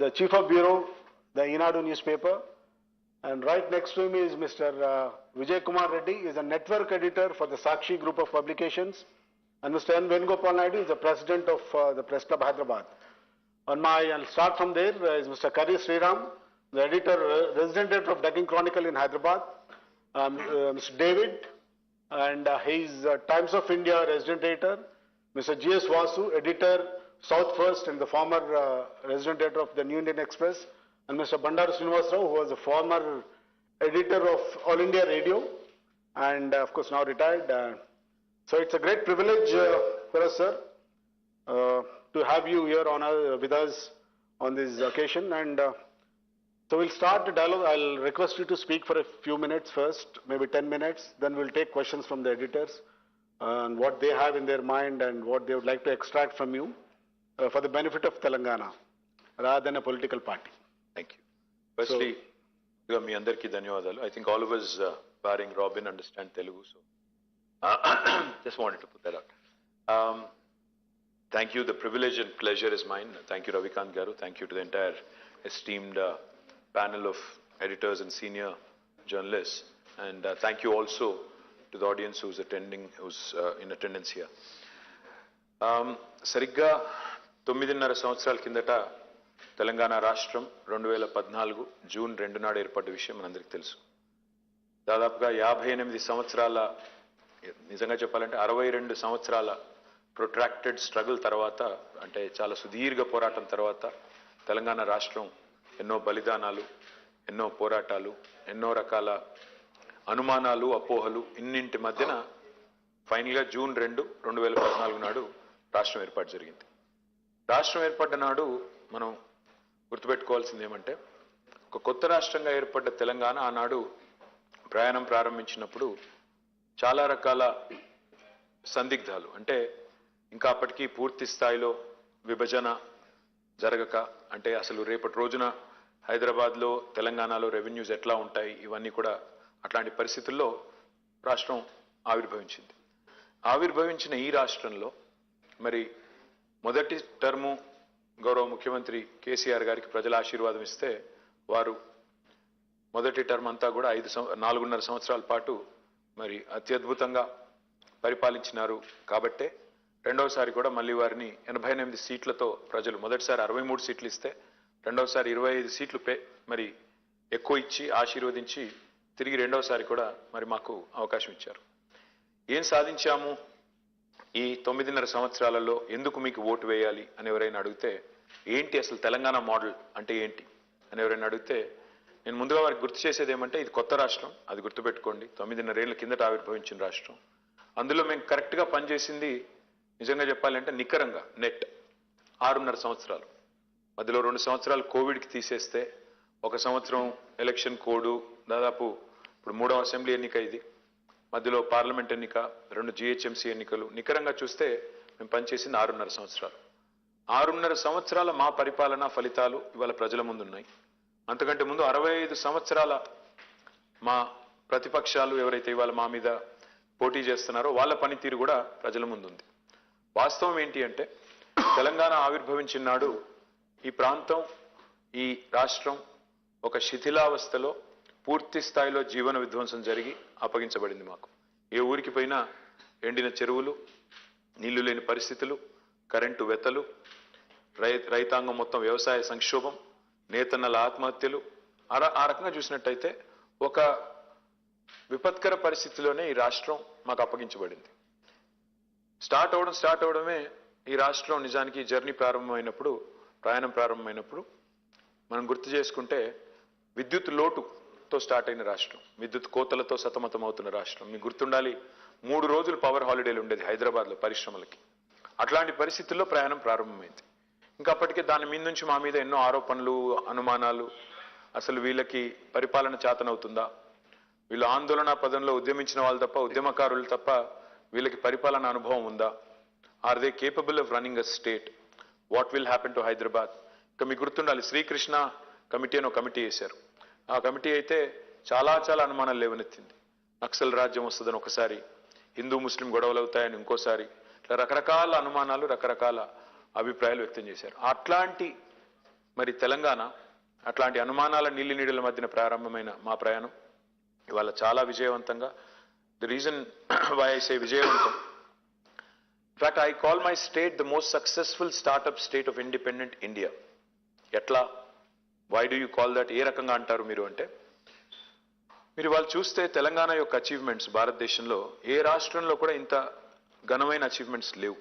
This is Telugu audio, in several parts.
the Chief of Bureau, the Inadu newspaper. And right next to him is Mr. Vijay Kumar Reddy, is a network editor for the Sakshi group of publications. And Mr. N. Venugopal Naidu is the president of the Press Club Hyderabad. I'll start from there, is Mr. Kari Sriram, the editor, resident editor of Deccan Chronicle in Hyderabad. Mr. David, and he's Times of India resident editor. Mr. G.S. Vasu, editor, South First, and the former resident editor of the New Indian Express. And Mr. Bandaru Srinivas Rao, who was a former editor of All India Radio, and of course now retired. So it's a great privilege for us, sir, to have you here with us on this occasion. And so we'll start the dialogue. I'll request you to speak for a few minutes first, maybe 10 minutes. Then we'll take questions from the editors and what they have in their mind and what they would like to extract from you for the benefit of Telangana, rather than a political party. Thank you. Firstly, మీ అందరికీ ధన్యవాదాలు. I think all of us, barring Robin, understand Telugu, so just wanted to put that out. Thank you. The privilege and pleasure is mine. Thank you, Ravikant Garu. Thank you to the entire esteemed panel of editors and senior journalists. And thank you also to the audience who's in attendance here. Sarigga 9.5 సంవత్సరాల కిందట తెలంగాణ రాష్ట్రం 2014 జూన్ 2 నాడు ఏర్పడ్డ విషయం మనందరికీ తెలుసు. దాదాపుగా 58 సంవత్సరాల, నిజంగా చెప్పాలంటే 62 సంవత్సరాల ప్రొట్రాక్టెడ్ స్ట్రగుల్ తర్వాత, అంటే చాలా సుదీర్ఘ పోరాటం తర్వాత తెలంగాణ రాష్ట్రం ఎన్నో బలిదానాలు, ఎన్నో పోరాటాలు, ఎన్నో రకాల అనుమానాలు, అపోహలు, ఇన్నింటి మధ్యన ఫైనల్గా జూన్ 2, 2014 నాడు రాష్ట్రం ఏర్పాటు జరిగింది. రాష్ట్రం ఏర్పడ్డ నాడు మనం గుర్తుపెట్టుకోవాల్సింది ఏమంటే, ఒక కొత్త రాష్ట్రంగా ఏర్పడ్డ తెలంగాణ ఆనాడు ప్రయాణం ప్రారంభించినప్పుడు చాలా రకాల సందిగ్ధాలు, అంటే ఇంకా అప్పటికీ పూర్తి స్థాయిలో విభజన జరగక, అంటే అసలు రేపటి రోజున హైదరాబాద్లో తెలంగాణలో రెవెన్యూస్ ఎట్లా ఉంటాయి, ఇవన్నీ కూడా అట్లాంటి పరిస్థితుల్లో రాష్ట్రం ఆవిర్భవించింది. ఆవిర్భవించిన ఈ రాష్ట్రంలో మరి మొదటి టర్ము గౌరవ ముఖ్యమంత్రి కేసీఆర్ గారికి ప్రజల ఆశీర్వాదం ఇస్తే, వారు మొదటి టర్మ్ అంతా కూడా 4.5 సంవత్సరాల పాటు మరి అత్యద్భుతంగా పరిపాలించినారు. కాబట్టే రెండవసారి కూడా మళ్ళీ వారిని 88 సీట్లతో ప్రజలు, మొదటిసారి 63 సీట్లు ఇస్తే రెండవసారి 25 సీట్లు మరి ఎక్కువ ఇచ్చి ఆశీర్వదించి తిరిగి రెండవసారి కూడా మరి మాకు అవకాశం ఇచ్చారు. ఏం సాధించాము ఈ 9.5 సంవత్సరాలలో, ఎందుకు మీకు ఓటు వేయాలి అని ఎవరైనా అడిగితే, ఏంటి అసలు తెలంగాణ మోడల్ అంటే ఏంటి అని ఎవరైనా అడిగితే, నేను ముందుగా వారికి గుర్తు చేసేది ఏమంటే, ఇది కొత్త రాష్ట్రం, అది గుర్తుపెట్టుకోండి. 9.5 ఏళ్ల కిందట ఆవిర్భవించిన రాష్ట్రం. అందులో మేము కరెక్ట్గా పనిచేసింది, నిజంగా చెప్పాలంటే నికరంగా నెట్ 6.5 సంవత్సరాలు. మధ్యలో 2 సంవత్సరాలు కోవిడ్కి తీసేస్తే, 1 సంవత్సరం ఎలక్షన్ కోడ్, దాదాపు ఇప్పుడు 3వ అసెంబ్లీ ఎన్నిక ఇది, మధ్యలో పార్లమెంట్ ఎన్నిక, 2 GHMC ఎన్నికలు, నికరంగా చూస్తే మేము పనిచేసింది 6.5 సంవత్సరాలు. 6.5 సంవత్సరాల మా పరిపాలన ఫలితాలు ఇవాళ ప్రజల ముందు ఉన్నాయి. అంతకంటే ముందు 65 సంవత్సరాల మా ప్రతిపక్షాలు ఎవరైతే ఇవాళ మా మీద పోటీ చేస్తున్నారో వాళ్ళ పనితీరు కూడా ప్రజల ముందు ఉంది. వాస్తవం ఏంటి అంటే, తెలంగాణ ఆవిర్భవించిన నాడు ఈ ప్రాంతం, ఈ రాష్ట్రం ఒక శిథిలావస్థలో పూర్తి స్థాయిలో జీవన విధ్వంసం జరిగి అప్పగించబడింది మాకు. ఏ ఊరికి పోయినా ఎండిన చెరువులు, నీళ్లు లేని పరిస్థితులు, కరెంటు వెతలు, రైతాంగం మొత్తం వ్యవసాయ సంక్షోభం, నేతన్నల ఆత్మహత్యలు. ఆ రకంగా చూసినట్టయితే ఒక విపత్కర పరిస్థితిలోనే ఈ రాష్ట్రం మాకు అప్పగించబడింది. స్టార్ట్ అవడమే ఈ రాష్ట్రం నిజానికి జర్నీ ప్రారంభమైనప్పుడు, ప్రయాణం ప్రారంభమైనప్పుడు మనం గుర్తు చేసుకుంటే, విద్యుత్ లోటుతో స్టార్ట్ అయిన రాష్ట్రం, విద్యుత్ కోతలతో సతమతం అవుతున్న రాష్ట్రం. మీకు గుర్తుండాలి, 3 రోజులు పవర్ హాలిడేలు ఉండేది హైదరాబాద్లో పరిశ్రమలకి. అట్లాంటి పరిస్థితుల్లో ప్రయాణం ప్రారంభమైంది. ఇంకా అప్పటికే దాని మీద నుంచి మా మీద ఎన్నో ఆరోపణలు, అనుమానాలు. అసలు వీళ్ళకి పరిపాలన చేతనవుతుందా, వీళ్ళు ఆందోళన పదంలో ఉద్యమించిన వాళ్ళు తప్ప, ఉద్యమకారులు తప్ప వీళ్ళకి పరిపాలన అనుభవం ఉందా, are they capable of running a state, what will happen to Hyderabad. ఇంకా మీకు గుర్తుండాలి, శ్రీకృష్ణ కమిటీ అని ఒక కమిటీ వేశారు. ఆ కమిటీ అయితే చాలా అనుమానాలు లేవనెత్తింది. నక్సల్ రాజ్యం వస్తుందని ఒకసారి, హిందూ ముస్లిం గొడవలు అవుతాయని ఇంకోసారి, ఇట్లా రకరకాల అనుమానాలు, రకరకాల అభిప్రాయాలు వ్యక్తం చేశారు. అట్లాంటి మరి తెలంగాణ అట్లాంటి అనుమానాల నీలి నీడల మధ్యన ప్రారంభమైన మా ప్రయాణం ఇవాళ చాలా విజయవంతంగా, the reason why I say విజయవంతం, in fact I call my state the most successful startup state of independent India. ఎట్లా, why do you call that, ఏ రకంగా అంటారు మీరు అంటే, మీరు వాళ్ళు చూస్తే తెలంగాణ యొక్క అచీవ్మెంట్స్ భారతదేశంలో ఏ రాష్ట్రంలో కూడా ఇంత ఘనమైన అచీవ్మెంట్స్ లేవు.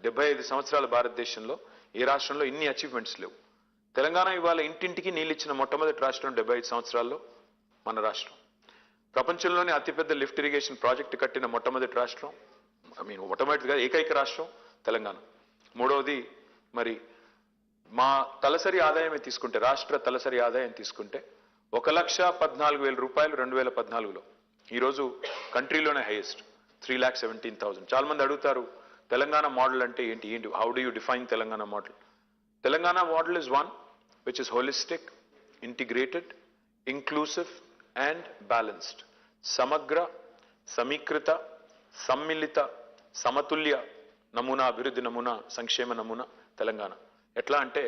75 సంవత్సరాల భారతదేశంలో ఏ రాష్ట్రంలో ఇన్ని అచీవ్మెంట్స్ లేవు. తెలంగాణ ఇవాళ ఇంటింటికి నీళ్ళు ఇచ్చిన మొట్టమొదటి రాష్ట్రం 75 సంవత్సరాల్లో మన రాష్ట్రం. ప్రపంచంలోనే అతిపెద్ద లిఫ్ట్ ఇరిగేషన్ ప్రాజెక్టు కట్టిన మొట్టమొదటి రాష్ట్రం, మొట్టమొదటిగా ఏకైక రాష్ట్రం తెలంగాణ. మూడవది, మరి మా తలసరి ఆదాయమే తీసుకుంటే, రాష్ట్ర తలసరి ఆదాయం తీసుకుంటే 1,14,000 రూపాయలు 2014లో. ఈరోజు కంట్రీలోనే హైయెస్ట్ 3,17,000. చాలా మంది అడుగుతారు తెలంగాణ మోడల్ అంటే ఏంటి, how do you define Telangana model? Telangana model is one which is holistic, integrated, inclusive and balanced. సమగ్ర, సమీకృత, సమ్మిళిత, సమతుల్య నమూనా, అభివృద్ధి నమూనా, సంక్షేమ నమూనా తెలంగాణ. ఎట్లా అంటే,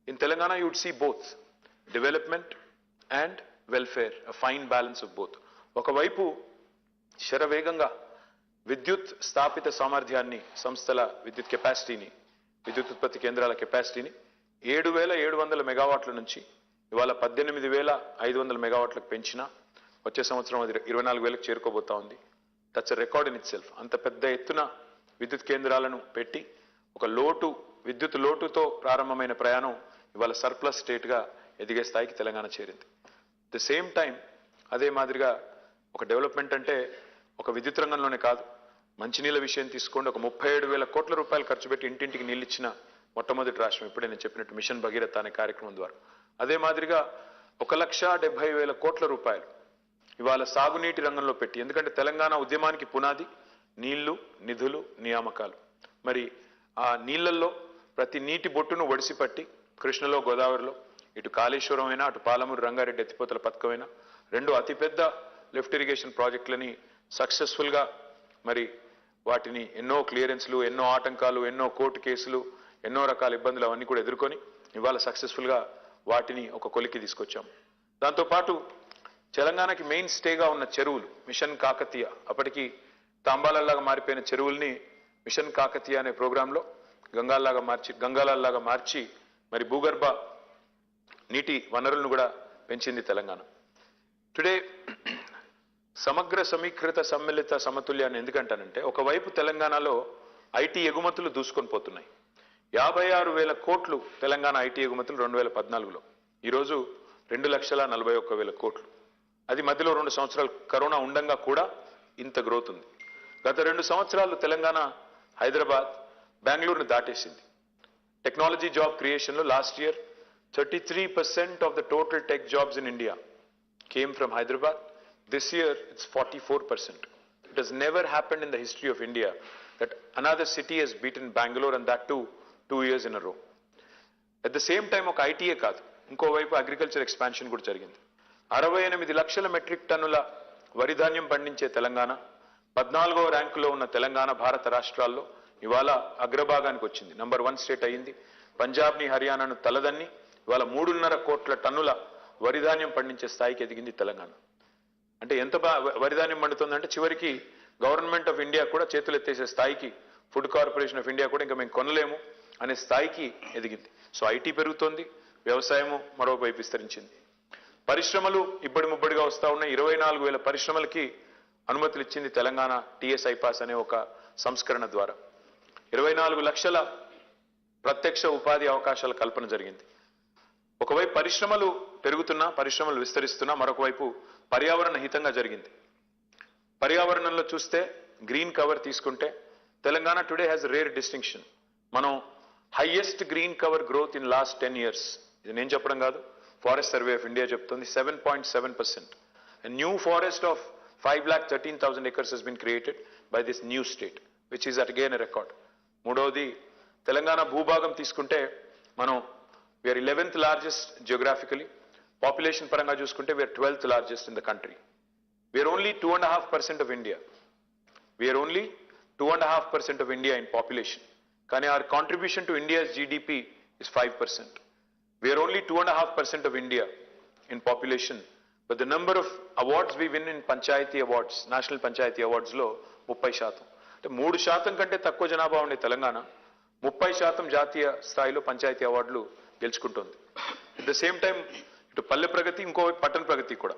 in Telangana you would see both development and welfare, a fine balance of both. ఒకవైపు శరవేగంగా విద్యుత్ స్థాపిత సామర్థ్యాన్ని, సంస్థల విద్యుత్ కెపాసిటీని, విద్యుత్ ఉత్పత్తి కేంద్రాల కెపాసిటీని 7,700 మెగావాట్ల నుంచి ఇవాళ 18,500 మెగావాట్లకు పెంచినా వచ్చే సంవత్సరం అది 24,000కు చేరుకోబోతా ఉంది. That's a record in it self. అంత పెద్ద ఎత్తున విద్యుత్ కేంద్రాలను పెట్టి ఒక విద్యుత్ లోటుతో ప్రారంభమైన ప్రయాణం ఇవాళ సర్ప్లస్ స్టేట్గా ఎదిగే స్థాయికి తెలంగాణ చేరింది. ద సేమ్ టైం అదే మాదిరిగా ఒక డెవలప్మెంట్ అంటే ఒక విద్యుత్ రంగంలోనే కాదు, మంచినీళ్ళ విషయం తీసుకోండి, ఒక 37,000 కోట్ల రూపాయలు ఖర్చు పెట్టి ఇంటింటికి నీళ్ళు ఇచ్చిన మొట్టమొదటి రాష్ట్రం, ఇప్పుడే నేను చెప్పినట్టు మిషన్ భగీరథ అనే కార్యక్రమం ద్వారా. అదే మాదిరిగా 1,70,000 కోట్ల రూపాయలు ఇవాళ సాగునీటి రంగంలో పెట్టి, ఎందుకంటే తెలంగాణ ఉద్యమానికి పునాది నీళ్లు, నిధులు, నియామకాలు. మరి ఆ నీళ్లలో ప్రతి నీటి బొట్టును ఒడిసిపట్టి కృష్ణలో, గోదావరిలో, ఇటు కాళేశ్వరం అయినా, అటు పాలమూరు రంగారెడ్డి ఎత్తిపోతల పథకమైనా, రెండు అతిపెద్ద లిఫ్ట్ ఇరిగేషన్ ప్రాజెక్టులని సక్సెస్ఫుల్గా, మరి వాటిని ఎన్నో క్లియరెన్స్లు, ఎన్నో ఆటంకాలు, ఎన్నో కోర్టు కేసులు, ఎన్నో రకాల ఇబ్బందులు అవన్నీ కూడా ఎదుర్కొని ఇవాళ సక్సెస్ఫుల్గా వాటిని ఒక కొలికి తీసుకొచ్చాం. దాంతోపాటు తెలంగాణకి మెయిన్ స్టేగా ఉన్న చెరువులు, మిషన్ కాకతీయ, అప్పటికి తాంబాలలాగా మారిపోయిన చెరువుల్ని మిషన్ కాకతీయ అనే ప్రోగ్రాంలో గంగాలలాగా మార్చి మరి భూగర్భ నీటి వనరులను కూడా పెంచింది తెలంగాణ. టుడే సమగ్ర, సమీకృత, సమ్మిళిత, సమతుల్యాన్ని ఎందుకంటానంటే, ఒకవైపు తెలంగాణలో ఐటీ ఎగుమతులు దూసుకొని పోతున్నాయి. 56,000 కోట్లు తెలంగాణ ఐటీ ఎగుమతులు 2014లో. ఈరోజు 2,41,000 కోట్లు. అది మధ్యలో 2 సంవత్సరాలు కరోనా ఉండంగా కూడా ఇంత గ్రోత్ ఉంది. గత 2 సంవత్సరాలు తెలంగాణ హైదరాబాద్, బెంగళూరును దాటేసింది. టెక్నాలజీ జాబ్ క్రియేషన్లో last year 33% of the total tech jobs in India came from Hyderabad. This year it's 44%. It has never happened in the history of India that another city has beaten Bangalore, and that too 2 years in a row. At the same time ఒక ఐటీఏ కాదు, ఇంకోవైపు అగ్రికల్చర్ ఎక్స్పాన్షన్ కూడా జరిగింది. 68 లక్షల మెట్రిక్ టన్నుల వరి ధాన్యం పండించే తెలంగాణ 14వ ర్యాంకులో ఉన్న తెలంగాణ భారత రాష్ట్రాల్లో ఇవాళ అగ్రభాగానికి వచ్చింది. నంబర్ 1 స్టేట్ అయింది. పంజాబ్ని, హర్యానాను తలదన్ని ఇవాళ 3.5 కోట్ల టన్నుల వరి ధాన్యం పండించే స్థాయికి ఎదిగింది తెలంగాణ. అంటే ఎంత వరిధాన్యం పండుతుందంటే చివరికి గవర్నమెంట్ ఆఫ్ ఇండియా కూడా చేతులు ఎత్తేసే స్థాయికి, ఫుడ్ కార్పొరేషన్ ఆఫ్ ఇండియా కూడా ఇంకా మేము కొనలేము అనే స్థాయికి ఎదిగింది. సో ఐటీ పెరుగుతోంది, వ్యవసాయము మరోవైపు విస్తరించింది. పరిశ్రమలు ఇబ్బడి ముబ్బడిగా వస్తూ ఉన్న 24,000 పరిశ్రమలకి అనుమతులు ఇచ్చింది తెలంగాణ టీఎస్ఐ పాస్ అనే ఒక సంస్కరణ ద్వారా. 24 లక్షల ప్రత్యక్ష ఉపాధి అవకాశాల కల్పన జరిగింది. ఒకవైపు పరిశ్రమలు పెరుగుతున్నా, పరిశ్రమలు విస్తరిస్తున్నా, మరొక వైపు పర్యావరణ హితంగా జరిగింది. పర్యావరణంలో చూస్తే గ్రీన్ కవర్ తీసుకుంటే Telangana today has rare distinction. మనం highest green cover growth in last 10 years. ఇది నేను చెప్పడం కాదు, ఫారెస్ట్ సర్వే ఆఫ్ ఇండియా చెప్తుంది. 7.7%. New forest of 5,13,000 acres has been created by this new state, which is again a record. మూడవది తెలంగాణ భూభాగం తీసుకుంటే మనం we are 11th largest geographically. Population paranga chuskunte we are 12th largest in the country. We are only 2.5% of India. We are only 2.5% of India in population. Kani our contribution to India's GDP is 5%. We are only 2.5% of India in population, but the number of awards we win in Panchayati Awards, National Panchayati Awards lo 30%. అంటే 3% కంటే తక్కువ జనాభా ఉండే తెలంగాణ 30% జాతీయ స్థాయిలో పంచాయతీ అవార్డులు గెలుచుకుంటోంది. అట్ ద సేమ్ టైం ఇటు పల్లె ప్రగతి, ఇంకో పట్టణ ప్రగతి కూడా.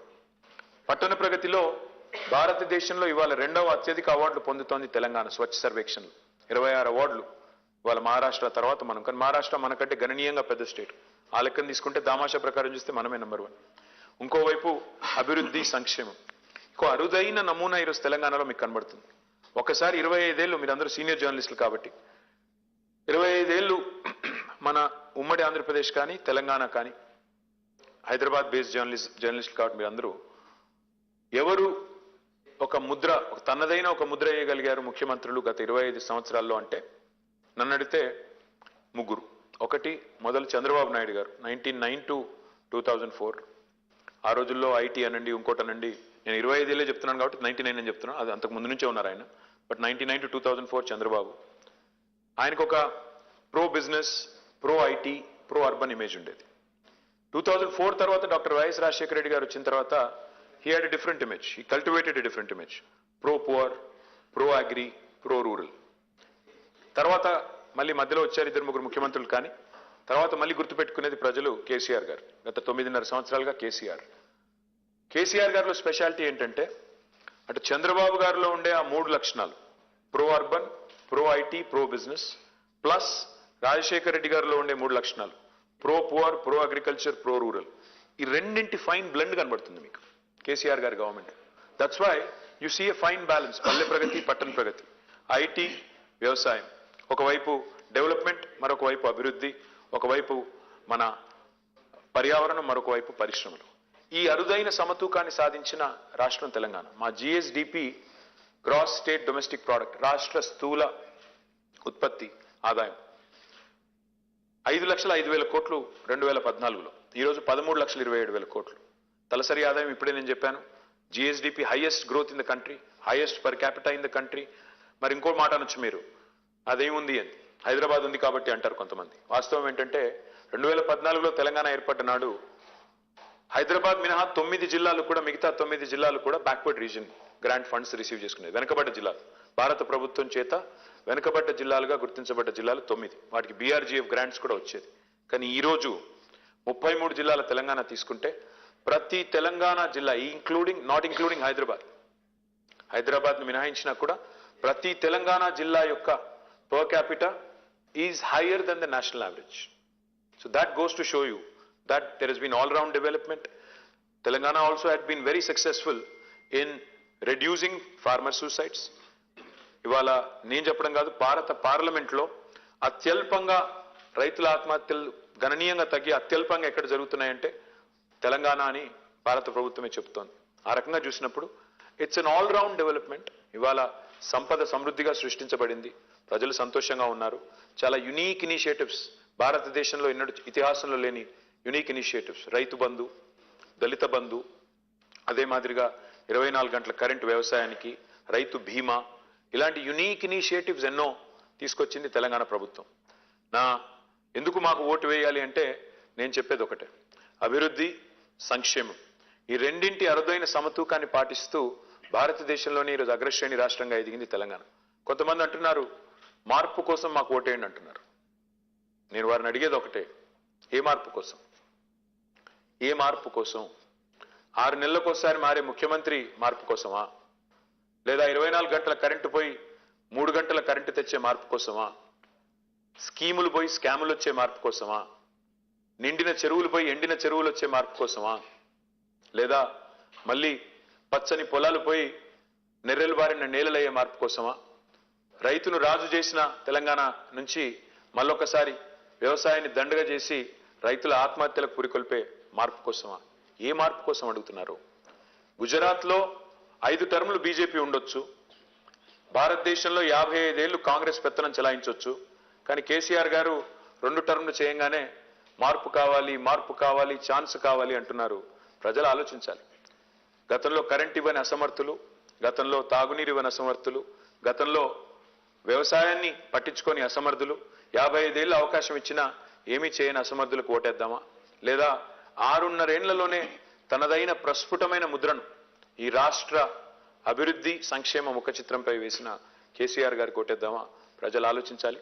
పట్టణ ప్రగతిలో భారతదేశంలో ఇవాళ 2వ అత్యధిక అవార్డులు పొందుతోంది తెలంగాణ. స్వచ్ఛ సర్వేక్షణలు 26 అవార్డులు. ఇవాళ మహారాష్ట్ర తర్వాత మనం, కానీ మహారాష్ట్ర మనకంటే గణనీయంగా పెద్ద స్టేట్. ఆ లెక్కను తీసుకుంటే దామాషా ప్రకారం చూస్తే మనమే నెంబర్ 1. ఇంకోవైపు అభివృద్ధి, సంక్షేమం. ఇంకో అరుదైన నమూనా ఈరోజు తెలంగాణలో మీకు కనబడుతుంది. ఒకసారి 25 ఏళ్ళు, మీరందరూ సీనియర్ జర్నలిస్టులు కాబట్టి 25 ఏళ్ళు మన ఉమ్మడి ఆంధ్రప్రదేశ్ కానీ తెలంగాణ కానీ హైదరాబాద్ బేస్డ్ జర్నలిస్టులు కాబట్టి మీరందరూ ఎవరు ఒక ముద్ర, తనదైన ఒక ముద్ర వేయగలిగారు ముఖ్యమంత్రులు గత 25 సంవత్సరాల్లో అంటే నన్ను అడిగితే ముగ్గురు. ఒకటి మొదలు చంద్రబాబు నాయుడు గారు 1999 to 2004. ఆ రోజుల్లో ఐటీ అనండి, ఇంకోటి అనండి. నేను 25 ఏళ్ళే చెప్తున్నాను కాబట్టి 99 అని చెప్తున్నాను. అది అంతకు ముందు నుంచే ఉన్నారు ఆయన. But 1999 to 2004 Chandrababu. ఆయనకు ఒక pro business, pro IT, pro urban image ఉండేది. 2004 తర్వాత డాక్టర్ వైఎస్ రాజశేఖర రెడ్డి గారు వచ్చిన తర్వాత he had a different image. He cultivated a different image. Pro poor, pro agri, pro rural. తర్వాత మళ్ళీ మధ్యలో వచ్చారు 2-3 ముఖ్యమంత్రులు. కానీ తర్వాత మళ్ళీ గుర్తుపెట్టుకునేది ప్రజలు కేసీఆర్ గారు. గత 9.5 సంవత్సరాలుగా కేసీఆర్ గారిలో స్పెషాలిటీ ఏంటంటే అటు చంద్రబాబు గారిలో ఉండే ఆ 3 లక్షణాలు, pro urban, pro IT, pro business, plus Rajasekhara Reddy గారిలో ఉండే 3 లక్షణాలు, pro poor, pro agriculture, pro rural. ఈ రెండింటి ఫైన్ బ్లెండ్ కనబడుతుంది మీకు కేసీఆర్ గారి government. That's why you see a fine balance. Palle Pragathi, పట్టణ ప్రగతి, ఐటీ, వ్యవసాయం, ఒకవైపు డెవలప్మెంట్, మరొక వైపు అభివృద్ధి, ఒకవైపు మన పర్యావరణం, మరొక వైపు పరిశ్రమలు. ఈ అరుదైన సమతూకాన్ని సాధించిన రాష్ట్రం తెలంగాణ. మా GSDP, gross state domestic product, రాష్ట్ర స్థూల ఉత్పత్తి ఆదాయం 5,05,000 కోట్లు 2014లో. ఈరోజు 13,27,000 కోట్లు. తలసరి ఆదాయం ఇప్పుడే నేను చెప్పాను. GSDP highest growth in the country, highest per capita in the country. మరి ఇంకో మాట అనొచ్చు మీరు, అదేముంది అని, హైదరాబాద్ ఉంది కాబట్టి అంటారు కొంతమంది. వాస్తవం ఏంటంటే 2014లో తెలంగాణ ఏర్పడ్డ నాడు హైదరాబాద్ మినహా 9 జిల్లాలు కూడా, మిగతా 9 జిల్లాలు కూడా backward reason grant funds receive చేసుకునేది. వెనుకబడ్డ జిల్లాలు, భారత ప్రభుత్వం చేత వెనుకబడ్డ జిల్లాలుగా గుర్తించబడ్డ జిల్లాలు 9. వాటికి బీఆర్జీఎఫ్ గ్రాంట్స్ కూడా వచ్చేది. కానీ ఈరోజు 33 జిల్లాల తెలంగాణ తీసుకుంటే ప్రతి తెలంగాణ జిల్లా, నాట్ ఇంక్లూడింగ్ హైదరాబాద్ను మినహాయించినా కూడా ప్రతి తెలంగాణ జిల్లా యొక్క per capita is higher than the national average. So that goes to show you that there has been all-round development. Telangana also had been very successful in reducing farmer suicides. ఇవాళ నేను చెప్పడం కాదు, భారత పార్లమెంట్లో అత్యల్పంగా రైతుల ఆత్మహత్యలు గణనీయంగా తగ్గి అత్యల్పంగా ఎక్కడ జరుగుతున్నాయంటే తెలంగాణ అని భారత ప్రభుత్వమే చెప్తోంది. ఆ రకంగా చూసినప్పుడు ఇట్స్ అన్ ఆల్-రౌండ్ డెవలప్మెంట్. ఇవాళ సంపద సమృద్ధిగా సృష్టించబడింది, ప్రజలు సంతోషంగా ఉన్నారు. చాలా యునీక్ ఇనిషియేటివ్స్, భారతదేశంలో ఎన్నడూ ఇతిహాసంలో లేని యునీక్ ఇనిషియేటివ్స్, రైతు బంధు, దళిత బంధు, అదే మాదిరిగా 24 గంటల కరెంటు వ్యవసాయానికి, రైతు బీమా, ఇలాంటి యునీక్ ఇనిషియేటివ్స్ ఎన్నో తీసుకొచ్చింది తెలంగాణ ప్రభుత్వం. ఎందుకు మాకు ఓటు వేయాలి అంటే నేను చెప్పేది ఒకటే, అభివృద్ధి, సంక్షేమం, ఈ రెండింటి అరుదైన సమతూకాన్ని పాటిస్తూ భారతదేశంలోనే ఈరోజు అగ్రశ్రేణి రాష్ట్రంగా ఎదిగింది తెలంగాణ. కొంతమంది అంటున్నారు మార్పు కోసం మాకు ఓటేయండి అంటున్నారు. నేను వారిని అడిగేది ఒకటే, ఏ మార్పు కోసం? 6 నెలలకోసారి మారే ముఖ్యమంత్రి మార్పు కోసమా? లేదా 24 గంటల కరెంటు పోయి 3 గంటల కరెంటు తెచ్చే మార్పు కోసమా? స్కీములు పోయి స్కాములు వచ్చే మార్పు కోసమా? నిండిన చెరువులు పోయి ఎండిన చెరువులు వచ్చే మార్పు కోసమా? లేదా మళ్ళీ పచ్చని పొలాలు పోయి నెర్రెలు బారిన నేలలయ్యే మార్పు కోసమా? రైతును రాజు చేసిన తెలంగాణ నుంచి మళ్ళొకసారి వ్యవసాయాన్ని దండగా చేసి రైతుల ఆత్మహత్యలకు పురికొల్పే మార్పు కోసమా? ఏ మార్పు కోసం అడుగుతున్నారు? గుజరాత్లో 5 టర్ములు బీజేపీ ఉండొచ్చు, భారతదేశంలో 55 ఏళ్లు కాంగ్రెస్ పెత్తనం చెలాయించవచ్చు. కానీ కేసీఆర్ గారు 2 టర్ములు చేయంగానే మార్పు కావాలి, ఛాన్స్ కావాలి అంటున్నారు. ప్రజలు ఆలోచించాలి. గతంలో కరెంట్ ఇవ్వని అసమర్థులు, గతంలో తాగునీరు ఇవ్వని అసమర్థులు, గతంలో వ్యవసాయాన్ని పట్టించుకొని అసమర్థులు, 55 ఏళ్ళు అవకాశం ఇచ్చినా ఏమీ చేయని అసమర్థులకు ఓటేద్దామా? లేదా 6.5 ఏళ్లలోనే తనదైన ప్రస్ఫుటమైన ముద్రను ఈ రాష్ట్ర అభివృద్ధి సంక్షేమ ముఖ చిత్రంపై వేసిన కేసీఆర్ గారికి ఓటేద్దామా? ప్రజలు ఆలోచించాలి.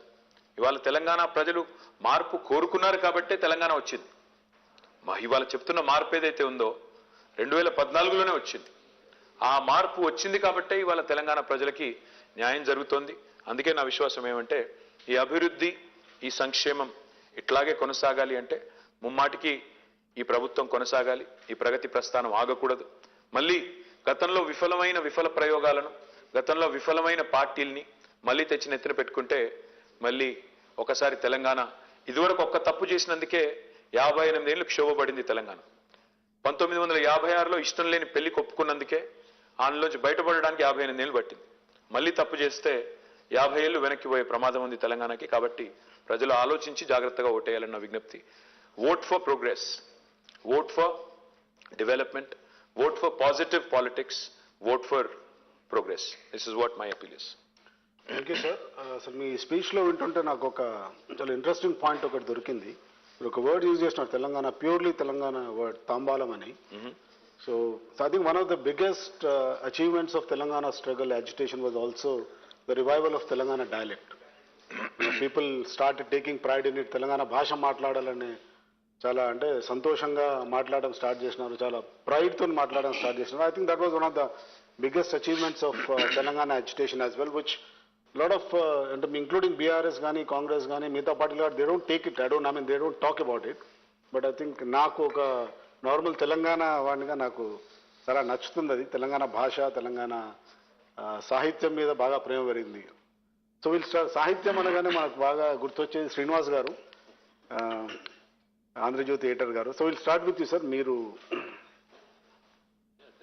ఇవాళ తెలంగాణ ప్రజలు మార్పు కోరుకున్నారు కాబట్టే తెలంగాణ వచ్చింది. ఇవాళ చెప్తున్న మార్పు ఏదైతే ఉందో 2014లోనే వచ్చింది. ఆ మార్పు వచ్చింది కాబట్టే ఇవాళ తెలంగాణ ప్రజలకి న్యాయం జరుగుతోంది. అందుకే నా విశ్వాసం ఏమంటే ఈ అభివృద్ధి ఈ సంక్షేమం ఇట్లాగే కొనసాగాలి అంటే ముమ్మాటికి ఈ ప్రభుత్వం కొనసాగాలి. ఈ ప్రగతి ప్రస్థానం ఆగకూడదు. మళ్ళీ గతంలో విఫల ప్రయోగాలను, గతంలో విఫలమైన పార్టీల్ని మళ్ళీ తెచ్చి నెత్తిన పెట్టుకుంటే మళ్ళీ ఒకసారి తెలంగాణ ఇదివరకు ఒక్క తప్పు చేసినందుకే 58 ఏళ్లు క్షోభపడింది తెలంగాణ. 1956లో ఇష్టం లేని పెళ్లి కొప్పుకున్నందుకే ఆనలోంచి బయటపడడానికి 58 ఏళ్లు పట్టింది. మళ్ళీ తప్పు చేస్తే 50 ఏళ్లు వెనక్కి పోయే ప్రమాదం ఉంది తెలంగాణకి. కాబట్టి ప్రజలు ఆలోచించి జాగ్రత్తగా ఓటేయాలన్న విజ్ఞప్తి. Vote for progress, vote for development, vote for positive politics, vote for progress. This is what my appeal is. Thank you sir. అసలు మీ స్పీచ్లో వింటుంటే నాకు ఒక చాలా ఇంట్రెస్టింగ్ పాయింట్ ఒకటి దొరికింది. మీరు ఒక వర్డ్ యూజ్ చేస్తున్నారు, తెలంగాణ, ప్యూర్లీ తెలంగాణ వర్డ్ తాంబాలం అని. So I think one of the biggest achievements of Telangana struggle agitation was also the revival of Telangana dialect. People start taking pride in it. Telangana భాష మాట్లాడాలని చాలా అంటే సంతోషంగా మాట్లాడడం స్టార్ట్ చేసినారు, చాలా ప్రైడ్తో మాట్లాడడం స్టార్ట్ చేసినారు. I think that was one of the biggest achievements of Telangana agitation as well, which lot of including BRS గానీ కాంగ్రెస్ గానీ మిగతా పార్టీలు they don't take it, they don't talk about it. But I think నాకు ఒక నార్మల్ తెలంగాణ వాడిగా నాకు చాలా నచ్చుతుంది అది. తెలంగాణ భాష, తెలంగాణ సాహిత్యం మీద బాగా ప్రేమ పెరిగింది. సో వీళ్ళు సాహిత్యం అనగానే మనకు బాగా గుర్తొచ్చేది శ్రీనివాస్ గారు, ఆంధ్రజ్యోతి ఎడిటర్ గారు. So will start with you sir. మీరు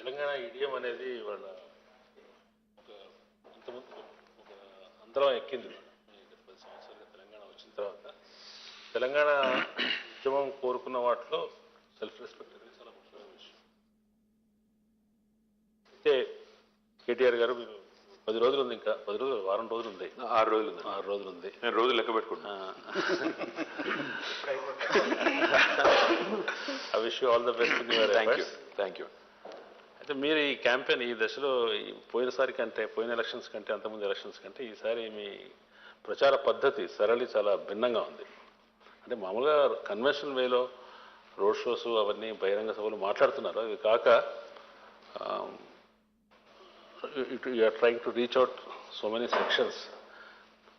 తెలంగాణ ఇడియం అనేది వాళ్ళ అందరం ఎక్కింది. 10 సంవత్సరాలుగా తెలంగాణ వచ్చిన తర్వాత తెలంగాణ ఉద్యమం కోరుకున్న వాటిలో సెల్ఫ్ రెస్పెక్ట్ అనేది చాలా ముఖ్యమైన విషయం. అయితే కేటీఆర్ గారు మీరు 10 రోజులు ఉంది, ఇంకా 10 రోజులు, వారం రోజులు ఉంది, 6 రోజులు ఉంది. 6 రోజులు ఉంది. నేను రోజులు లెక్క పెట్టుకుంటున్నా. I wish you all the best in your efforts. Thank you. అయితే మీరు ఈ క్యాంపెయిన్ ఈ దశలో పోయినసారి కంటే, పోయిన ఎలక్షన్స్ కంటే, అంతకుముందు ఎలక్షన్స్ కంటే ఈసారి మీ ప్రచార పద్ధతి సరళి చాలా భిన్నంగా ఉంది. అంటే మామూలుగా కన్వెన్షనల్ వేలో రోడ్ షోస్ అవన్నీ బహిరంగ సభలు మాట్లాడుతున్నారు. అవి కాక you're trying to reach out so many sections.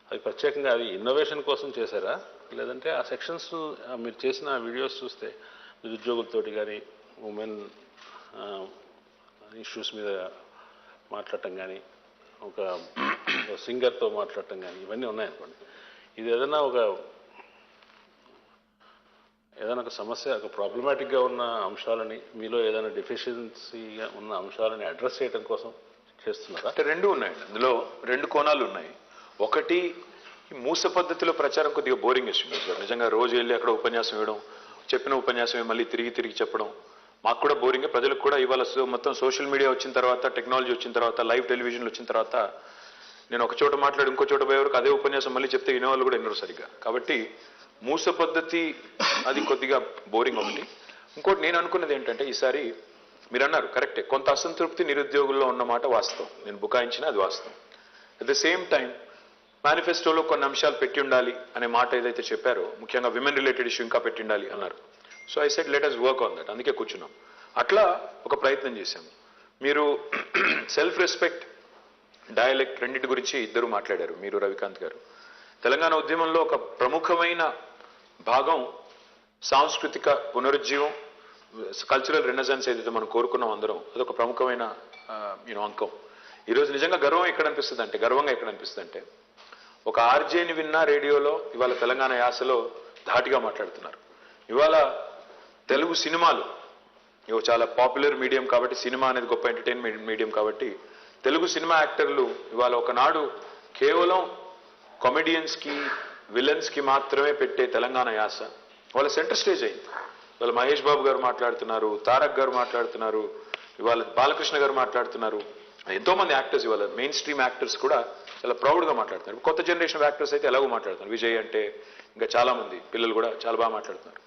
అవి ప్రత్యేకంగా అవి ఇన్నోవేషన్ కోసం చేశారా, లేదంటే ఆ సెక్షన్స్ మీరు చేసిన వీడియోస్ చూస్తే నిరుద్యోగులతోటి కానీ, ఉమెన్ ఇష్యూస్ మీద మాట్లాడటం కానీ, ఒక సింగర్తో మాట్లాడటం కానీ, ఇవన్నీ ఉన్నాయనుకోండి. ఇది ఏదైనా ఒక సమస్య, ఒక ప్రాబ్లమాటిక్గా ఉన్న అంశాలని, మీలో ఏదైనా డెఫిషియన్సీగా ఉన్న అంశాలని అడ్రస్ చేయడం కోసం చేస్తున్నారా? అంటే రెండు ఉన్నాయండి, అందులో 2 కోణాలు ఉన్నాయి. ఒకటి, ఈ మూస పద్ధతిలో ప్రచారం కొద్దిగా బోరింగ్ ఇస్తుంది సార్. నిజంగా రోజు వెళ్ళి అక్కడ ఉపన్యాసం ఇవ్వడం, చెప్పిన ఉపన్యాసమే మళ్ళీ తిరిగి చెప్పడం మాకు కూడా బోరింగ్. ప్రజలకు కూడా ఇవాళ మొత్తం సోషల్ మీడియా వచ్చిన తర్వాత, టెక్నాలజీ వచ్చిన తర్వాత, లైవ్ టెలివిజన్లు వచ్చిన తర్వాత నేను ఒక చోట మాట్లాడి ఇంకో చోట పోయే వరకు అదే ఉపన్యాసం మళ్ళీ చెప్తే వినేవాళ్ళు కూడా వినరు సరిగ్గా. కాబట్టి మూస పద్ధతి అది కొద్దిగా బోరింగ్ ఒకటి. ఇంకోటి నేను అనుకున్నది ఏంటంటే, ఈసారి మీరు అన్నారు కరెక్టే, కొంత అసంతృప్తి నిరుద్యోగుల్లో ఉన్నమాట వాస్తవం, నేను బుకాయించిన అది వాస్తవం. అట్ ద సేమ్ టైం మేనిఫెస్టోలో కొన్ని అంశాలు పెట్టి ఉండాలి అనే మాట ఏదైతే చెప్పారో, ముఖ్యంగా విమెన్ రిలేటెడ్ ఇష్యూ ఇంకా పెట్టి ఉండాలి అన్నారు. So I said let us work on that. అందుకే కూర్చున్నాం. అట్లా ఒక ప్రయత్నం చేశాము. మీరు సెల్ఫ్ రెస్పెక్ట్, డయలెక్ట్ రెండింటి గురించి ఇద్దరు మాట్లాడారు, మీరు రవికాంత్ గారు. తెలంగాణ ఉద్యమంలో ఒక ప్రముఖమైన భాగం సాంస్కృతిక పునరుజ్జీవం, కల్చరల్ రెనెసాన్స్ ఏదైతే మనం కోరుకున్నాం అందరం, అదొక ప్రముఖమైన అంకం. ఈరోజు నిజంగా గర్వంగా ఎక్కడ అనిపిస్తుంది అంటే ఒక ఆర్జేని విన్నా రేడియోలో ఇవాళ తెలంగాణ యాసలో ధాటిగా మాట్లాడుతున్నారు. ఇవాళ తెలుగు సినిమాలు చాలా పాపులర్ మీడియం కాబట్టి, సినిమా అనేది గొప్ప ఎంటర్టైన్మెంట్ మీడియం కాబట్టి, తెలుగు సినిమా యాక్టర్లు ఇవాళ ఒకనాడు కేవలం కామెడియన్స్కి, విలన్స్కి మాత్రమే పెట్టే తెలంగాణ యాస వాళ్ళ సెంటర్ స్టేజ్ అయింది. ఇవాళ మహేష్ బాబు గారు మాట్లాడుతున్నారు, తారక్ గారు మాట్లాడుతున్నారు, ఇవాళ బాలకృష్ణ గారు మాట్లాడుతున్నారు, ఎంతోమంది యాక్టర్స్ ఇవాళ మెయిన్ స్ట్రీమ్ యాక్టర్స్ కూడా చాలా ప్రౌడ్గా మాట్లాడుతున్నారు. కొత్త జనరేషన్ యాక్టర్స్ అయితే ఎలాగో మాట్లాడుతున్నారు. విజయ్ అంటే ఇంకా చాలామంది పిల్లలు కూడా చాలా బాగా మాట్లాడుతున్నారు.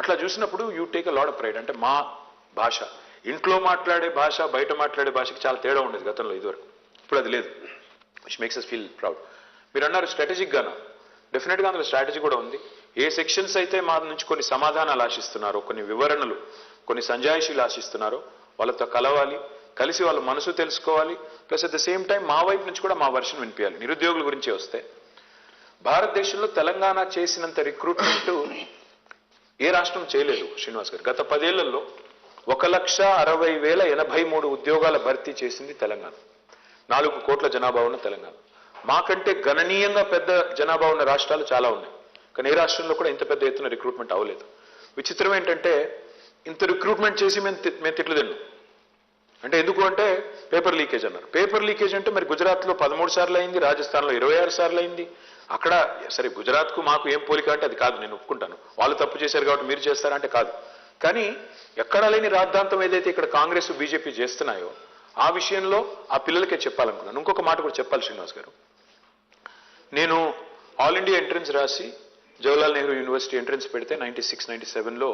అట్లా చూసినప్పుడు you take a lot of pride. అంటే మా భాష, ఇంట్లో మాట్లాడే భాష బయట మాట్లాడే భాషకి చాలా తేడా ఉండేది గతంలో ఇదివరకు. ఇప్పుడు అది లేదు, which makes us feel proud. మీరు అన్నారు స్ట్రాటజిక్గానా, డెఫినెట్గా అందులో స్ట్రాటజీ కూడా ఉంది. ఏ సెక్షన్స్ అయితే మా నుంచి కొన్ని సమాధానాలు ఆశిస్తున్నారో, కొన్ని వివరణలు, కొన్ని సంజాయిషీలు ఆశిస్తున్నారో వాళ్ళతో కలవాలి, కలిసి వాళ్ళ మనసు తెలుసుకోవాలి. Plus at the same time మా వైపు నుంచి కూడా మా వర్షన్ వినిపించాలి. నిరుద్యోగుల గురించి వస్తే, భారతదేశంలో తెలంగాణ చేసినంత రిక్రూట్మెంట్ ఏ రాష్ట్రం చేయలేదు శ్రీనివాస్ గారు. గత 10 ఏళ్లలో 1,60,083 ఉద్యోగాల భర్తీ చేసింది తెలంగాణ. 4 కోట్ల జనాభా ఉన్న తెలంగాణ. మాకంటే గణనీయంగా పెద్ద జనాభా ఉన్న రాష్ట్రాలు చాలా ఉన్నాయి, కానీ ఏ రాష్ట్రంలో కూడా ఇంత పెద్ద ఎత్తున రిక్రూట్మెంట్ అవ్వలేదు. విచిత్రం ఏంటంటే ఇంత రిక్రూట్మెంట్ చేసి మేము తిట్లు తిన్నాం. అంటే ఎందుకు అంటే పేపర్ లీకేజ్ అన్నారు. పేపర్ లీకేజ్ అంటే మరి గుజరాత్లో 13 సార్లు అయింది, రాజస్థాన్లో 26 సార్లు అయింది. అక్కడ సరే గుజరాత్కు మాకు ఏం పోలిక అంటే అది కాదు, నేను ఒప్పుకుంటాను. వాళ్ళు తప్పు చేశారు కాబట్టి మీరు చేస్తారా అంటే కాదు. కానీ ఎక్కడా లేని రాద్ధాంతం ఏదైతే ఇక్కడ కాంగ్రెస్ బీజేపీ చేస్తున్నాయో ఆ విషయంలో ఆ పిల్లలకే చెప్పాలనుకున్నాను. ఇంకొక మాట కూడా చెప్పాలి శ్రీనివాస్ గారు. నేను ఆల్ ఇండియా ఎంట్రన్స్ రాసి జవహర్లాల్ నెహ్రూ యూనివర్సిటీ ఎంట్రన్స్ పెడితే 96, 97లో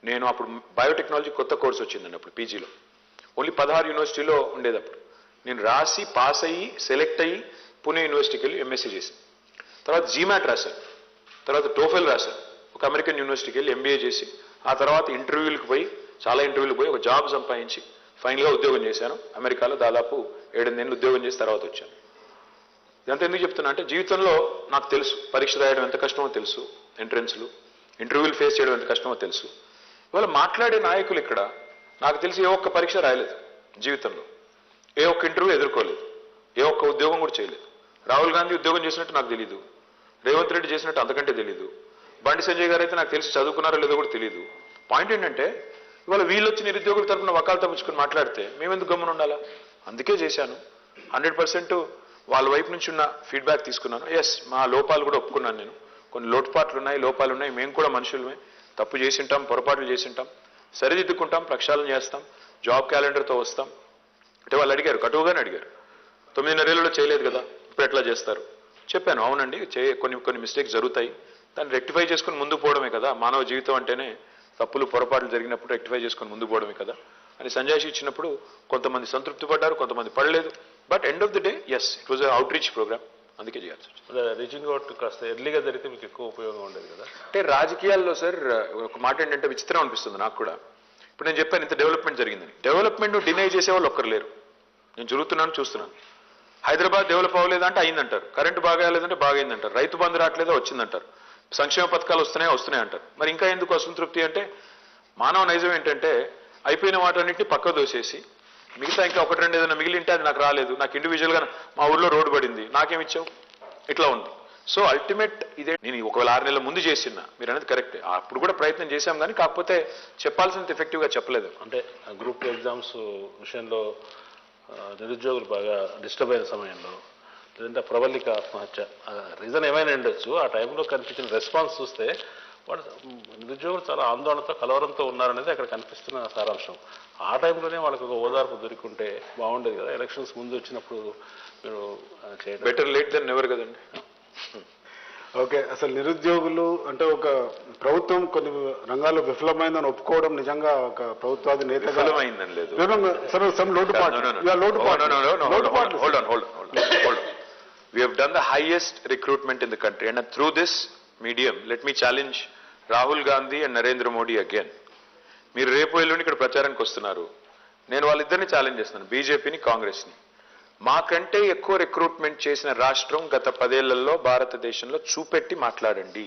నేను అప్పుడు బయోటెక్నాలజీ కొత్త కోర్స్ వచ్చిందండి అప్పుడు పీజీలో. ఓన్లీ 16 యూనివర్సిటీలో ఉండేది అప్పుడు. నేను రాసి పాస్ అయ్యి సెలెక్ట్ అయ్యి పూణే యూనివర్సిటీకి వెళ్ళి ఎంఎస్సీ చేశాను. తర్వాత జీమాట్ రాశాను, తర్వాత టోఫెల్ రాశాను, ఒక అమెరికన్ యూనివర్సిటీకి వెళ్ళి ఎంబీఏ చేసి ఆ తర్వాత ఇంటర్వ్యూలకు పోయి చాలా ఇంటర్వ్యూలకు పోయి ఒక జాబ్ సంపాదించి ఫైనల్గా ఉద్యోగం చేశాను అమెరికాలో. దాదాపు 7 నెలలు ఉద్యోగం చేసి తర్వాత వచ్చాను. ఇదంతా ఎందుకు చెప్తున్నా అంటే జీవితంలో నాకు తెలుసు పరీక్ష రాయడం ఎంత కష్టమో తెలుసు, ఎంట్రన్స్లు ఇంటర్వ్యూలు ఫేస్ చేయడం ఎంత కష్టమో తెలుసు. ఇవాళ మాట్లాడే నాయకులు ఇక్కడ నాకు తెలిసి ఏ ఒక్క పరీక్ష రాయలేదు జీవితంలో, ఏ ఒక్క ఇంటర్వ్యూ ఎదుర్కోలేదు, ఏ ఒక్క ఉద్యోగం కూడా చేయలేదు. రాహుల్ గాంధీ ఉద్యోగం చేసినట్టు నాకు తెలీదు, రేవంత్ రెడ్డి చేసినట్టు అంతకంటే తెలీదు, బండి సంజయ్ గారు అయితే నాకు తెలిసి చదువుకున్నారో లేదో కూడా తెలియదు. పాయింట్ ఏంటంటే ఇవాళ వీళ్ళు వచ్చి నిరుద్యోగుల తరఫున వకాలు తప్పించుకుని మాట్లాడితే మేమెందుకు గమ్మున ఉండాలా? అందుకే చేశాను. 100% వాళ్ళ వైపు నుంచి ఉన్న ఫీడ్బ్యాక్ తీసుకున్నాను. ఎస్, మా లోపాలు కూడా ఒప్పుకున్నాను. నేను కొన్ని లోటుపాట్లు ఉన్నాయి, లోపాలు ఉన్నాయి, మేము కూడా మనుషులమే, తప్పు చేసింటాం, పొరపాట్లు చేసింటాం, సరిదిద్దుకుంటాం, ప్రక్షాళన చేస్తాం, జాబ్ క్యాలెండర్తో వస్తాం. అంటే వాళ్ళు అడిగారు, కటువుగానే అడిగారు, 9.5 ఏళ్లలో చేయలేదు కదా ఇప్పుడు ఎట్లా చేస్తారు? చెప్పాను, అవునండి కొన్ని మిస్టేక్స్ జరుగుతాయి, దాన్ని రెక్టిఫై చేసుకుని ముందు పోవడమే కదా మానవ జీవితం అంటేనే. తప్పులు పొరపాట్లు జరిగినప్పుడు రెక్టిఫై చేసుకుని ముందు పోవడమే కదా అని సంజాయిషి ఇచ్చినప్పుడు కొంతమంది సంతృప్తి పడ్డారు, కొంతమంది పడలేదు. But end of the day yes, it was outreach program, అందుకే చేయాల్సి వచ్చింది. రీచింగ్ అవుట్ కాస్త ఎర్లీగా జరిగితే మీకు ఎక్కువ ఉపయోగం ఉండేది కదా. అంటే రాజకీయాల్లో సార్ ఒక మాట ఏంటంటే విచిత్రం అనిపిస్తుంది నాకు కూడా. ఇప్పుడు నేను చెప్పాను ఇంత డెవలప్మెంట్ జరిగిందని, డెవలప్మెంట్ డినై చేసేవాళ్ళు ఒక్కరు లేరు. నేను జరుగుతున్నాను చూస్తున్నాను. హైదరాబాద్ డెవలప్ అవ్వలేదంటే అయిందంటారు, కరెంటు బాగా లేదంటే బాగైందంటారు, రైతు బంధు రావట్లేదో వచ్చిందంటారు, సంక్షేమ పథకాలు వస్తున్నాయి అంటారు. మరి ఇంకా ఎందుకు అసంతృప్తి అంటే మానవ నైజం ఏంటంటే అయిపోయిన వాటన్నింటినీ పక్క దోసేసి మిగతా ఇంకా 1-2 ఏదైనా మిగిలింటే అది నాకు రాలేదు, నాకు ఇండివిజువల్గా మా ఊళ్ళో రోడ్డు పడింది, నాకేమిచ్చావు, ఇట్లా ఉంది. సో అల్టిమేట్ ఇదే. నేను ఒకవేళ 6 నెలల ముందు చేసినా మీరు అనేది కరెక్టే, అప్పుడు కూడా ప్రయత్నం చేశాం కానీ కాకపోతే చెప్పాల్సినంత ఎఫెక్టివ్గా చెప్పలేదు. అంటే గ్రూప్ ఎగ్జామ్స్ విషయంలో నిరుద్యోగులు బాగా డిస్టర్బ్ అయిన సమయంలో, లేదంటే ప్రబలిక ఆత్మహత్య, రీజన్ ఏమైనా ఉండొచ్చు, ఆ టైంలో కనిపించిన రెస్పాన్స్ చూస్తే వాడు నిరుద్యోగులు చాలా ఆందోళనతో కలవరంతో ఉన్నారనేది అక్కడ కనిపిస్తున్న సారాంశం. ఆ టైంలోనే వాళ్ళకి ఒక ఓదార్పు దొరికింటే బాగుండేది కదా. ఎలక్షన్స్ ముందు వచ్చినప్పుడు మీరు చేయడం బెటర్ లేట్ దెన్ నెవర్ కదండి. ఓకే, అసలు నిరుద్యోగులు అంటే ఒక ప్రభుత్వం కొన్ని రంగాల్లో విఫలమైందని ఒప్పుకోవడం నిజంగా ఒక ప్రభుత్వాది నేతగా విఫలమైందని లేదు. We have done the highest recruitment in the country, and through this medium, let me challenge Rahul Gandhi and Narendra Modi again. మీరు రేపు ఎల్లుండి ఇక్కడ ప్రచారానికి వస్తున్నారు, నేను వాళ్ళిద్దరిని ఛాలెంజ్ చేస్తున్నాను, బీజేపీని కాంగ్రెస్ని. మాకంటే ఎక్కువ రిక్రూట్మెంట్ చేసిన రాష్ట్రం గత 10 ఏళ్లలో భారతదేశంలో చూపెట్టి మాట్లాడండి,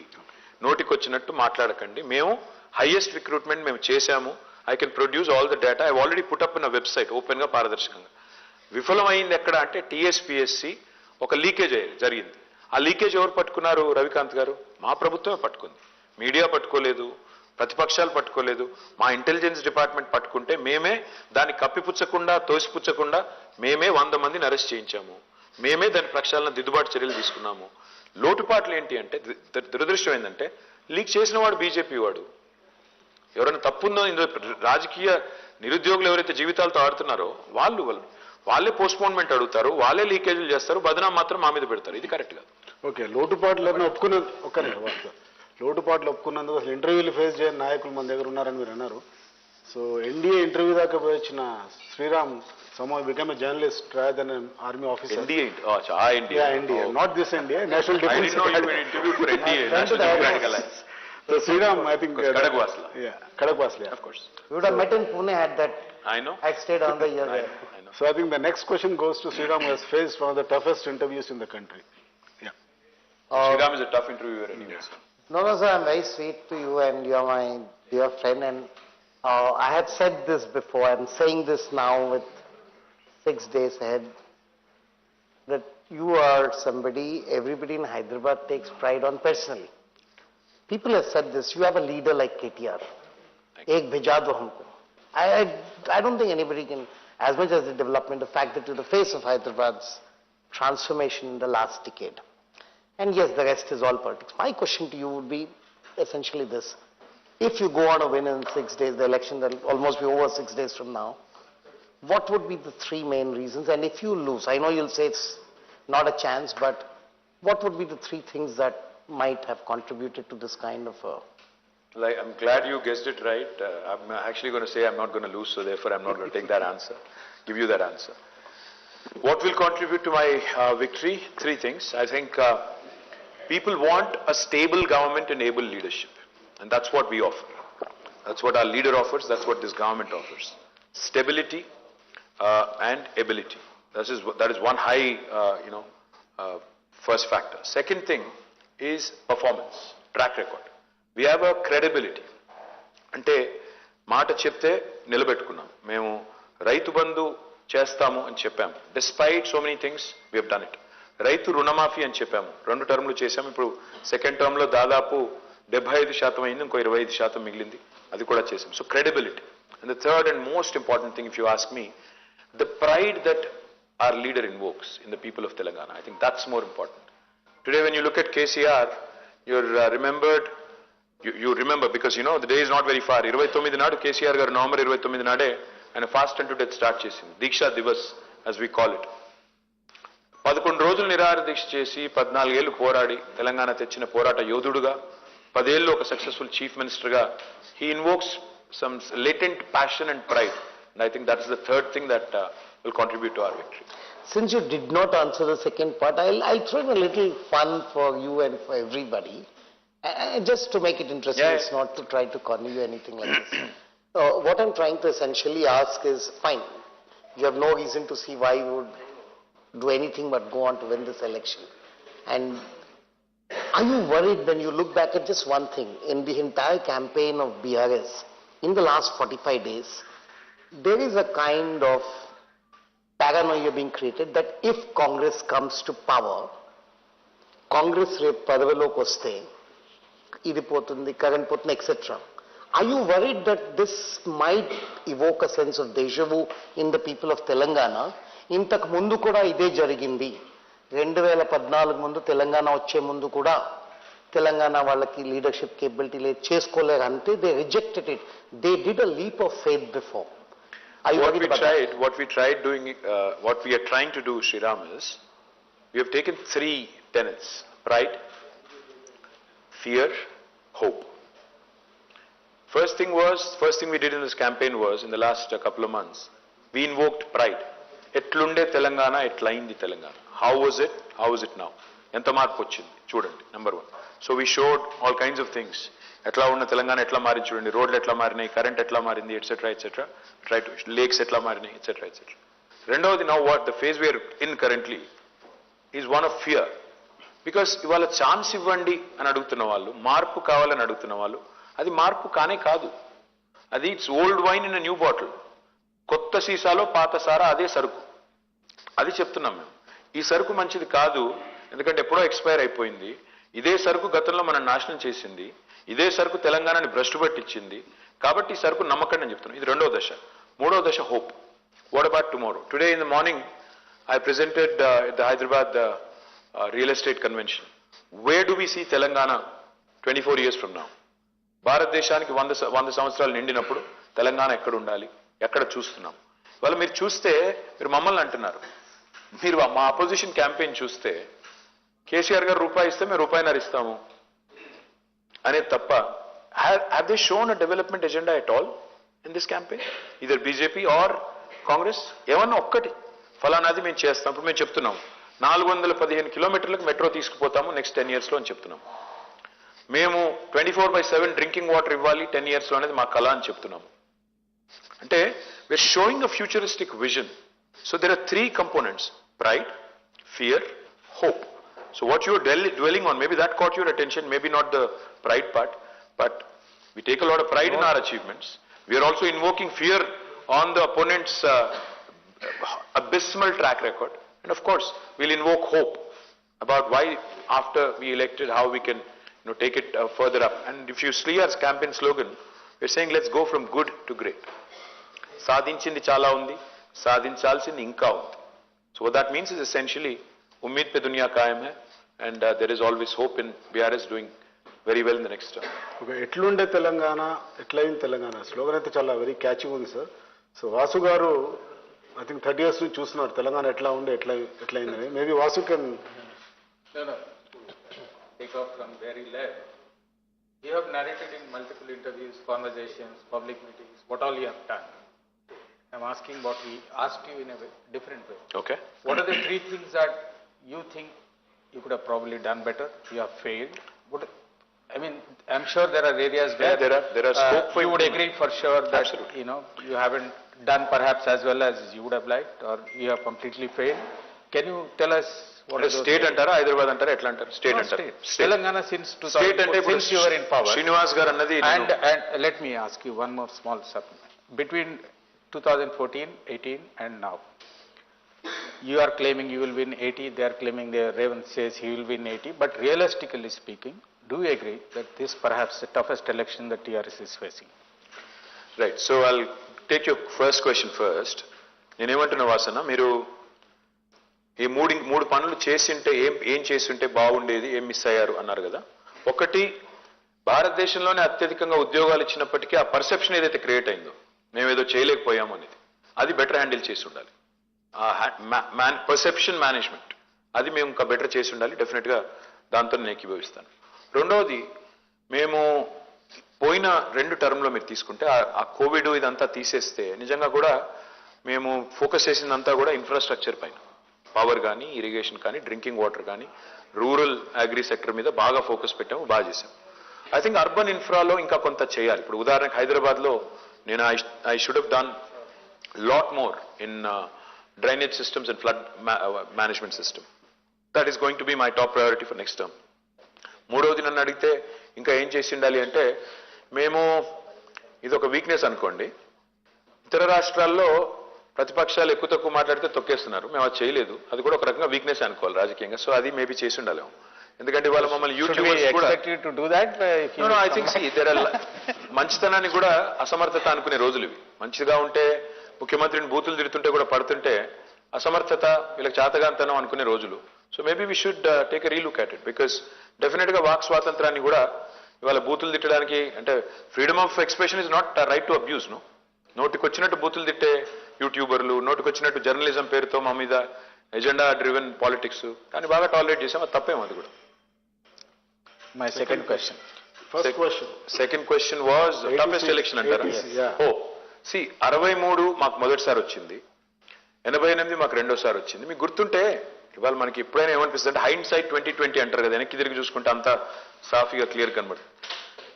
నోటికొచ్చినట్టు మాట్లాడకండి. మేము హైయెస్ట్ రిక్రూట్మెంట్ మేము చేశాము. I can produce all the data, I already put up in website ఓపెన్గా పారదర్శకంగా. విఫలమైంది ఎక్కడ అంటే టీఎస్పీఎస్సీ ఒక లీకేజ్ జరిగింది. ఆ లీకేజ్ ఎవరు పట్టుకున్నారు? రవికాంత్ గారు, మా ప్రభుత్వమే పట్టుకుంది. మీడియా పట్టుకోలేదు, ప్రతిపక్షాలు పట్టుకోలేదు, మా ఇంటెలిజెన్స్ డిపార్ట్మెంట్ పట్టుకుంటే మేమే దాన్ని కప్పిపుచ్చకుండా తోసిపుచ్చకుండా మేమే 100 మందిని అరెస్ట్ చేయించాము, మేమే దాని ప్రక్షాళన దిద్దుబాటు చర్యలు తీసుకున్నాము. లోటుపాట్లు ఏంటి అంటే దురదృష్టం ఏంటంటే లీక్ చేసిన వాడు బీజేపీ వాడు. ఎవరైనా తప్పుందో ఇందులో రాజకీయ నిరుద్యోగులు ఎవరైతే జీవితాలతో ఆడుతున్నారో వాళ్ళే పోస్ట్పోన్మెంట్ అడుగుతారు, వాళ్ళే లీకేజీలు చేస్తారు, బదనాం మాత్రం మా మీద పెడతారు. ఇది కరెక్ట్ కాదు. ఓకే, లోటుపాట్లను ఒప్పుకునే లోటుపాట్లు ఒప్పుకున్నందుకు అసలు ఇంటర్వ్యూలు ఫేస్ చేయని నాయకులు మన దగ్గర ఉన్నారని మీరు అన్నారు. సో ఎన్డీఏ ఇంటర్వ్యూ దాకా పోయి వచ్చిన Sriram somehow became a journalist rather than an army officer. NDA? NDA. Yeah, NDA. Oh. Not this NDA, National Defense. I didn't know you were interviewed for NDA, National Democratic Alliance. So Sriram, I think... Kadagwasla. Yeah, Kadagwasla, yeah. Of course. We would have met in Pune at that. I know. I stayed on the year there. I know. So I think the next question goes to Sriram, who has faced one of the toughest interviews in the country. Yeah. Sriram is a tough interviewer anyway. No, sir, I'm very sweet to you and you're my dear friend, and I had said this before, I'm saying this now with 6 days ahead, that you are somebody everybody in Hyderabad takes pride on personally. People have said this, you have a leader like KTR. Ek bheja do humko. I don't think anybody can, as much as the development, the fact that you're the face of Hyderabad's transformation in the last decade. And yes, the rest is all politics. My question to you would be essentially this. If you go on a win in 6 days, the election will almost be over 6 days from now, what would be the 3 main reasons? And if you lose, I know you'll say it's not a chance, but what would be the 3 things that might have contributed to this kind of a... I'm glad you guessed it right. I'm actually going to say I'm not going to lose, so therefore I'm not going to take that answer, give you that answer. What will contribute to my victory? 3 things. I think people want a stable government and able leadership. And that's what we offer. That's what our leader offers. That's what this government offers. Stability and ability. That is one high, first factor. Second thing is performance, track record. We have a credibility. అంటే మాట చెప్తే నిలబెట్టుకున్నాం. మేము రైతు బంధు చేస్తాము అని చెప్పాము. Despite so many things, we have done it. రైతు రుణమాఫీ అని చెప్పాము. 2 టర్మ్లు చేశాము. ఇప్పుడు సెకండ్ టర్మ్లో దాదాపు 75% అయింది, ఇంకో 25% మిగిలింది, అది కూడా చేసాం. So credibility. And the third and most important thing, if you ask me, the pride that our leader invokes in the people of Telangana. I think that's more important. Today when you look at KCR, you're remembered, you remember because you know the day is not very far. 29 నాడు KCR గారు నవంబర్ 29 నాడే ఆయన fast and to death start చేసింది. దీక్షా Divas as we call it. 11 రోజులు నిరాహార దీక్ష చేసి 14 ఏళ్లు పోరాడి తెలంగాణ తెచ్చిన పోరాట యోధుడుగా 10 ఏళ్లు ఒక సక్సెస్ఫుల్ చీఫ్ మినిస్టర్గా he invokes some latent passion and pride. And I think that is the third thing that will contribute to our victory. Since you did not answer the second part, I'll throw in a little fun for you and for everybody. Just to make it interesting, Yeah. It's not to try to corner you or anything like this. What I'm trying to essentially ask is, fine, you have no reason to see why you would do anything but go on to win this election. And are you worried when you look back at just one thing, in the entire campaign of BRS, in the last 45 days, there is a kind of paranoia being created that if Congress comes to power, Congress రేపు పదవిలోకి వస్తే ఇది పోతుంది, కరెంట్ పోతుంది, etc. Are you worried that this might evoke a sense of deja vu in the people of Telangana? ఇంతకు ముందు కూడా ఇదే జరిగింది. 2014 ముందు తెలంగాణ వచ్చే ముందు కూడా తెలంగాణ వాళ్ళకి లీడర్షిప్ కేపబిలిటీ లేదు, చేసుకోలేరు అంటే they rejected it. They did a leap of faith before. What we tried doing, what we are trying to do, Sriram, is we have taken 3 tenets: pride, fear, hope. First thing we did in this campaign was, in the last couple of months, we invoked pride. Etlunde Telangana, etlaindi Telangana. How was it? How is it now? Enta marpu vachindi chudandi, number 1. So we showed all kinds of things. ఎట్లా ఉన్న తెలంగాణ ఎట్లా మారింది చూడండి, రోడ్లు ఎట్లా మారినాయి, కరెంట్ ఎట్లా మారింది, etcetera etcetera, try to lakes ఎట్లా మారినాయి, ఎట్సెట్రా ఎట్సెట్రా. రెండవది, now what the phase where in currently is one of fear. Because ఇవాళ ఛాన్స్ ఇవ్వండి అని అడుగుతున్న వాళ్ళు, మార్పు కావాలని అడుగుతున్న వాళ్ళు, అది మార్పు కానే కాదు. అది it's old wine in a new bottle. కొత్త సీసాలో పాత సారా అదే సరుకు. అది చెప్తున్నాం మేము. ఈ సరుకు మంచిది కాదు, ఎందుకంటే ఎప్పుడో ఎక్స్పైర్ అయిపోయింది. ఇదే సరుకు గతంలో మనం నాశనం చేసింది. ఇదే సరుకు తెలంగాణని భ్రష్టు పట్టించింది. కాబట్టి ఈ సరుకు నమ్మకండి అని చెప్తున్నాం. ఇది రెండో దశ. మూడో దశ hope. What about tomorrow? Today in the morning I presented the Hyderabad real estate convention. Where do we see Telangana 24 years from now? భారతదేశానికి 100 సంవత్సరాలు నిండినప్పుడు తెలంగాణ ఎక్కడ ఉండాలి, ఎక్కడ చూస్తున్నాం? ఇవాళ మీరు చూస్తే, మీరు మమ్మల్ని అంటున్నారు, మీరు మా అపోజిషన్ క్యాంపెయిన్ చూస్తే కేసీఆర్ గారు రూపాయి ఇస్తే మేము రూపాయిన్నర ఇస్తాము, అనేది తప్ప have they shown a development agenda at all in this campaign? Either BJP or Congress? ఏమన్నా ఒక్కటి ఫలానాది మేము చేస్తాం. ఇప్పుడు మేము చెప్తున్నాం 415 కిలోమీటర్లకు మెట్రో తీసుకుపోతాము నెక్స్ట్ 10 yearsలో అని చెప్తున్నాం. మేము 24/7 డ్రింకింగ్ వాటర్ ఇవ్వాలి 10 yearsలో అనేది మా కళ అని చెప్తున్నాము. అంటే we're showing a futuristic vision. So there are 3 components: pride, fear, hope. So what you're dwelling on, maybe that caught your attention, maybe not the pride part, but we take a lot of pride in our achievements. We are also invoking fear on the opponent's abysmal track record. And of course, we'll invoke hope about why after we elected, how we can take it further up. And if you see our campaign slogan, we're saying let's go from good to great. సాధించింది చాలా ఉంది, సాధించాల్సింది ఇంకా ఉంది. So what that means is essentially Umeed pe dunya కాయం hai, and there is always hope in BRS doing very well in the next term. Okay, ఎట్లుండే తెలంగాణ, ఎట్లయింది తెలంగాణ స్లోగన్ అయితే చాలా వెరీ క్యాచింగ్ ఉంది సార్. సో వాసు గారు ఐ థింక్ 30 years నుంచి చూస్తున్నారు తెలంగాణ ఎట్లా ఉండే ఎట్లయిందని. Maybe Vasu can take off from where he left. You have narrated in multiple interviews, conversations, public meetings, what all you have done. I'm asking what we asked you in a different way. Okay. What are the 3 things that you think you could have probably done better, you have failed? I mean, I'm sure there are areas where there are scope for you would agree for sure that Absolutely. You haven't done perhaps as well as you would have liked, or you have completely failed. Can you tell us what is state అంటారా, హైదరాబాద్ అంటారా, ఎట్లా అంటారు? స్టేట్ అంటారు. Telangana since స్టేట్ అంటే 2004, since you were in power. Srinivas గారు అన్నది And let me ask you one more small supplement. Between 2014, 18 and now, you are claiming you will win 80, they are claiming Revan says he will win 80, but realistically speaking, do you agree that this perhaps the toughest election that TRS is facing? Right, so I'll take your first question first. నేనేమంటున్నా వాసన, మీరు ఈ మూడు పనులు చేసింటే ఏం చేస్తుంటే బాగుండేది, ఏం మిస్ అయ్యారు అన్నారు కదా. ఒకటి, భారతదేశంలోనే అత్యధికంగా ఉద్యోగాలు ఇచ్చినప్పటికీ ఆ పర్సెప్షన్ ఏదైతే క్రియేట్ అయిందో మేమేదో చేయలేకపోయాము అనేది, అది బెటర్ హ్యాండిల్ చేసి ఉండాలి. పర్సెప్షన్ మేనేజ్మెంట్ అది మేము ఇంకా బెటర్ చేసి ఉండాలి. డెఫినెట్గా దాంతో నేను ఏకీభవిస్తాను. రెండవది, మేము పోయిన 2 టర్మ్లో మీరు తీసుకుంటే ఆ కోవిడ్ ఇదంతా తీసేస్తే నిజంగా కూడా మేము ఫోకస్ చేసిందంతా కూడా ఇన్ఫ్రాస్ట్రక్చర్ పైన, పవర్ కానీ, ఇరిగేషన్ కానీ, డ్రింకింగ్ వాటర్ కానీ, రూరల్ అగ్రి సెక్టర్ మీద బాగా ఫోకస్ పెట్టాము, బాగా చేసాం. ఐ థింక్ అర్బన్ ఇన్ఫ్రాలో ఇంకా కొంత చేయాలి. ఇప్పుడు ఉదాహరణకు హైదరాబాద్లో నేను I should have done lot more in drainage systems and flood management system. That is going to be my top priority for next term. మూడవది నన్ను అడిగితే ఇంకా ఏం చేసి ఉండాలి అంటే, మేము ఇదొక వీక్నెస్ అనుకోండి, ఇతర రాష్ట్రాల్లో ప్రతిపక్షాలు ఎక్కువ తక్కువ మాట్లాడితే తొక్కేస్తున్నారు, మేము అది చేయలేదు. అది కూడా ఒక రకంగా వీక్నెస్ అనుకోవాలి రాజకీయంగా. సో అది మేబీ చేసి ఉండాలేమో. ఎందుకంటే ఇవాళ మమ్మల్ని యూట్యూబర్స్ కూడా ఐ థింక్ మంచితనాన్ని కూడా అసమర్థత అనుకునే రోజులు ఇవి. మంచిగా ఉంటే ముఖ్యమంత్రిని బూతులు తిడుతుంటే కూడా పడుతుంటే అసమర్థత, వీళ్ళకి చేతగాంతనం అనుకునే రోజులు. So maybe we should take a relook at it, because డెఫినెట్గా వాక్ స్వాతంత్రాన్ని కూడా ఇవాళ బూతులు తిట్టడానికి, అంటే freedom of expression is not right to abuse. నోటికొచ్చినట్టు బూతులు తిట్టే యూట్యూబర్లు, నోటికొచ్చినట్టు జర్నలిజం పేరుతో మా మీద ఎజెండా డ్రివెన్ పాలిటిక్స్, కానీ బాగా టాలరేట్ చేసాం. అది తప్పేమో అది కూడా. My second question. Second question was toughest election అంటారా? Oh, see 63 మాకు మొదటిసారి వచ్చింది, 88 మాకు రెండోసారి వచ్చింది. మీకు గుర్తుంటే ఇవాళ మనకి ఎప్పుడైనా ఏమనిపిస్తుంది అంటే హైండ్ సైట్ 2020 అంటారు కదా, వెనక్కి తిరిగి చూసుకుంటే అంతా సాఫీగా క్లియర్ కనబడుతుంది.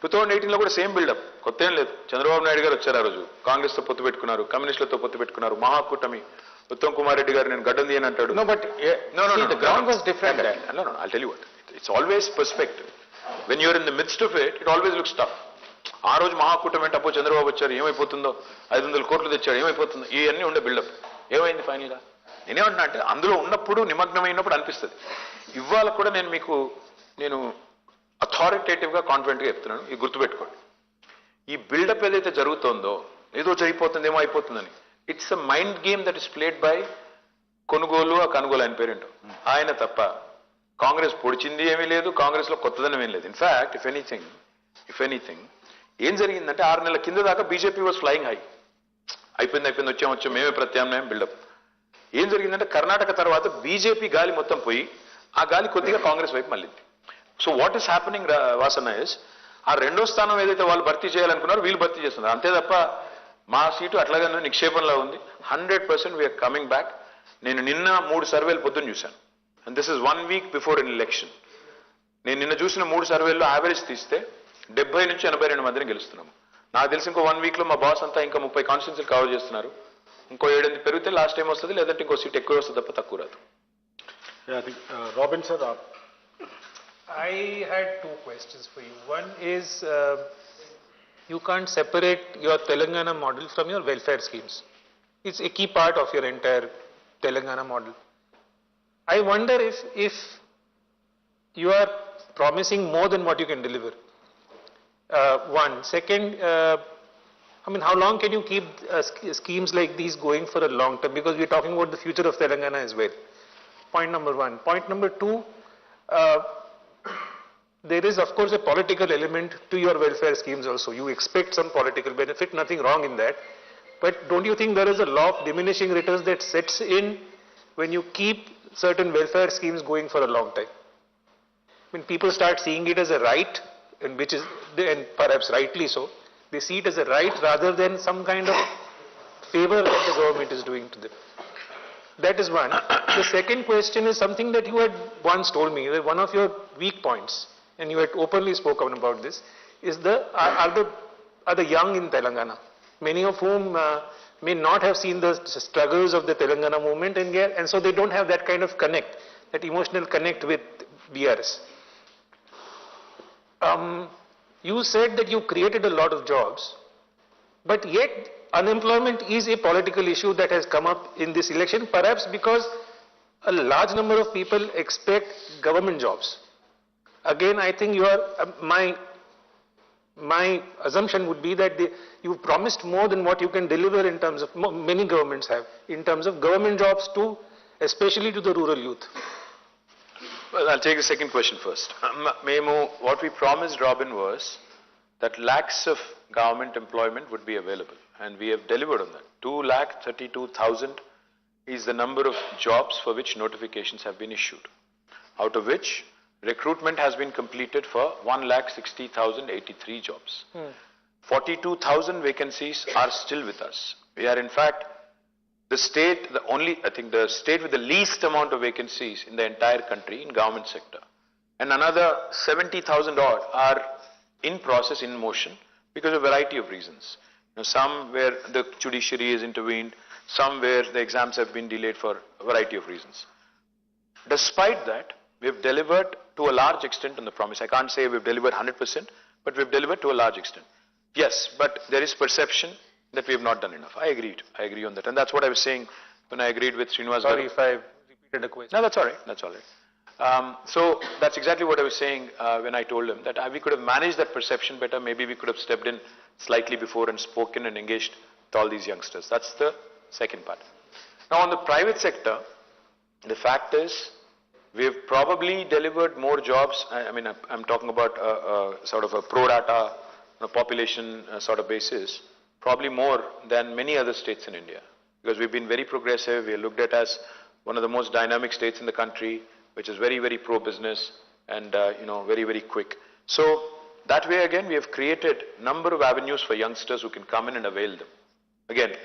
2018లో కూడా సేమ్ బిల్డప్, కొత్త ఏం లేదు. చంద్రబాబు నాయుడు గారు వచ్చారు ఆ రోజు, కాంగ్రెస్ తో పొత్తు పెట్టుకున్నారు, కమ్యూనిస్టులతో పొత్తు పెట్టుకున్నారు, మహాకూటమి, ఉత్తమ్ కుమార్ రెడ్డి గారు నేను గడ్డం తీయని అంటాడు. The ground was different. No, I'll tell you what, it's always perspective. When you're in the midst of it, it always looks tough. ఆ రోజు మహాకూటమి అంటే అప్పో చంద్రబాబు వచ్చారు, ఏమైపోతుందో, 500 కోట్లు తెచ్చాడు, ఏమైపోతుందో, ఇవన్నీ ఉండే బిల్డప్. ఏమైంది ఫైనల్గా? నేనేమంటున్నా అంటే అందులో ఉన్నప్పుడు, నిమగ్నమైనప్పుడు అనిపిస్తుంది. ఇవాళ కూడా నేను అథారిటేటివ్గా కాన్ఫిడెంట్గా చెప్తున్నాను, ఇది గుర్తుపెట్టుకోండి. ఈ బిల్డప్ ఏదైతే జరుగుతుందో, ఏదో జరిగిపోతుంది, ఏమో అయిపోతుందని, it's a mind game that is played by కొనుగోలు, ఆ కొనుగోలు ఆయన పేరేంటో ఆయన తప్ప కాంగ్రెస్ పొడిచింది ఏమీ లేదు, కాంగ్రెస్ లో కొత్తదనం ఏం లేదు. ఇన్ఫాక్ట్ ఇఫ్ ఎనీథింగ్ ఏం జరిగిందంటే 6 నెలల కింద దాకా బీజేపీ వాజ్ ఫ్లయింగ్ హై. అయిపోయింది వచ్చాం మేమే ప్రత్యామ్నాయం బిల్డప్. ఏం జరిగిందంటే కర్ణాటక తర్వాత బీజేపీ గాలి మొత్తం పోయి ఆ గాలి కొద్దిగా కాంగ్రెస్ వైపు మళ్ళింది. సో వాట్ ఈస్ హ్యాపెనింగ్ వాసన ఇస్ ఆ రెండో స్థానం ఏదైతే వాళ్ళు భర్తీ చేయాలనుకున్నారో వీళ్ళు భర్తీ చేస్తున్నారు. అంతే తప్ప మా సీటు అట్లాగే నిక్షేపంలో ఉంది. 100% వీఆర్ కమింగ్ బ్యాక్. నేను నిన్న 3 సర్వేలు పొద్దున్న చూశాను. And this is 1 week before an election. నేను నిన్న చూసిన 3 సర్వేల్లో యావరేజ్ తీస్తే 70 నుంచి 82 మందిని గెలుస్తున్నాము. నాకు తెలిసి ఇంకో 1 వీక్లో మా బాస్ అంతా ఇంకా 30 కాన్స్టిట్యూన్సీలు కవర్ చేస్తున్నారు. ఇంకో 7 పెరిగితే లాస్ట్ టైం వస్తుంది, లేదంటే ఇంకో సీట్ ఎక్కువ వస్తుంది తప్ప తక్కువ రాదు. Robin sir. I had 2 questions for you. One is, you can't separate your Telangana model from your welfare schemes. It's a key part of your entire Telangana model. I wonder if you are promising more than what you can deliver. One. Second, I mean, how long can you keep schemes like these going for a long term? Because we're talking about the future of Telangana as well. Point number 1. Point number 2, there is of course a political element to your welfare schemes also. You expect some political benefit, nothing wrong in that. But don't you think there is a law of diminishing returns that sets in when you keep certain welfare schemes going for a long time? When people start seeing it as a right, and which is, and perhaps rightly so, they see it as a right rather than some kind of favor that the government is doing to them. That is one. The second question is something that you had once told me, that one of your weak points, and you had openly spoken about this, is are the young in Telangana, many of whom may not have seen the struggles of the Telangana movement, and so they don't have that kind of connect, that emotional connect with BRS. You said that you created a lot of jobs, but yet unemployment is a political issue that has come up in this election, perhaps because a large number of people expect government jobs. Again, I think you are, my assumption would be that you promised more than what you can deliver in terms of, many governments have, in terms of government jobs too, especially to the rural youth. Well, I'll take the second question first. Memo, what we promised, Robin, was that lakhs of government employment would be available, and we have delivered on that. 2,32,000 is the number of jobs for which notifications have been issued, out of which recruitment has been completed for 1,60,083 jobs. 42,000 vacancies are still with us. We are in fact the state, I think the state with the least amount of vacancies in the entire country in government sector. And another 70,000 odd are in process, in motion, because of a variety of reasons. Some where the judiciary has intervened, some where the exams have been delayed for a variety of reasons. Despite that, we have delivered to a large extent on the promise. I can't say we've delivered 100%, but we've delivered to a large extent. Yes, but there is perception that we have not done enough. I agree on that. And that's what I was saying when I agreed with Srinivas. Sorry if I repeated a question. No, that's all right. That's all right. So that's exactly what I was saying when I told him that we could have managed that perception better. Maybe we could have stepped in slightly before and spoken and engaged with all these youngsters. That's the second part. Now on the private sector, the fact is we have probably delivered more jobs. I mean, I'm talking about sort of a pro rata population sort of basis, probably more than many other states in India, because we've been very progressive. We are looked at as one of the most dynamic states in the country, which is very, very pro-business and, very, very quick. So that way again, we have created number of avenues for youngsters who can come in and avail them. Again,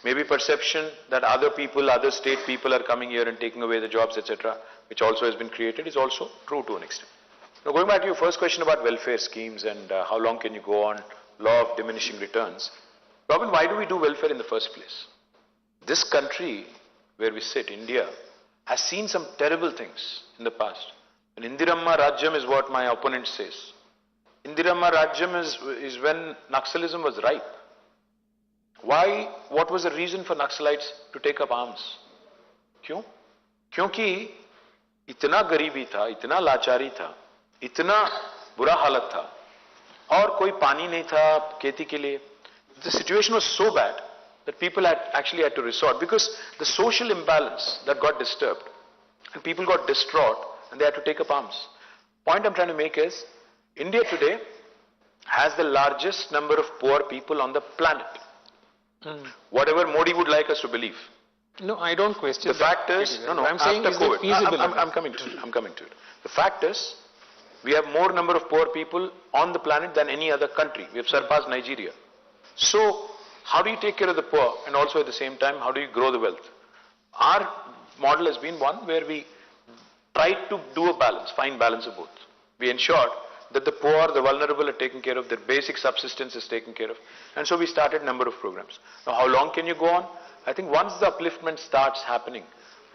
maybe perception that other people, other state people are coming here and taking away the jobs, etc., which also has been created, is also true to an extent. Now going back to your first question about welfare schemes and how long can you go on, law of diminishing returns. Robin, why do we do welfare in the first place? This country where we sit, India, has seen some terrible things in the past. And Indiramma Rajyam is what my opponent says. Indiramma Rajyam is when Naxalism was ripe. Why? What was the reason for Naxalites to take up arms? क्यों? क्योंकि इतना गरीबी था, इतना लाचारी था, इतना बुरा हालत था, और कोई पानी नहीं था खेती के लिए. The situation was so bad that people actually had to resort, because the social imbalance that got disturbed and people got distraught and they had to take up arms. Point I'm trying to make is, India today has the largest number of poor people on the planet. Whatever Modi would like us to believe. No, I don't question the fact is, I'm saying, is it feasible? I'm coming to it. The fact is, We have more number of poor people on the planet than any other country. We have surpassed Nigeria. So, how do you take care of the poor and also at the same time, how do you grow the wealth? Our model has been one where we tried to do a balance, find balance of both. We ensured that the poor, the vulnerable are taken care of, their basic subsistence is taken care of. And so we started a number of programs. Now, how long can you go on? I think once the upliftment starts happening,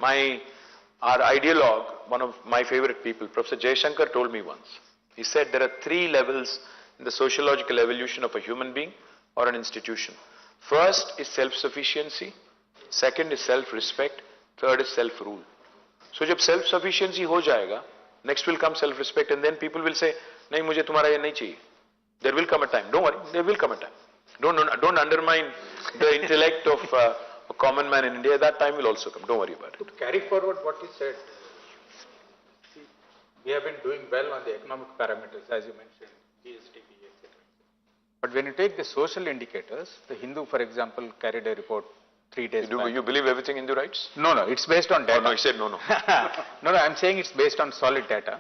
our ideologue, one of my favorite people, Professor Jayashankar told me once, he said there are 3 levels in the sociological evolution of a human being or an institution. First is self-sufficiency, second is self-respect, third is self-rule. So जब self-sufficiency हो जाएगा, next will come self-respect, and then people will say, नहीं मुझे तुम्हारा ये नहीं चाहिए. There will come a time. Don't worry, there will come a time. Don't undermine the intellect of a common man in India. That time will also come. Don't worry about it. To carry forward what you said, see, we have been doing well on the economic parameters, as you mentioned, GSDP, etc. But when you take the social indicators, the Hindu, for example, carried a report 3 days back. You believe everything Hindu writes? No, it's based on data. Oh, no, he said no. No, I'm saying it's based on solid data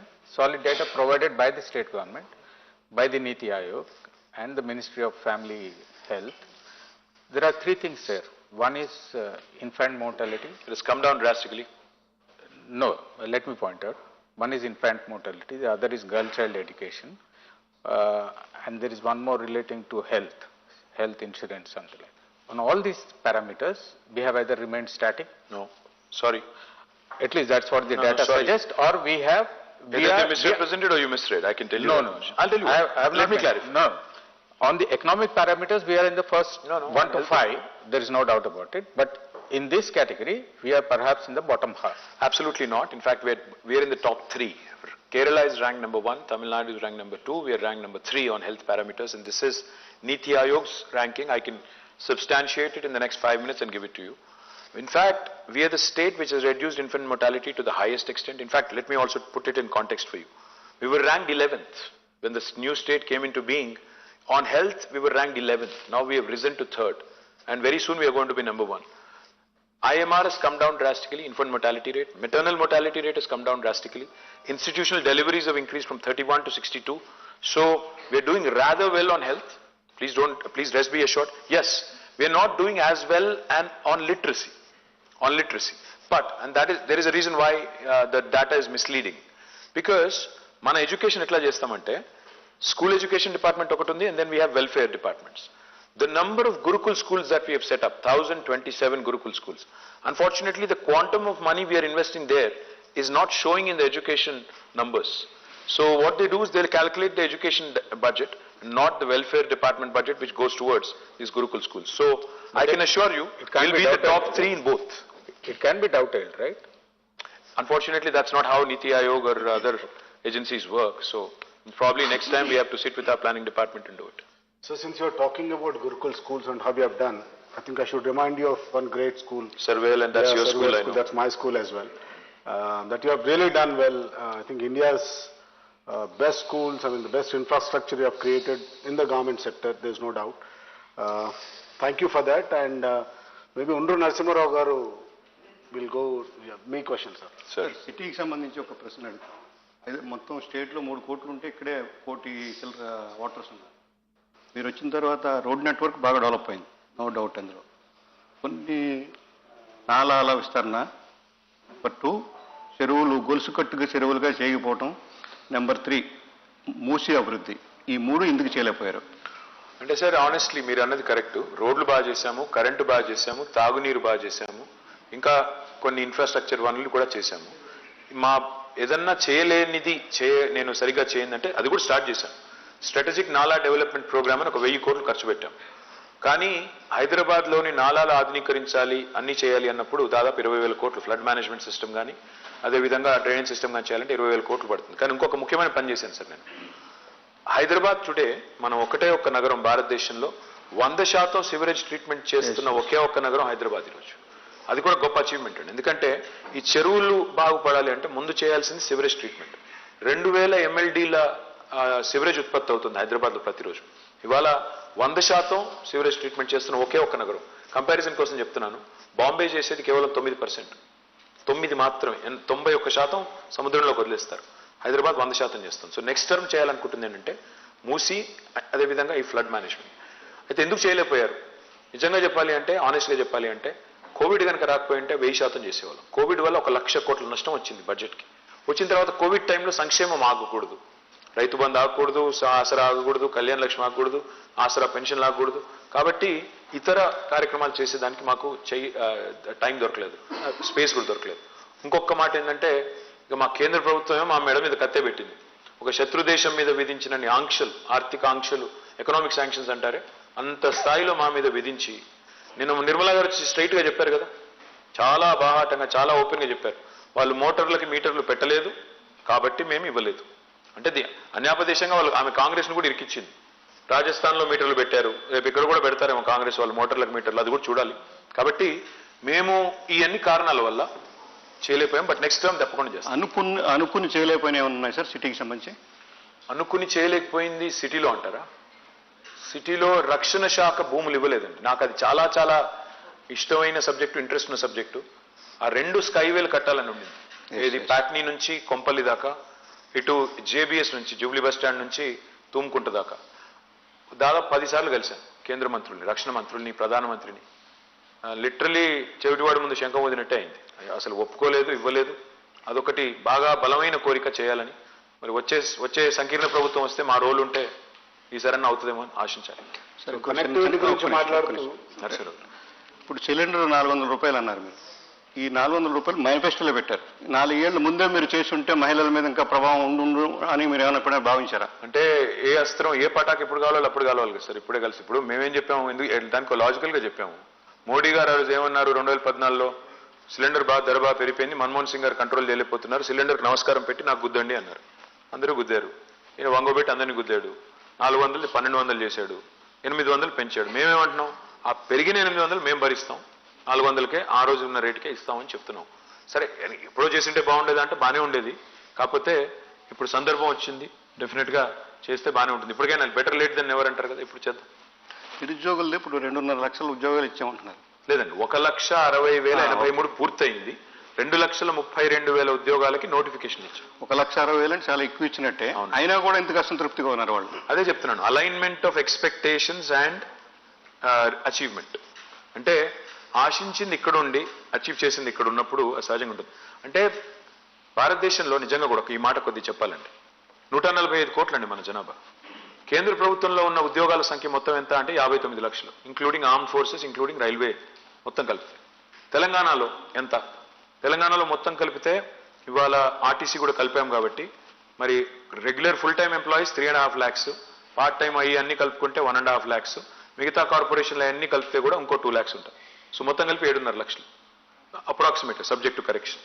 provided by the state government, by the Niti Aayog and the Ministry of Family Health. There are 3 things there. One is infant mortality. It has come down drastically. No, let me point out. One is infant mortality, the other is girl child education, and there is one more relating to health insurance, something like that. On all these parameters, we have either remained static. No, sorry. At least that's what the data suggests, or we have. Either you misrepresented or you misread. I can tell you. No. I'll tell you. Let me clarify. No. On the economic parameters, we are in the first 1 to 5. There is no doubt about it. But in this category, we are perhaps in the bottom half. Absolutely not. In fact, we are in the top 3. Kerala is ranked number 1. Tamil Nadu is ranked number 2. We are ranked number 3 on health parameters. And this is Niti Aayog's ranking. I can substantiate it in the next 5 minutes and give it to you. In fact, we are the state which has reduced infant mortality to the highest extent. In fact, let me also put it in context for you. We were ranked 11th when this new state came into being. On health, we were ranked 11th. Now we have risen to 3rd. And very soon we are going to be number 1. IMR has come down drastically, infant mortality rate. Maternal mortality rate has come down drastically. Institutional deliveries have increased from 31 to 62. So we are doing rather well on health. Please rest be assured. Yes, we are not doing as well on literacy. But, there is a reason why the data is misleading. Because mana education etla chestamante, school education department okatundi, and then we have welfare departments. The number of Gurukul schools that we have set up, 1,027 Gurukul schools. Unfortunately, the quantum of money we are investing there is not showing in the education numbers. So what they do is they'll calculate the education budget, not the welfare department budget which goes towards these Gurukul schools. So I can assure you, we'll be in the top 3 in both. It can be doubted, right? Unfortunately, that's not how Niti Aayog or other agencies work. So probably next time we have to sit with our planning department and do it. So since you're talking about Gurukul schools and how you have done, I think I should remind you of one great school. Surveil, and that's your school, I know. That's my school as well. That you have really done well. I think India's best schools, the best infrastructure you have created in the government sector, there's no doubt. Thank you for that, and maybe Undru Narasimharao garu will go, me question, sir. Sir. సిటీకి సంబంధించి ఒక ప్రశ్న అడుగుతాం. అయితే మొత్తం స్టేట్లో 3 కోట్లు ఉంటే ఇక్కడే 1 కోటి చిల్లర వాటర్స్ ఉన్నారు. మీరు వచ్చిన తర్వాత రోడ్ నెట్వర్క్ బాగా డెవలప్ అయింది, నో డౌట్ అందులో. కొన్ని నాలాల విస్తరణ, నెంబర్ 2 చెరువులు గొలుసు కట్టుగా చెరువులుగా చేయకపోవటం, నెంబర్ 3 మూసి అభివృద్ధి. ఈ 3 ఎందుకు చేయలేకపోయారు? అంటే సార్ ఆనెస్ట్లీ మీరు అన్నది కరెక్ట్. రోడ్లు బాగా చేశాము, కరెంటు బాగా చేశాము, తాగునీరు బాగా చేశాము, ఇంకా కొన్ని ఇన్ఫ్రాస్ట్రక్చర్ వనరులు కూడా చేశాము. ఏదన్నా చేయలేనిది నేను సరిగ్గా చేయందంటే అది కూడా స్టార్ట్ చేశాను. స్ట్రాటజిక్ నాలా డెవలప్మెంట్ ప్రోగ్రామ్ అని ఒక 1000 కోట్లు ఖర్చు పెట్టాం. కానీ హైదరాబాద్లోని నాలాలు ఆధునీకరించాలి, అన్నీ చేయాలి అన్నప్పుడు దాదాపు 20,000 కోట్లు ఫ్లడ్ మేనేజ్మెంట్ సిస్టమ్ కానీ అదేవిధంగా డ్రైనేజ్ సిస్టమ్ కానీ చేయాలంటే 20,000 కోట్లు పడుతుంది. కానీ ఇంకొక ముఖ్యమైన పని చేశాను సార్ నేను. హైదరాబాద్ టుడే మనం ఒక్క నగరం భారతదేశంలో 100% సివరేజ్ ట్రీట్మెంట్ చేస్తున్న ఒక్క నగరం హైదరాబాద్ ఈరోజు. అది కూడా గొప్ప అచీవ్మెంట్ అండి. ఎందుకంటే ఈ చెరువులు బాగుపడాలి అంటే ముందు చేయాల్సింది సివరేజ్ ట్రీట్మెంట్. 2000 MLDల సివరేజ్ ఉత్పత్తి అవుతుంది హైదరాబాద్లో ప్రతిరోజు. ఇవాళ 100% సివరేజ్ ట్రీట్మెంట్ చేస్తున్న ఒక్క నగరం. కంపారిజన్ కోసం చెప్తున్నాను, బాంబే చేసేది కేవలం 9%. 9 మాత్రమే, 91% సముద్రంలోకి వదిలేస్తారు. హైదరాబాద్ 100% చేస్తాం. సో నెక్స్ట్ టర్మ్ చేయాలనుకుంటుంది ఏంటంటే మూసి, అదేవిధంగా ఈ ఫ్లడ్ మేనేజ్మెంట్. అయితే ఎందుకు చేయలేకపోయారు? నిజంగా చెప్పాలి అంటే, ఆనెస్ట్గా చెప్పాలి అంటే, కోవిడ్ కనుక రాకపోయింటే 1000% చేసేవాళ్ళం. కోవిడ్ వల్ల 1,00,000 కోట్ల నష్టం వచ్చింది బడ్జెట్కి. వచ్చిన తర్వాత కోవిడ్ టైంలో సంక్షేమం ఆగకూడదు, రైతు బంధు ఆగకూడదు, ఆసరా ఆగకూడదు, కళ్యాణ లక్ష్మి ఆగకూడదు, ఆసరా పెన్షన్లు ఆగకూడదు. కాబట్టి ఇతర కార్యక్రమాలు చేసేదానికి మాకు టైం దొరకలేదు, స్పేస్ కూడా దొరకలేదు. ఇంకొక మాట ఏంటంటే, ఇక మా కేంద్ర ప్రభుత్వమే మా మెడ మీద కత్తే పెట్టింది. ఒక శత్రు దేశం మీద విధించిన ఆంక్షలు, ఆర్థిక ఆంక్షలు, ఎకనామిక్ శాంక్షన్స్ అంటారే, అంత స్థాయిలో మా మీద విధించి, నేను నిర్మలా గారు స్ట్రైట్గా చెప్పారు కదా, చాలా బాహాటంగా, చాలా ఓపెన్గా చెప్పారు. వాళ్ళు మోటార్లకి మీటర్లు పెట్టలేదు కాబట్టి మేము ఇవ్వలేదు. అంటే అన్యాపదేశంగా వాళ్ళు, ఆమె కాంగ్రెస్ను కూడా ఇరికిచ్చింది. రాజస్థాన్లో మీటర్లు పెట్టారు, రేపు ఇక్కడ కూడా పెడతారేమో కాంగ్రెస్ వాళ్ళు మోటార్లకు మీటర్లు, అది కూడా చూడాలి. కాబట్టి మేము ఈ అన్ని కారణాల వల్ల చేయలేకపోయాం. బట్ నెక్స్ట్ టర్మ్ తప్పకుండా చేస్తాం. అనుకుని చేయలేకపోయినా ఉన్నాయి సార్ సిటీకి సంబంధించి? అనుకుని చేయలేకపోయింది సిటీలో అంటారా? సిటీలో రక్షణ శాఖ భూములు ఇవ్వలేదండి. నాకు అది చాలా చాలా ఇష్టమైన సబ్జెక్టు, ఇంట్రెస్ట్ ఉన్న సబ్జెక్టు. ఆ 2 స్కైవేలు కట్టాలని ఉండింది. ఏది ప్యాట్నీ నుంచి కొంపల్లి దాకా, ఇటు జేబీఎస్ నుంచి జూబ్లీ బస్ స్టాండ్ నుంచి తూముకుంట దాకా. దాదాపు 10 సార్లు కలిశాను కేంద్ర మంత్రుల్ని, రక్షణ మంత్రుల్ని, ప్రధానమంత్రిని. లిటరలీ చెవిటివాడి ముందు శంఖం వదినట్టే అయింది. అసలు ఒప్పుకోలేదు, ఇవ్వలేదు. అదొకటి బాగా బలమైన కోరిక చేయాలని. మరి వచ్చే సంకీర్ణ ప్రభుత్వం వస్తే మా రోల్ ఉంటే ఈసారన్నా అవుతుందేమో అని ఆశించాలి. కనెక్టివిటీ గురించి మాట్లాడుతూ ఇప్పుడు సిలిండర్ 400 రూపాయలు అన్నారు మీరు. ఈ 400 రూపాయలు మేనిఫెస్టోలో పెట్టారు. 4 ఏళ్ల ముందే మీరు చేసి ఉంటే మహిళల మీద ఇంకా ప్రభావం ఉండు అని మీరు ఏమైనా ఎప్పుడైనా భావించారా? అంటే ఏ అస్త్రం, ఏ పటాకి ఎప్పుడు కావాలో అప్పుడు కావాలి కదా సార్. ఇప్పుడే కలిసి ఇప్పుడు మేమేం చెప్పాము, ఎందుకు దానికి లాజికల్గా చెప్పాము. మోడీ గారు ఆ రోజు ఏమన్నారు, 2014లో సిలిండర్ ధర బాగా పెరిగిపోయింది, మన్మోహన్ సింగ్ గారు కంట్రోల్ చేయలేకపోతున్నారు, సిలిండర్కి నమస్కారం పెట్టి నాకు గుద్దండి అన్నారు. అందరూ గుద్దారు. ఈయన వంగోబెట్టి అందరినీ గుద్దాడు. 400 1200 చేశాడు, 800 పెంచాడు. మేమేమంటున్నాం, ఆ పెరిగిన 800 మేము భరిస్తాం, 400కే ఆ రోజు ఉన్న రేటుకే ఇస్తామని చెప్తున్నాం. సరే, ఎప్పుడో చేసింటే బాగుండేది అంటే బాగానే ఉండేది. కాకపోతే ఇప్పుడు సందర్భం వచ్చింది, డెఫినెట్గా చేస్తే బాగానే ఉంటుంది. ఇప్పటికైనా బెటర్ లేట్ దెన్ ఎవరు అంటారు కదా, ఇప్పుడు చేద్దాం. నిరుద్యోగులు ఇప్పుడు 2.5 లక్షల ఉద్యోగాలు ఇచ్చామంటున్నారు. లేదండి, 1,60,083 పూర్తయింది. 2,32,000 ఉద్యోగాలకి నోటిఫికేషన్ ఇచ్చాం. 1,60,000 అంటే చాలా ఎక్కువ ఇచ్చినట్టే. అయినా కూడా ఇంతకు అసంతృప్తిగా ఉన్నారు వాళ్ళు. అదే చెప్తున్నాను, alignment of expectations and achievement. అంటే ఆశించింది ఇక్కడ ఉండి అచీవ్ చేసింది ఇక్కడ ఉన్నప్పుడు సహజంగా ఉంటుంది. అంటే భారతదేశంలో నిజంగా కూడా ఈ మాట కొద్ది చెప్పాలండి, 145 కోట్లండి మన జనాభా. కేంద్ర ప్రభుత్వంలో ఉన్న ఉద్యోగాల సంఖ్య మొత్తం ఎంత అంటే 59 లక్షలు, including arm forces, including railway మొత్తం కలిపితే. తెలంగాణలో ఎంత? తెలంగాణలో మొత్తం కలిపితే ఇవాళ ఆర్టీసీ కూడా కలిపాం కాబట్టి మరి regular full time employees 3.5 lakhs, part time అయ్యి అన్ని కలుపుకుంటే 1.5 lakhs, మిగతా కార్పొరేషన్లు అన్ని కలిపితే కూడా ఇంకో 2 lakhs ఉంటాయి. సో మొత్తం కలిపి 7.5 లక్షలు అప్రాక్సిమేట్, సబ్జెక్ట్ టు కరెక్షన్.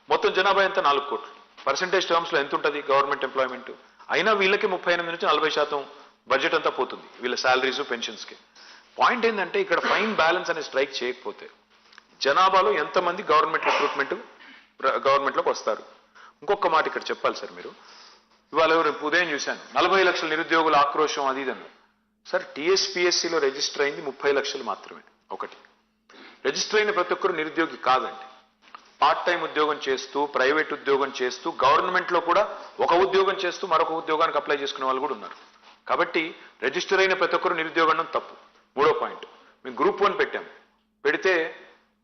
మొత్తం జనాభా ఎంత? 4 కోట్లు. పర్సంటేజ్ టర్మ్స్లో ఎంత ఉంటుంది గవర్నమెంట్ ఎంప్లాయ్మెంట్? అయినా వీళ్ళకి 38 నుంచి 40% బడ్జెట్ అంతా పోతుంది వీళ్ళ శాలరీస్, పెన్షన్స్కి. పాయింట్ ఏంటంటే, ఇక్కడ ఫైన్ బ్యాలెన్స్ అనేది స్ట్రైక్ చేయకపోతే జనాభాలో ఎంతమంది గవర్నమెంట్లోకి వస్తారు? ఇంకొక మాట ఇక్కడ చెప్పాలి సార్. మీరు ఇవాళ ఉదయం చూశాను 40 లక్షల నిరుద్యోగుల ఆక్రోశం అది ఇదన్నారు. సార్, టీఎస్పీఎస్సీలో రిజిస్టర్ అయింది 30 లక్షలు మాత్రమే. ఒకటి, రిజిస్టర్ అయిన ప్రతి ఒక్కరు నిరుద్యోగి కాదండి. పార్ట్ టైం ఉద్యోగం చేస్తూ, ప్రైవేట్ ఉద్యోగం చేస్తూ, గవర్నమెంట్లో కూడా ఒక ఉద్యోగం చేస్తూ మరొక ఉద్యోగానికి అప్లై చేసుకునే వాళ్ళు కూడా ఉన్నారు. కాబట్టి రిజిస్టర్ అయిన ప్రతి ఒక్కరు నిరుద్యోగం తప్పు. 3వ పాయింట్, మేము గ్రూప్ 1 పెట్టాము. పెడితే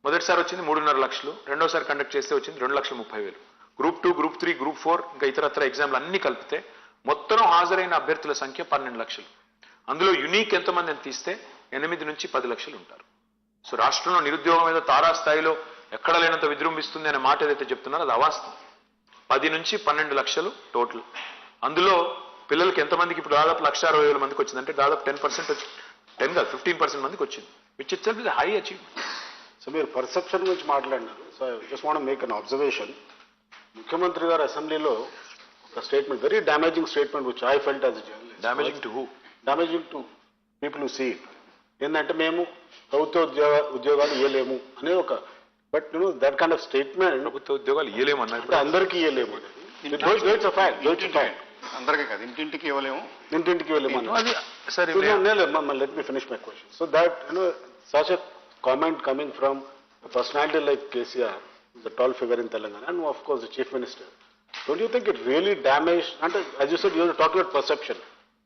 మొదటిసారి వచ్చింది 3.5 లక్షలు, రెండోసారి కండక్ట్ చేస్తే వచ్చింది 2,30,000. గ్రూప్ 2, గ్రూప్ 3, గ్రూప్ 4 ఇంకా ఇతరత్ర ఎగ్జామ్లు అన్ని కలిపితే మొత్తం హాజరైన అభ్యర్థుల సంఖ్య 12 లక్షలు. అందులో యునీక్ ఎంతమంది అని తీస్తే 8 నుంచి 10 లక్షలు ఉంటారు. సో రాష్ట్రంలో నిరుద్యోగం మీద తారాస్థాయిలో ఎక్కడ లేనంత విజృంభిస్తుంది అనే మాట ఏదైతే చెప్తున్నారో అది అవాస్తవం. 10 నుంచి 12 లక్షలు టోటల్. అందులో పిల్లలకి ఎంతమందికి ఇప్పుడు దాదాపు 1,60,000 మందికి వచ్చిందంటే దాదాపు 10% వచ్చి 10 కాదు 15% మందికి వచ్చింది, which itself is high achievement. So మీరు పర్సెప్షన్ గురించి మాట్లాడినారు. So just want make an observation. ముఖ్యమంత్రి గారు అసెంబ్లీలో ఒక statement, very damaging statement which I felt as a journalist. Damaging to who? Damaging to people who see it. ఏంటంటే మేము ప్రభుత్వ ఉద్యోగాలు ఇవ్వలేము అనే ఒక, but that kind of statement, ప్రభుత్వ ఉద్యోగాలు ఇవ్వలేము అన్నారు, అందరికీ ఇవ్వలేము అనేది అందరికీ కాదు, ఇంటింటికి ఇవ్వలేము, ఇంటింటికి ఇవ్వలేము అది. సరే, let me finish my question. So that, such a comment coming from a personality like KCR, the tall figure in Telangana, and of course the Chief Minister, Don't you think it really damaged, and as you said, you were talking about perception.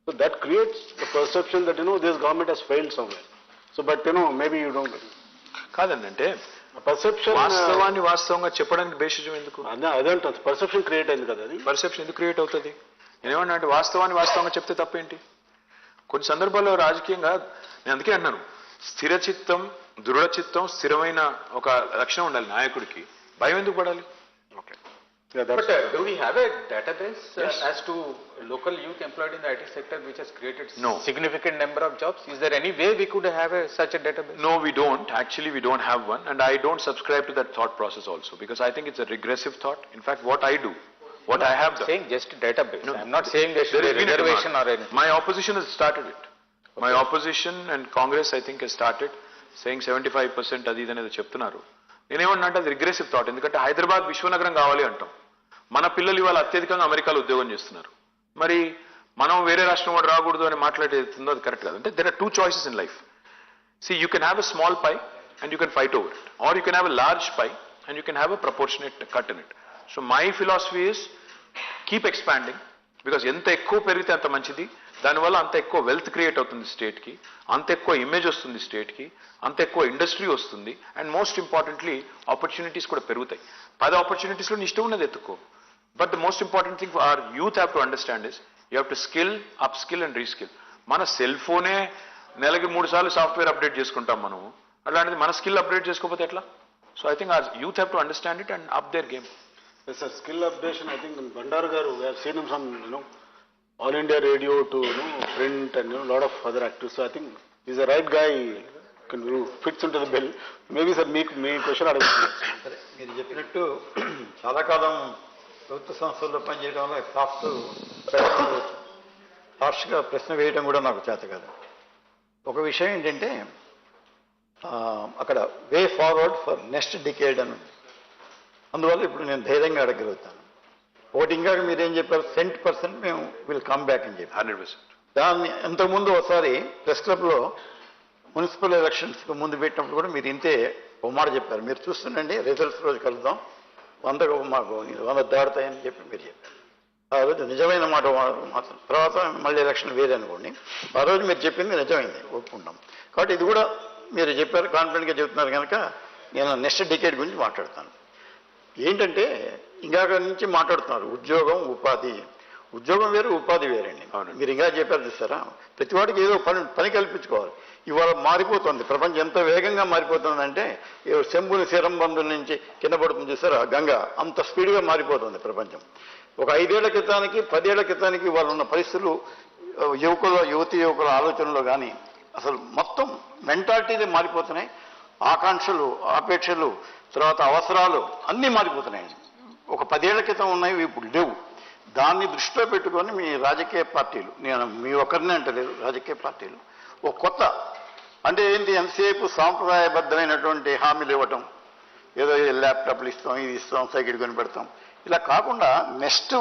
So that creates the perception that, this government has failed somewhere. So, but, maybe you don't. కాదండి అంటే Perception. వాస్తవాన్ని వాస్తవంగా చెప్పడానికి బేసిజం ఎందుకు? అదేంట పర్సెప్షన్ క్రియేట్ అయింది కదా అది. పర్సెప్షన్ ఎందుకు క్రియేట్ అవుతుంది? నేనేమన్నా అంటే వాస్తవాన్ని వాస్తవంగా చెప్తే తప్పేంటి? కొన్ని సందర్భాల్లో రాజకీయంగా నేను అందుకే అన్నాను, స్థిరచిత్తం, దృఢచిత్తం, స్థిరమైన ఒక లక్షణం ఉండాలి నాయకుడికి. భయం ఎందుకు పడాలి? Okay. But do we have a database as to local youth employed in the IT sector which has created significant number of jobs? Is there any way we could have such a database? No, we don't. Actually, we don't have one, and I don't subscribe to that thought process also, because I think it's a regressive thought. In fact, what I do, what I have done. Saying just database. I'm not saying there should be a reservation or anything. My opposition has started it. My opposition and Congress, I think, has started saying 75% అది ఇది అనేది చెప్తున్నారు. నేనేమన్నా అంటే అది రిగ్రెసివ్ థాట్. ఎందుకంటే హైదరాబాద్ విశ్వనగరం కావాలి అంటాం. మన పిల్లలు ఇవాళ అత్యధికంగా అమెరికాలో ఉద్యోగం చేస్తున్నారు. మరి మనం వేరే రాష్ట్రం వాడు రాకూడదు అని మాట్లాడేస్తుందో అది కరెక్ట్ కాదు. అంటే there are 2 choices in life. See, you can have a small pie and you can fight over it, or you can have a large pie and you can have a proportionate cut in it. So my philosophy is keep expanding, because ఎంత ఎక్కువ పెరిగితే అంత మంచిది. దానివల్ల అంత ఎక్కువ వెల్త్ క్రియేట్ అవుతుంది స్టేట్కి, అంత ఎక్కువ ఇమేజ్ వస్తుంది స్టేట్కి, అంత ఎక్కువ ఇండస్ట్రీ వస్తుంది, అండ్ మోస్ట్ ఇంపార్టెంట్లీ ఆపర్చునిటీస్ కూడా పెరుగుతాయి. 10 ఆపర్చునిటీస్లో నీ ఇష్టం ఉన్నది ఎత్తుకో. But the most important thing for hour youth have to understand is you have to skill, up skill and reskill. మన సెల్ ఫోనే నెలకి 3 సార్లు సాఫ్ట్వేర్ అప్డేట్ చేసుకుంటాం మనం. అలాంటిది మన స్కిల్ అప్డేట్ చేసుకోకపోతే ఎట్లా? So I think our youth have to understand it and up their game. Yes, sir. Skill updation, I think Bandaru garu, we have seen him from, All India Radio to, print and, lot of other actors. So I think he's the right guy, fits into the bill. Maybe, sir, me question అడుగుతుంది. మీరు చెప్పినట్టు చాలా కాలం ప్రభుత్వ సంస్థల్లో పనిచేయడంలో హార్ష్గా ప్రశ్న వేయడం కూడా నాకు చేత కాదు. ఒక విషయం ఏంటంటే అక్కడ way forward for next decade అని ఉంది. అందువల్ల ఇప్పుడు నేను ధైర్యంగా అడగలుగుతాను. ఒకటి ఇంకా మీరేం చెప్పారు, 100% మేము విల్ కమ్ బ్యాక్ అని చెప్పి 100%. దాన్ని ఇంతకుముందు ఒకసారి ప్రెస్ క్లబ్లో మున్సిపల్ ఎలక్షన్స్కి ముందు పెట్టినప్పుడు కూడా మీరు ఇంతే ఒక మాట చెప్పారు. మీరు చూస్తుండండి, రిజల్ట్స్ రోజు కలుద్దాం, 100 మాకు 100 దాడుతాయని చెప్పి మీరు చెప్పారు. ఆ రోజు నిజమైన మాట మాత్రం. తర్వాత మళ్ళీ ఎలక్షన్ వేరే అనుకోండి, ఆ రోజు మీరు చెప్పింది నిజమైంది, ఒప్పుకుంటాం. కాబట్టి ఇది కూడా మీరు చెప్పారు, కాన్ఫిడెంట్గా చెప్తున్నారు కనుక నేను నెక్స్ట్ డికేడ్ గురించి మాట్లాడతాను. ఏంటంటే ఇంకాక నుంచి మాట్లాడుతున్నారు ఉద్యోగం, ఉపాధి. ఉద్యోగం వేరు, ఉపాధి వేరండి. మీరు ఇంకా చెప్పారు చూస్తారా, ప్రతి వాడికి ఏదో పని కల్పించుకోవాలి. ఇవాళ మారిపోతుంది ప్రపంచం, ఎంత వేగంగా మారిపోతుందంటే శంభుని శిరంబంధుల నుంచి కింద పడుతుంది చూస్తారా గంగ, అంత స్పీడ్గా మారిపోతుంది ప్రపంచం. ఒక 5 ఏళ్ల క్రితానికి 10 ఏళ్ల క్రితానికి వాళ్ళు ఉన్న పరిస్థితులు, యువకుల ఆలోచనలో కానీ అసలు మొత్తం మెంటాలిటీలే మారిపోతున్నాయి. ఆకాంక్షలు, ఆపేక్షలు, తర్వాత అవసరాలు అన్నీ మారిపోతున్నాయండి. ఒక 10 ఏళ్ల క్రితం ఉన్నవి ఇప్పుడు లేవు. దాన్ని దృష్టిలో పెట్టుకొని మీ రాజకీయ పార్టీలు, నేను మీ ఒక్కరినే అంటలేదు, రాజకీయ పార్టీలు ఒక కొత్త అంటే ఏంటి, ఎంతసేపు సాంప్రదాయబద్ధమైనటువంటి హామీలు ఇవ్వటం, ఏదో ల్యాప్టాప్లు ఇస్తాం, ఇది ఇస్తాం, సైకిల్ కొని పెడతాం, ఇలా కాకుండా నెక్స్ట్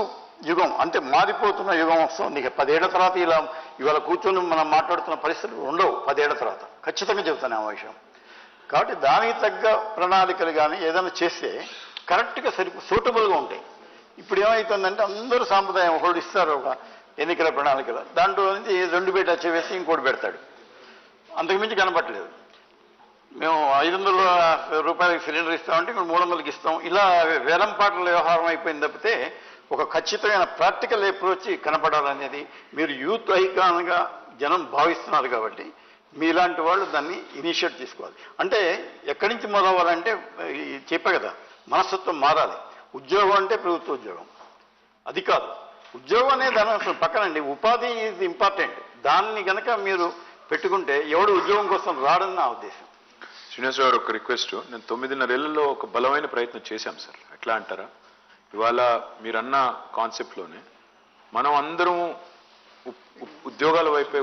యుగం అంటే మారిపోతున్న యుగం వస్తాం. నీకు 10 ఏళ్ల తర్వాత ఇవాళ కూర్చొని మనం మాట్లాడుతున్న పరిస్థితులు ఉండవు. 10 ఏళ్ల తర్వాత ఖచ్చితంగా చెబుతాను ఆ విషయం. కాబట్టి దానికి తగ్గ ప్రణాళికలు కానీ ఏదైనా చేస్తే కరెక్ట్గా సూటబుల్గా ఉంటాయి. ఇప్పుడు ఏమవుతుందంటే అందరూ సాంప్రదాయం, ఒకళ్ళు ఇస్తారు ఒక ఎన్నికల ప్రణాళికలు, దాంట్లో నుంచి 2 బేట వేసి ఇంకోటి పెడతాడు, అంతకుమించి కనపట్టలేదు. మేము 500 రూపాయలకి సిలిండర్ ఇస్తామంటే ఇప్పుడు 300కి ఇస్తాం. ఇలా వేలంపాట్ల వ్యవహారం అయిపోయింది తప్పితే ఒక ఖచ్చితమైన ప్రాక్టికల్ అప్రోచ్ కనపడాలనేది మీరు యూత్ ఐకాన్గా జనం భావిస్తున్నారు. కాబట్టి మీలాంటి వాళ్ళు దాన్ని ఇనిషియేట్ తీసుకోవాలి. అంటే ఎక్కడి నుంచి మొదలవ్వాలంటే చెప్పా కదా, మనస్తత్వం మారాలి. ఉద్యోగం అంటే ప్రభుత్వ ఉద్యోగం అది కాదు, ఉద్యోగం అనే దాని పక్కనండి ఉపాధి ఈజ్ ఇంపార్టెంట్. దాన్ని కనుక మీరు పెట్టుకుంటే ఎవడు ఉద్యోగం కోసం రాడని నా ఉద్దేశం. శ్రీనివాసరావు గారు, ఒక రిక్వెస్ట్. నేను 9.5 ఏళ్లలో ఒక బలమైన ప్రయత్నం చేశాం సార్. ఎట్లా అంటారా, ఇవాళ మీరన్న కాన్సెప్ట్లోనే మనం అందరం ఉద్యోగాల వైపే,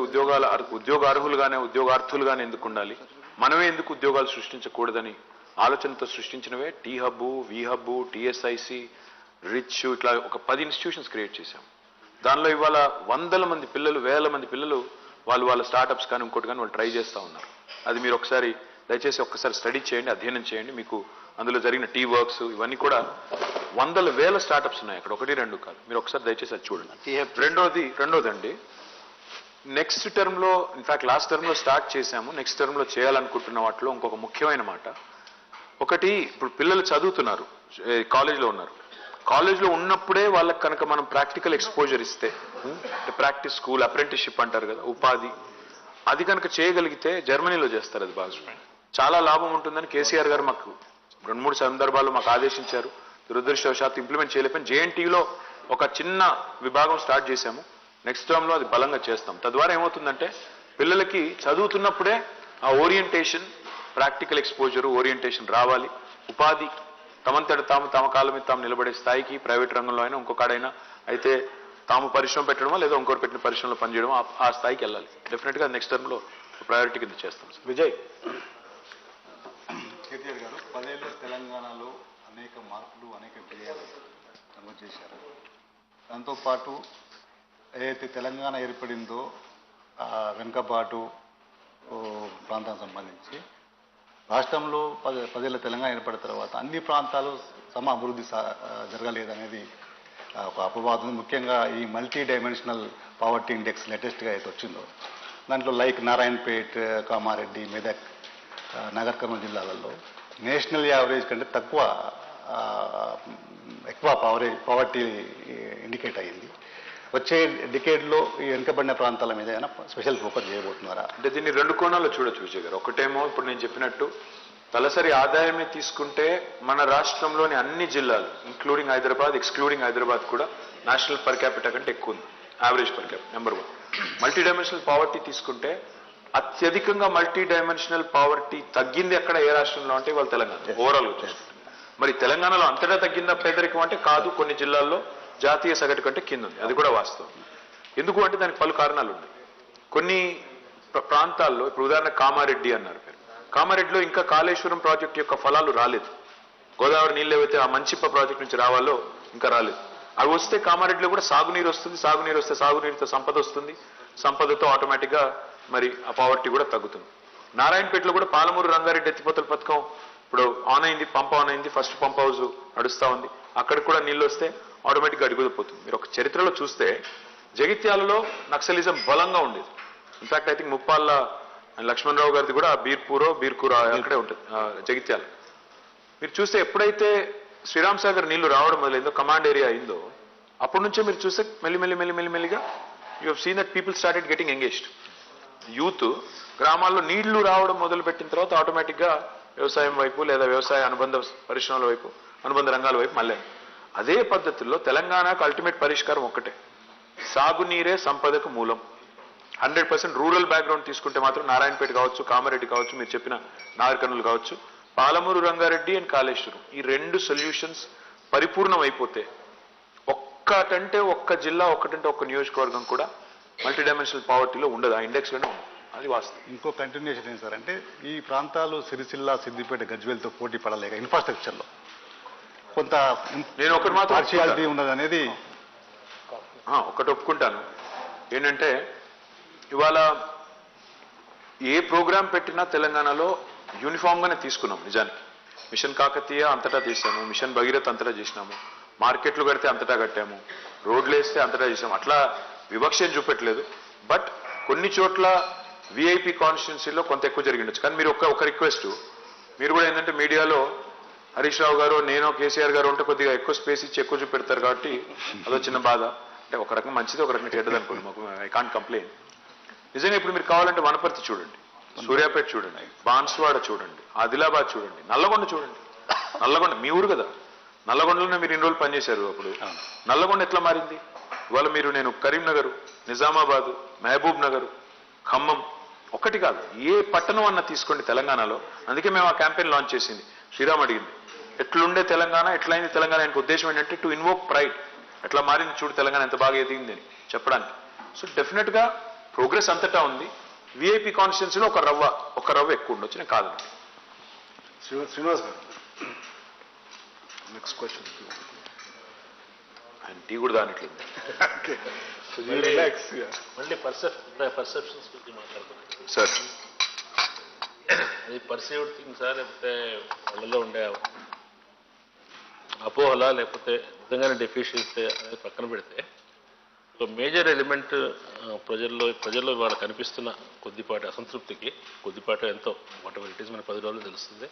ఉద్యోగార్హులుగానే, ఉద్యోగార్థులుగానే ఎందుకు ఉండాలి, మనమే ఎందుకు ఉద్యోగాలు సృష్టించకూడదని ఆలోచనతో సృష్టించినవే టీ హబ్బు, వి హబ్బు, టీఎస్ఐసి, రిచ్, ఇట్లా ఒక 10 ఇన్స్టిట్యూషన్స్ క్రియేట్ చేశాం. దానిలో ఇవాళ 100 మంది పిల్లలు, 1000 మంది పిల్లలు వాళ్ళ స్టార్టప్స్ కానీ ఇంకోటి కానీ వాళ్ళు ట్రై చేస్తూ ఉన్నారు. అది మీరు దయచేసి ఒక్కసారి స్టడీ చేయండి, అధ్యయనం చేయండి. మీకు అందులో జరిగిన టీ వర్క్స్ ఇవన్నీ కూడా వందల వేల స్టార్టప్స్ ఉన్నాయి అక్కడ, ఒకటి రెండు కాదు. మీరు ఒకసారి దయచేసి అది చూడండి. రెండోదండి, నెక్స్ట్ టర్మ్లో, ఇన్ఫాక్ట్ లాస్ట్ టర్మ్లో స్టార్ట్ చేశాము, నెక్స్ట్ టర్మ్లో చేయాలనుకుంటున్న వాటిలో ఇంకొక ముఖ్యమైన మాట ఒకటి. ఇప్పుడు పిల్లలు చదువుతున్నారు, కాలేజీలో ఉన్నారు. కాలేజీలో ఉన్నప్పుడే వాళ్ళకి కనుక మనం ప్రాక్టికల్ ఎక్స్పోజర్ ఇస్తే, ప్రాక్టీస్ స్కూల్, అప్రెంటిస్షిప్ అంటారు కదా, ఉపాధి, అది కనుక చేయగలిగితే జర్మనీలో చేస్తారు. అది బాగా చాలా లాభం ఉంటుందని కేసీఆర్ గారు మాకు 2-3 సందర్భాల్లో మాకు ఆదేశించారు. దురదృష్టవశాత్తు ఇంప్లిమెంట్ చేయలేకపోయిన జేఎన్టీలో ఒక చిన్న విభాగం స్టార్ట్ చేశాము. నెక్స్ట్ టర్మ్లో అది బలంగా చేస్తాం. తద్వారా ఏమవుతుందంటే పిల్లలకి చదువుతున్నప్పుడే ఆ ఓరియంటేషన్, ప్రాక్టికల్ ఎక్స్పోజర్, ఓరియంటేషన్ రావాలి. ఉపాధి తమంతట తమ కాళ్ళ మీద తాము నిలబడే స్థాయికి ప్రైవేట్ రంగంలో అయినా ఇంకొకడైనా అయితే తాము పరిశ్రమ పెట్టడమో లేదా ఇంకోటి పెట్టిన పరిశ్రమలో పనిచేయడమో ఆ స్థాయికి వెళ్ళాలి. డెఫినెట్గా నెక్స్ట్ టర్మ్లో ప్రయారిటీ కింద చేస్తాం. విజయ్. కేటీఆర్ గారు 10 ఏళ్ళ తెలంగాణలో అనేక మార్పులు, అనేక విజయాలు నమోదు చేశారు. దాంతోపాటు ఏదైతే తెలంగాణ ఏర్పడిందో వెనుకబాటు ప్రాంతానికి సంబంధించి రాష్ట్రంలో 10 ఏళ్ళ తెలంగాణ ఏర్పడిన తర్వాత అన్ని ప్రాంతాలు సమ అభివృద్ధి జరగలేదనేది ఒక అపవాదం. ముఖ్యంగా ఈ మల్టీ డైమెన్షనల్ పావర్టీ ఇండెక్స్ లేటెస్ట్గా అయితే వచ్చిందో దాంట్లో లైక్ నారాయణపేట్, కామారెడ్డి, మెదక్, నగర్ కర్నూలు జిల్లాలలో నేషనల్ యావరేజ్ కంటే ఎక్కువ పావర్టీ ఇండికేట్ అయ్యింది. వచ్చే డికేడ్లో ఈ వెనుకబడిన ప్రాంతాల మీద ఏమైనా స్పెషల్ ఫోకస్ చేయబోతున్నారా? అంటే దీన్ని 2 కోణాల్లో చూడొచ్చు విజయ్ గారు. ఒకటేమో ఇప్పుడు నేను చెప్పినట్టు తలసరి ఆదాయమే తీసుకుంటే మన రాష్ట్రంలోని అన్ని జిల్లాలు ఇంక్లూడింగ్ హైదరాబాద్, ఎక్స్క్లూడింగ్ హైదరాబాద్ కూడా నేషనల్ పర్ క్యాపిటా కంటే ఎక్కువ ఉంది. Average per capita number 1. Multi dimensional poverty తీసుకుంటే అత్యధికంగా మల్టీ డైమెన్షనల్ పావర్టీ తగ్గింది ఎక్కడ, ఏ రాష్ట్రంలో అంటే వాళ్ళు తెలంగాణ ఓవరాల్గా చూసుకుంటే. మరి తెలంగాణలో అంతటా తగ్గిందా పేదరికం అంటే కాదు, కొన్ని జిల్లాల్లో జాతీయ సగటు కంటే కింద ఉంది. అది కూడా వాస్తవం. ఎందుకు అంటే దానికి పలు కారణాలు ఉన్నాయి. కొన్ని ప్రాంతాల్లో, ఇప్పుడు ఉదాహరణ కామారెడ్డి అన్నారు పేరు, కామారెడ్డిలో ఇంకా కాళేశ్వరం ప్రాజెక్టు యొక్క ఫలాలు రాలేదు. గోదావరి నీళ్ళు ఏవైతే ఆ మంచిప్ప ప్రాజెక్టు నుంచి రావాలో ఇంకా రాలేదు. అవి వస్తే కామారెడ్డిలో కూడా సాగునీరు వస్తుంది. సాగునీరు వస్తే సాగునీరుతో సంపద వస్తుంది. సంపదతో ఆటోమేటిక్గా మరి ఆ పావర్టీ కూడా తగ్గుతుంది. నారాయణపేటలో కూడా పాలమూరు రంగారెడ్డి ఎత్తిపోతల పథకం ఇప్పుడు ఆన్ అయింది, పంప్ ఆన్ అయింది, ఫస్ట్ పంప్ హౌస్ నడుస్తూ ఉంది. అక్కడికి కూడా నీళ్ళు వస్తే ఆటోమేటిక్గా అడుగుపోతుంది. మీరు ఒక చరిత్రలో చూస్తే జగిత్యాలలో నక్సలిజం బలంగా ఉండేది. In fact I think Muppalla Lakshmanarao గారిది కూడా బీర్కూర అక్కడే ఉంటుంది జగిత్యాల. మీరు చూస్తే ఎప్పుడైతే శ్రీరామ్ సాగర్ నీళ్లు రావడం మొదలైందో, కమాండ్ ఏరియా అయిందో, అప్పటి నుంచే మీరు చూస్తే మెల్లిమెల్లిగా you have seen that people started getting engaged. Youth గ్రామాల్లో నీళ్లు రావడం మొదలుపెట్టిన తర్వాత ఆటోమేటిక్గా వ్యవసాయం వైపు లేదా వ్యవసాయ అనుబంధ పరిశ్రమల వైపు, అనుబంధ రంగాల వైపు మళ్ళీ. అదే పద్ధతుల్లో తెలంగాణకు అల్టిమేట్ పరిష్కారం ఒక్కటే, సాగునీరే సంపదకు మూలం. 100% రూరల్ బ్యాక్గ్రౌండ్ తీసుకుంటే మాత్రం నారాయణపేట కావచ్చు, కామారెడ్డి కావచ్చు, మీరు చెప్పిన నాగర్ కర్నూలు కావచ్చు, పాలమూరు రంగారెడ్డి అండ్ కాళేశ్వరం, ఈ 2 సొల్యూషన్స్ పరిపూర్ణం అయిపోతే ఒక్కటంటే ఒక్క జిల్లా, ఒక్కటంటే ఒక్క నియోజకవర్గం కూడా మల్టీ డైమెన్షనల్ పావర్టీలో ఉండదు. ఆ ఇండెక్స్లోనే ఉండదు. అది వాస్తవం. ఇంకో కంటిన్యూషన్ ఏంటి సార్ అంటే ఈ ప్రాంతాలు సిరిసిల్ల, సిద్దిపేట, గజ్వేల్తో పోటీ పడలేక ఇన్ఫ్రాస్ట్రక్చర్లో కొంత నేను ఒకటి మాత్రం పార్షియాలిటీ ఉన్నది అనేది ఒకటి ఒప్పుకుంటాను. ఏంటంటే ఇవాళ ఏ ప్రోగ్రాం పెట్టినా తెలంగాణలో యూనిఫామ్గానే తీసుకున్నాం. నిజానికి మిషన్ కాకతీయ అంతటా తీసాము, మిషన్ భగీరథ్ అంతటా చేసినాము, మార్కెట్లు కడితే అంతటా కట్టాము, రోడ్లు వేస్తే అంతటా చేసాము. అట్లా వివక్షను చూపెట్టలేదు. బట్ కొన్ని చోట్ల విఐపి కాన్స్టిట్యున్సీలో కొంత ఎక్కువ జరిగిండొచ్చు. కానీ మీరు ఒక రిక్వెస్ట్, మీరు కూడా ఏంటంటే మీడియాలో హరీష్ రావు గారు, నేను, కేసీఆర్ గారు ఉంటే కొద్దిగా ఎక్కువ స్పేస్ ఇచ్చి ఎక్కువ చూపెడతారు కాబట్టి అదో చిన్న బాధ. అంటే ఒక రకంగా మంచిది, ఒక రకంగా చెడ్డది అనుకోండి. మాకు ఐ కాంట్ కంప్లైంట్. నిజంగా ఇప్పుడు మీరు కావాలంటే వనపర్తి చూడండి, సూర్యాపేట చూడండి, బాన్స్వాడ చూడండి, ఆదిలాబాద్ చూడండి, నల్లగొండ చూడండి. నల్లగొండ మీ ఊరు కదా, నల్లగొండలోనే మీరు ఇన్ని రోజులు పనిచేశారు. అప్పుడు నల్లగొండ ఎట్లా మారింది? ఇవాళ నేను కరీంనగర్, నిజామాబాద్, మహబూబ్ నగర్, ఖమ్మం, ఒకటి కాదు ఏ పట్టణం అన్న తీసుకోండి తెలంగాణలో. అందుకే మేము ఆ క్యాంపెయిన్ లాంచ్ చేసింది. శ్రీరామ్ అడిగింది ఎట్లుండే తెలంగాణ, ఎట్లయింది తెలంగాణ. ఆయనకు ఉద్దేశం ఏంటంటే టు ఇన్వోక్ ప్రైడ్, ఎట్లా మారింది చూడు తెలంగాణ, ఎంత బాగా ఎదిగింది అని చెప్పడానికి. సో డెఫినెట్గా ప్రోగ్రెస్ అంతటా ఉంది. విఐపి కాన్స్టిట్యున్సీలో ఒక రవ్వ ఎక్కువ ఉండొచ్చు, నేను కాదు. శ్రీనివాస్ గారు నెక్స్ట్ క్వశ్చన్. ఆయన టీ కూడా దానిట్లేదు. మళ్ళీ పర్సెప్షన్స్ గురించి మాట్లాడుతున్నాం సార్. అది పర్సీవ్డ్ థింగ్ సార్, లేకపోతే వాళ్ళలో ఉండే అపోహలా లేకపోతే నిజంగానే డెఫిషియన్సీ అనేది పక్కన పెడితే ఒక మేజర్ ఎలిమెంట్ ప్రజల్లో వాళ్ళ కనిపిస్తున్న కొద్దిపాటి అసంతృప్తికి, కొద్దిపాటి ఎంతో వాటెవర్ ఇట్ ఈస్ మన 10 రోజులు తెలుస్తుంది,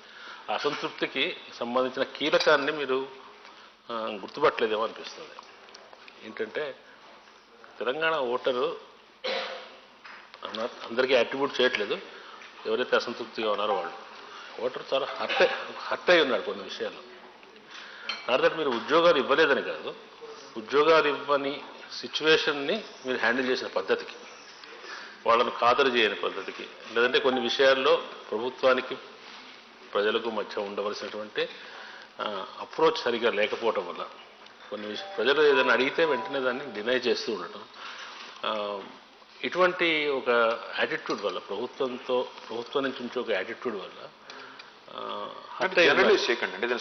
ఆ అసంతృప్తికి సంబంధించిన కీలకాన్ని మీరు గుర్తుపట్టలేదేమో అనిపిస్తుంది. ఏంటంటే తెలంగాణ ఓటరు అందరికీ అట్రిబ్యూట్ చేయట్లేదు, ఎవరైతే అసంతృప్తిగా ఉన్నారో వాళ్ళు ఓటరు చాలా హర్ట్ అయి ఉన్నాడు కొన్ని విషయాల్లో. నాట్ దట్ మీరు ఉద్యోగాలు ఇవ్వలేదని కాదు, ఉద్యోగాలు ఇవ్వని సిచ్యువేషన్ని మీరు హ్యాండిల్ చేసిన పద్ధతికి, వాళ్ళను ఖాతరు చేయని పద్ధతికి, లేదంటే కొన్ని విషయాల్లో ప్రభుత్వానికి ప్రజలకు మధ్య ఉండవలసినటువంటి అప్రోచ్ సరిగా లేకపోవటం వల్ల కొన్ని ప్రజలు ఏదైనా అడిగితే వెంటనే దాన్ని డినై చేస్తూ ఉండటం, ఇటువంటి ఒక యాటిట్యూడ్ వల్ల ప్రభుత్వం నుంచి ఉంచే ఒక యాటిట్యూడ్ వల్ల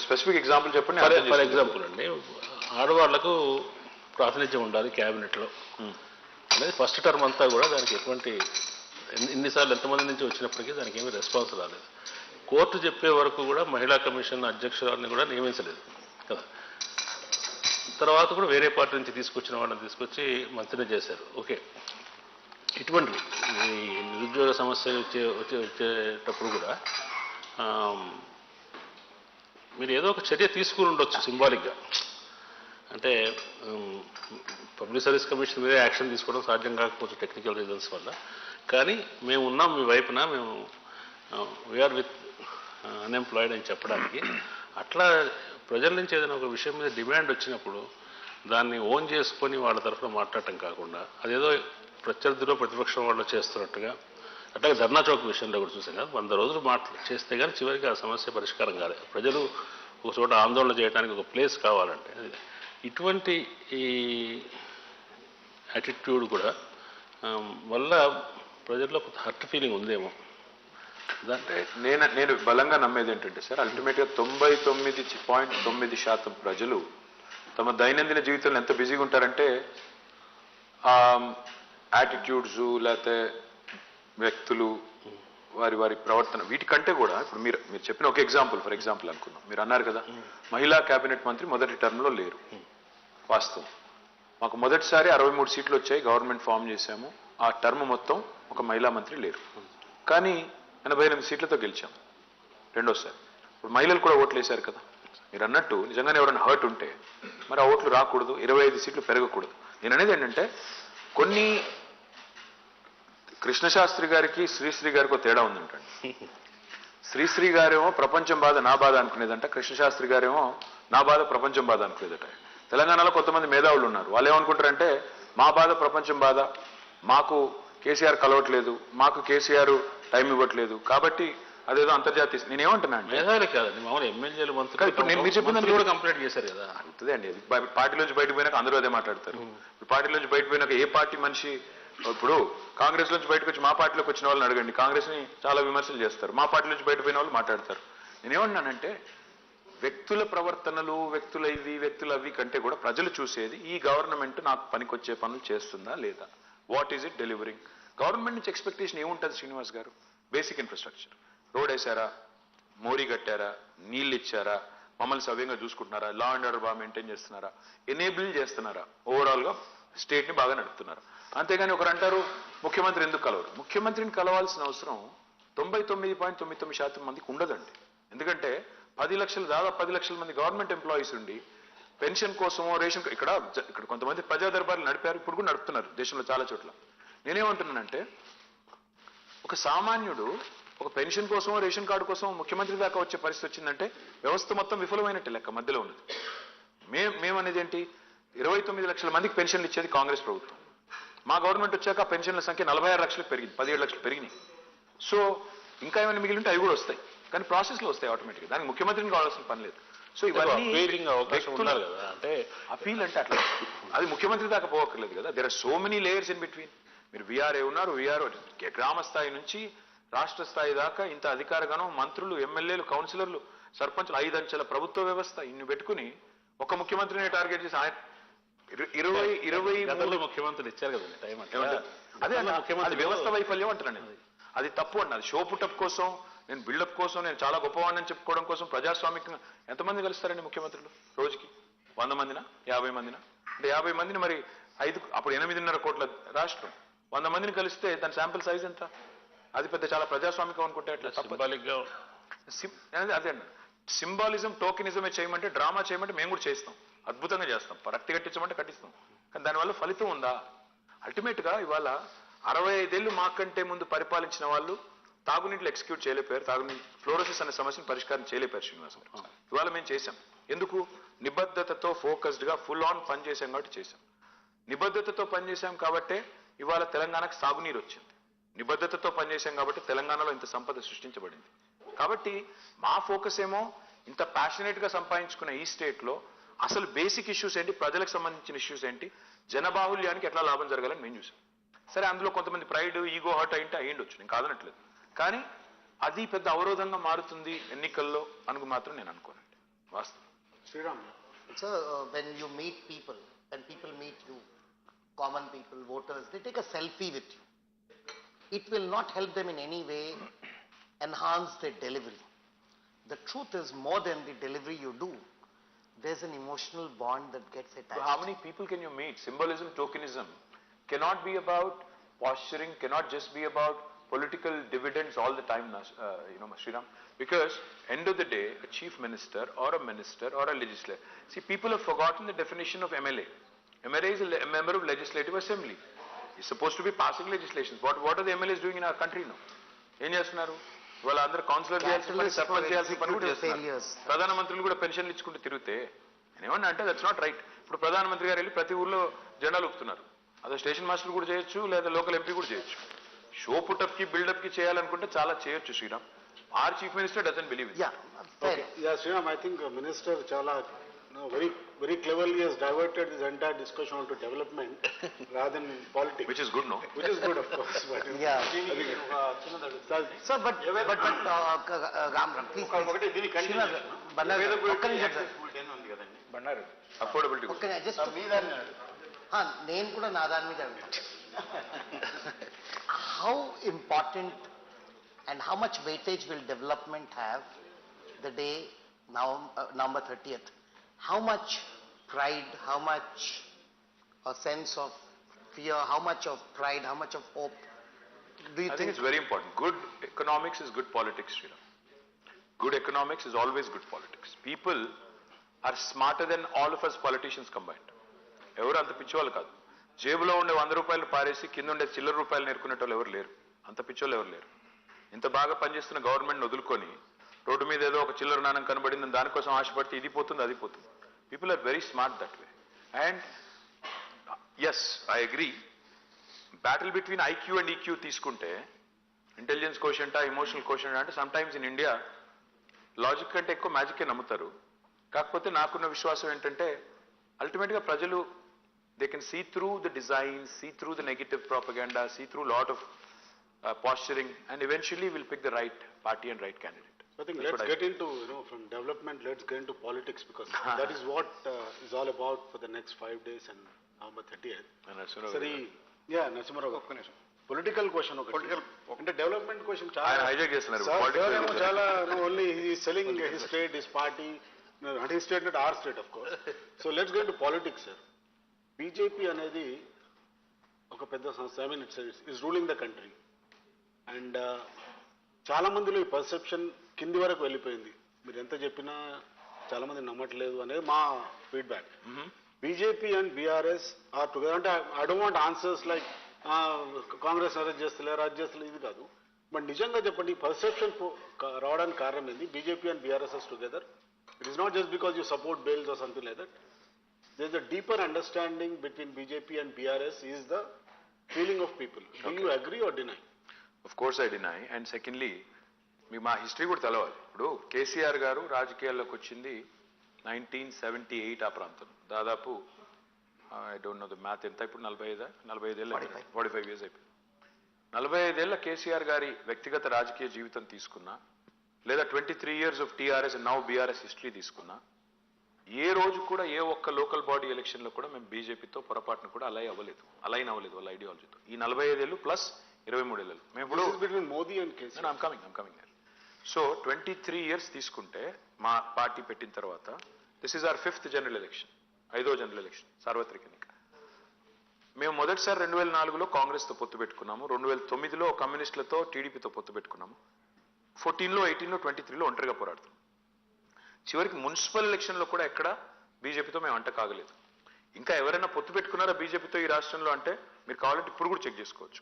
స్పెసిఫిక్ ఎగ్జాంపుల్ చెప్పండి. ఫర్ ఎగ్జాంపుల్ అండి, ఆడవాళ్లకు ప్రాతినిధ్యం ఉండాలి క్యాబినెట్లో అనేది ఫస్ట్ టర్మ్ అంతా కూడా దానికి ఎటువంటి ఇన్నిసార్లు ఎంతమంది నుంచి వచ్చినప్పటికీ దానికి ఏమీ రెస్పాన్స్ రాలేదు. కోర్టు చెప్పే వరకు కూడా మహిళా కమిషన్ అధ్యక్షురాలని కూడా నియమించలేదు కదా. తర్వాత కూడా వేరే పార్టీ నుంచి తీసుకొచ్చిన వాళ్ళని తీసుకొచ్చి మంత్రిని చేశారు. ఓకే, ఇటువంటివి ఈ నిరుద్యోగ సమస్య వచ్చేటప్పుడు కూడా మీరు ఏదో ఒక చర్య తీసుకుని ఉండొచ్చు సింబాలిక్గా. అంటే పబ్లిక్ సర్వీస్ కమిషన్ మీదే యాక్షన్ తీసుకోవడం సాధ్యం కాకపోవచ్చు టెక్నికల్ రీజన్స్ వల్ల, కానీ మేము ఉన్నాం మీ వైపున, మేము వీఆర్ విత్ అన్ఎంప్లాయిడ్ అని చెప్పడానికి. అట్లా ప్రజల నుంచి ఏదైనా ఒక విషయం మీద డిమాండ్ వచ్చినప్పుడు దాన్ని ఓన్ చేసుకొని వాళ్ళ తరఫున మాట్లాడటం కాకుండా అదేదో ప్రత్యర్థిలో ప్రతిపక్షం వాళ్ళు చేస్తున్నట్టుగా, అట్లాగే ధర్నా చౌక్ విషయంలో కూడా చూసాం కదా, 100 రోజులు చేస్తే కానీ చివరికి ఆ సమస్య పరిష్కారం కాలేదు. ప్రజలు ఒక చోట ఆందోళన చేయడానికి ఒక ప్లేస్ కావాలంటే ఇటువంటి ఈ యాటిట్యూడ్ కూడా వల్ల ప్రజల్లో కొంత హర్ట్ ఫీలింగ్ ఉందేమో. నేను బలంగా నమ్మేది ఏంటంటే సార్, అల్టిమేట్గా 99.9% ప్రజలు తమ దైనందిన జీవితంలో ఎంత బిజీగా ఉంటారంటే యాటిట్యూడ్స్ లేకపోతే వ్యక్తులు వారి ప్రవర్తన వీటికంటే కూడా ఇప్పుడు మీరు చెప్పిన ఒక ఎగ్జాంపుల్ ఫర్ ఎగ్జాంపుల్ అనుకున్నాం. మీరు అన్నారు కదా మహిళా కేబినెట్ మంత్రి మొదటి టర్మ్లో లేరు. వాస్తవం, మాకు మొదటిసారి 63 సీట్లు వచ్చాయి, గవర్నమెంట్ ఫామ్ చేశాము, ఆ టర్మ్ మొత్తం ఒక మహిళా మంత్రి లేరు. కానీ 88 సీట్లతో గెలిచాం రెండోసారి. ఇప్పుడు మహిళలు కూడా ఓట్లు వేశారు కదా. మీరు అన్నట్టు నిజంగానే ఎవరైనా హర్ట్ ఉంటే మరి ఆ ఓట్లు రాకూడదు, 25 సీట్లు పెరగకూడదు. నేను అనేది ఏంటంటే కొన్ని కృష్ణశాస్త్రి గారికి శ్రీశ్రీ గారికి ఒక తేడా ఉందంటండి. శ్రీశ్రీ గారేమో ప్రపంచం బాధ నా బాధ అనుకునేదంట, కృష్ణశాస్త్రి గారేమో నా బాధ ప్రపంచం బాధ అనుకునేదట. తెలంగాణలో కొంతమంది మేధావులు ఉన్నారు, వాళ్ళు ఏమనుకుంటారంటే మా బాధ ప్రపంచం బాధ, మాకు కేసీఆర్ కలవట్లేదు, మాకు కేసీఆర్ టైం ఇవ్వట్లేదు, కాబట్టి అదేదో అంతర్జాతీయ. నేనేమంటున్నా అంటే మేధావులు కాదండి, మామూలు ఎమ్మెల్యేలు మంత్రులు. ఇప్పుడు నేను మీరు చెప్పిన కూడా కంప్లైంట్ చేశారు కదా. అంతే అండి, అది పార్టీలోంచి బయటకు పోయినాక అందరూ అదే మాట్లాడతారు. ఇప్పుడు పార్టీలోంచి బయటకు పోయినాక ఏ పార్టీ మనిషి, ఇప్పుడు కాంగ్రెస్ నుంచి బయటకు వచ్చి మా పార్టీలోకి వచ్చిన వాళ్ళని అడగండి, కాంగ్రెస్ ని చాలా విమర్శలు చేస్తారు, మా పార్టీ నుంచి బయటకు పోయిన వాళ్ళు మాట్లాడతారు. నేనేమన్నానంటే వ్యక్తుల ప్రవర్తనలు, వ్యక్తుల ఇవి వ్యక్తుల అవి కంటే కూడా ప్రజలు చూసేది ఈ గవర్నమెంట్ నాకు పనికొచ్చే పనులు చేస్తుందా లేదా, what is it delivering. Government నుంచి ఎక్స్పెక్టేషన్ ఏముంటుంది శ్రీనివాస్ గారు? బేసిక్ ఇన్ఫ్రాస్ట్రక్చర్, రోడ్ వేసారా, మోరీ కట్టారా, నీళ్ళు ఇచ్చారా, మమ్మల్ని సవ్యంగా చూసుకుంటున్నారా, లా అండ్ ఆర్డర్ బాగా మెయింటైన్ చేస్తున్నారా, ఎనేబుల్ చేస్తున్నారా, ఓవరాల్గా స్టేట్ని బాగా నడుపుతున్నారా. అంతేగాని ఒకరు అంటారు ముఖ్యమంత్రి ఎందుకు కలవరు. ముఖ్యమంత్రిని కలవాల్సిన అవసరం 99.99% మందికి ఉండదండి. ఎందుకంటే 10 లక్షలు, దాదాపు 10 లక్షల మంది గవర్నమెంట్ ఎంప్లాయీస్ ఉండి పెన్షన్ కోసమో రేషన్, ఇక్కడ కొంతమంది ప్రజా దర్బార్లు నడిపారు, ఇప్పుడు కూడా నడుపుతున్నారు దేశంలో చాలా చోట్ల. నేనేమంటున్నానంటే ఒక సామాన్యుడు ఒక పెన్షన్ కోసమో రేషన్ కార్డు కోసం ముఖ్యమంత్రి దాకా వచ్చే పరిస్థితి వచ్చిందంటే వ్యవస్థ మొత్తం విఫలమైనట్టే లెక్క మధ్యలో ఉన్నది. మేమనేది ఏంటి, 29 లక్షల మందికి పెన్షన్లు ఇచ్చేది కాంగ్రెస్ ప్రభుత్వం. మా గవర్నమెంట్ వచ్చాక పెన్షన్ల సంఖ్య 46 లక్షలకు పెరిగింది, 17 లక్షలు పెరిగినాయి. సో ఇంకా ఏమైనా మిగిలి ఉంటే అవి కూడా వస్తాయి, కానీ ప్రాసెస్లో వస్తాయి ఆటోమేటిక్గా, దానికి ముఖ్యమంత్రిని కావాల్సిన పని లేదు. సో ఇవన్నీ అంటే అపీల్ అంటే అట్లా అది ముఖ్యమంత్రి దాకా పోవక్కర్లేదు కదా. There are so many layers in between. మీరు వీఆర్ఏ ఉన్నారు, వీఆర్ఓ గ్రామ స్థాయి నుంచి రాష్ట్ర స్థాయి దాకా ఇంత అధికారగణం, మంత్రులు, ఎమ్మెల్యేలు, కౌన్సిలర్లు, సర్పంచ్లు, 5 అంచెల ప్రభుత్వ వ్యవస్థ, ఇన్ని పెట్టుకుని ఒక ముఖ్యమంత్రిని టార్గెట్ చేసి ఆయన 20 ముఖ్యమంత్రులు ఇచ్చారు కదండి టైం అంటే. అదే అది వ్యవస్థ వైఫల్యం అంటున్నాను. అది తప్పు అన్నది. షో పుటప్ కోసం నేను బిల్డప్ కోసం నేను చాలా గొప్పవాడిని చెప్పుకోవడం కోసం ప్రజాస్వామికంగా ఎంతమంది కలుస్తారండి ముఖ్యమంత్రులు రోజుకి? 100 మందినా 50 మందినా? అంటే 50 మందిని మరి అప్పుడు 8.5 కోట్ల రాష్ట్రం 100 మందిని కలిస్తే దాని శాంపిల్ సైజ్ ఎంత? అది పెద్ద చాలా ప్రజాస్వామికం అనుకుంటే అట్లా సింబాలిక్ గా అదే అండి. సింబాలిజం టోకెనిజమే చేయమంటే డ్రామా చేయమంటే మేము కూడా చేస్తాం, అద్భుతంగా చేస్తాం. రక్తి కట్టించమంటే కట్టిస్తాం, కానీ దానివల్ల ఫలితం ఉందా? అల్టిమేట్ గా ఇవాళ 65 ఏళ్ళు మాకంటే ముందు పరిపాలించిన వాళ్ళు తాగునీటిలో ఎగ్జిక్యూట్ చేయలేపారు, తాగునీటి ఫ్లోరోసిస్ అనే సమస్యను పరిష్కారం చేయలేపారు శ్రీనివాస్ గారు. ఇవాళ మేము చేశాం. ఎందుకు? నిబద్ధతతో ఫోకస్డ్ గా ఫుల్ ఆన్ పని చేశాం కాబట్టి చేశాం. నిబద్ధతతో పనిచేశాం కాబట్టే ఇవాళ తెలంగాణకు సాగునీరు వచ్చింది. నిబద్ధతతో పనిచేశాం కాబట్టి తెలంగాణలో ఇంత సంపద సృష్టించబడింది. కాబట్టి మా ఫోకస్ ఏమో ఇంత ప్యాషనేట్ గా సంపాదించుకున్న ఈ స్టేట్ లో అసలు బేసిక్ ఇష్యూస్ ఏంటి, ప్రజలకు సంబంధించిన ఇష్యూస్ ఏంటి, జనబాహుల్యానికి ఎట్లా లాభం జరగాలని మేము చూసాం. సరే, అందులో కొంతమంది ప్రైడ్ ఈగో హర్ట్ అయ్యిండొచ్చు, నేను కాదనట్లేదు. కానీ అది పెద్ద అవరోధంగా మారుతుంది ఎన్నికల్లో అనుకు మాత్రం నేను అనుకోనండి. వాస్తవం. Sriram. So, when you meet people, when people meet you, common people, voters, they take a selfie with you. It will not help them in any way enhance their delivery. The truth is, more than the delivery you do, there's an emotional bond that gets attached. So how many people can you meet? Symbolism, tokenism cannot be about posturing, cannot just be about political dividends all the time, Sriram. Because end of the day, a chief minister or a minister or a legislator. See, people have forgotten the definition of MLA. MLA is a member of Legislative Assembly. He's supposed to be passing legislation. What are the MLAs doing in our country now? ఏం చేస్తున్నారు? వాళ్ళందరూ కౌన్సిలర్ చేయాల్సిన పని, సర్పంచ్ చేయాల్సిన పని కూడా చేస్తున్నారు. ప్రధానమంత్రులు కూడా పెన్షన్లు ఇచ్చుకుంటూ తిరిగితే ఏమన్నా అంటే దట్స్ నాట్ రైట్. ఇప్పుడు ప్రధానమంత్రి గారు వెళ్ళి ప్రతి ఊర్లో జెండాలు ఊపుతున్నారు. అదే స్టేషన్ మాస్టర్ కూడా చేయొచ్చు, లేదా లోకల్ ఎంపీ కూడా చేయొచ్చు. షో పుటప్ కి బిల్డప్ కి చేయాలనుకుంటే చాలా చేయొచ్చు Sriram. Our chief minister doesn't believe it. Yeah, fair. Yeah, Sriram, I think Minister Chala very cleverly has diverted this entire discussion onto development rather than politics. Which is good, no? Which is good, of course. But Yeah. Sir, but Ram, please. Srinath, Bannar, ఒక్క నిమిషం సార్. బన్నారు Affordability. ఒక్క నిమిషం, just నేను కూడా నా దాని మీద అడుగుతాను. How important and how much weightage will development have the day now, November 30th? How much pride, how much a sense of fear, how much of pride, how much of hope do you I think it's very important. Good economics is good politics, Sriram. Good economics is always good politics. People are smarter than all of us politicians combined. ఎవరు అంత పిచ్చివాళ్ళు కాదు. జేబులో ఉండే 100 రూపాయలు పారేసి కింద ఉండే చిల్లర రూపాయలు నేర్చుకునేటోళ్ళు ఎవరు లేరు. అంత పిచ్చోళ్ళు ఎవరు లేరు. ఇంత బాగా పనిచేస్తున్న గవర్నమెంట్ వదులుకొని రోడ్డు మీద ఏదో ఒక చిల్లర నాణం కనబడింది, దానికోసం ఆశపడితే ఇది పోతుంది అది పోతుంది. People are very smart that way. And yes, I agree, battle between IQ and EQ తీసుకుంటే ఇంటెలిజెన్స్ కోషంటా, ఇమోషనల్ కోషంటా అంటే sometimes in India logic కంటే ఎక్కువ మ్యాజిక్కే నమ్ముతారు. కాకపోతే నాకున్న విశ్వాసం ఏంటంటే అల్టిమేట్గా ప్రజలు they can see through the design, see through the negative propaganda, see through a lot of posturing, and eventually we'll pick the right party and right candidate. I think let's get into, from development, let's get into politics, because that is what is all about for the next 5 days and November 30th. Sorry, yeah, Narasimharao. Political question. Political. And the development question. Hijack chestunaru. Chala, only he is selling his state, his party, not his state, not our state, of course. So let's get into politics, sir. BJP అనేది ఒక పెద్ద సంస్థ. I mean it's ruling the country. And చాలా మందిలో ఈ పర్సెప్షన్ కింది వరకు వెళ్ళిపోయింది. మీరు ఎంత చెప్పినా చాలా మంది నమ్మట్లేదు అనేది మా feedback. BJP and BRS are together. అంటే I don't want answers like Congress arrest చేస్తలేరు, అది చేస్తలేదు, ఇది కాదు. బట్ నిజంగా చెప్పండి, ఈ పర్సెప్షన్ రావడానికి కారణం ఏంది? BJP and BRS together. It is not just because you support bills or something like that. There is a deeper understanding between BJP and BRS is the feeling of people. Do you agree or deny? Of course I deny. And secondly, మా హిస్టరీ కూడా తెలవాలి. ఇప్పుడు కేసీఆర్ గారు రాజకీయాల్లోకి వచ్చింది 1978 ఆ ప్రాంతం. దాదాపు I don't know the math ఎంత, ఇప్పుడు 45 ఏళ్ళు 45 years అయిపోయింది. 45 ఏళ్ల కేసీఆర్ గారి వ్యక్తిగత రాజకీయ జీవితం తీసుకున్నా, లేదా 23 years of TRS and now BRS history తీసుకున్నా, ఏ రోజు కూడా ఏ ఒక్క లోకల్ బాడీ ఎలక్షన్లో కూడా మేము బీజేపీతో పొరపాటును కూడా అలైన్ అవ్వలేదు వాళ్ళ ఐడియాలజీతో. ఈ 45 ఏళ్ళు ప్లస్ 23 ఏళ్ళు మేము ఇప్పుడు between Modi and KCR. I'm coming there. So 23 years తీసుకుంటే మా పార్టీ పెట్టిన తర్వాత this is our 5th general election, 5వ జనరల్ ఎలక్షన్, సార్వత్రిక ఎన్నిక. మేము మొదటిసారి 2004లో కాంగ్రెస్తో పొత్తు పెట్టుకున్నాము, 2009లో కమ్యూనిస్టులతో టీడీపీతో పొత్తు పెట్టుకున్నాము, 14లో 18లో 23లో ఒంటరిగా పోరాడుతున్నాం. చివరికి మున్సిపల్ ఎలక్షన్లో కూడా ఎక్కడ బీజేపీతో మేము అంట కాగలేదు. ఇంకా ఎవరైనా పొత్తు పెట్టుకున్నారా బీజేపీతో ఈ రాష్ట్రంలో అంటే మీరు కావాలంటే ఇప్పుడు కూడా చెక్ చేసుకోవచ్చు.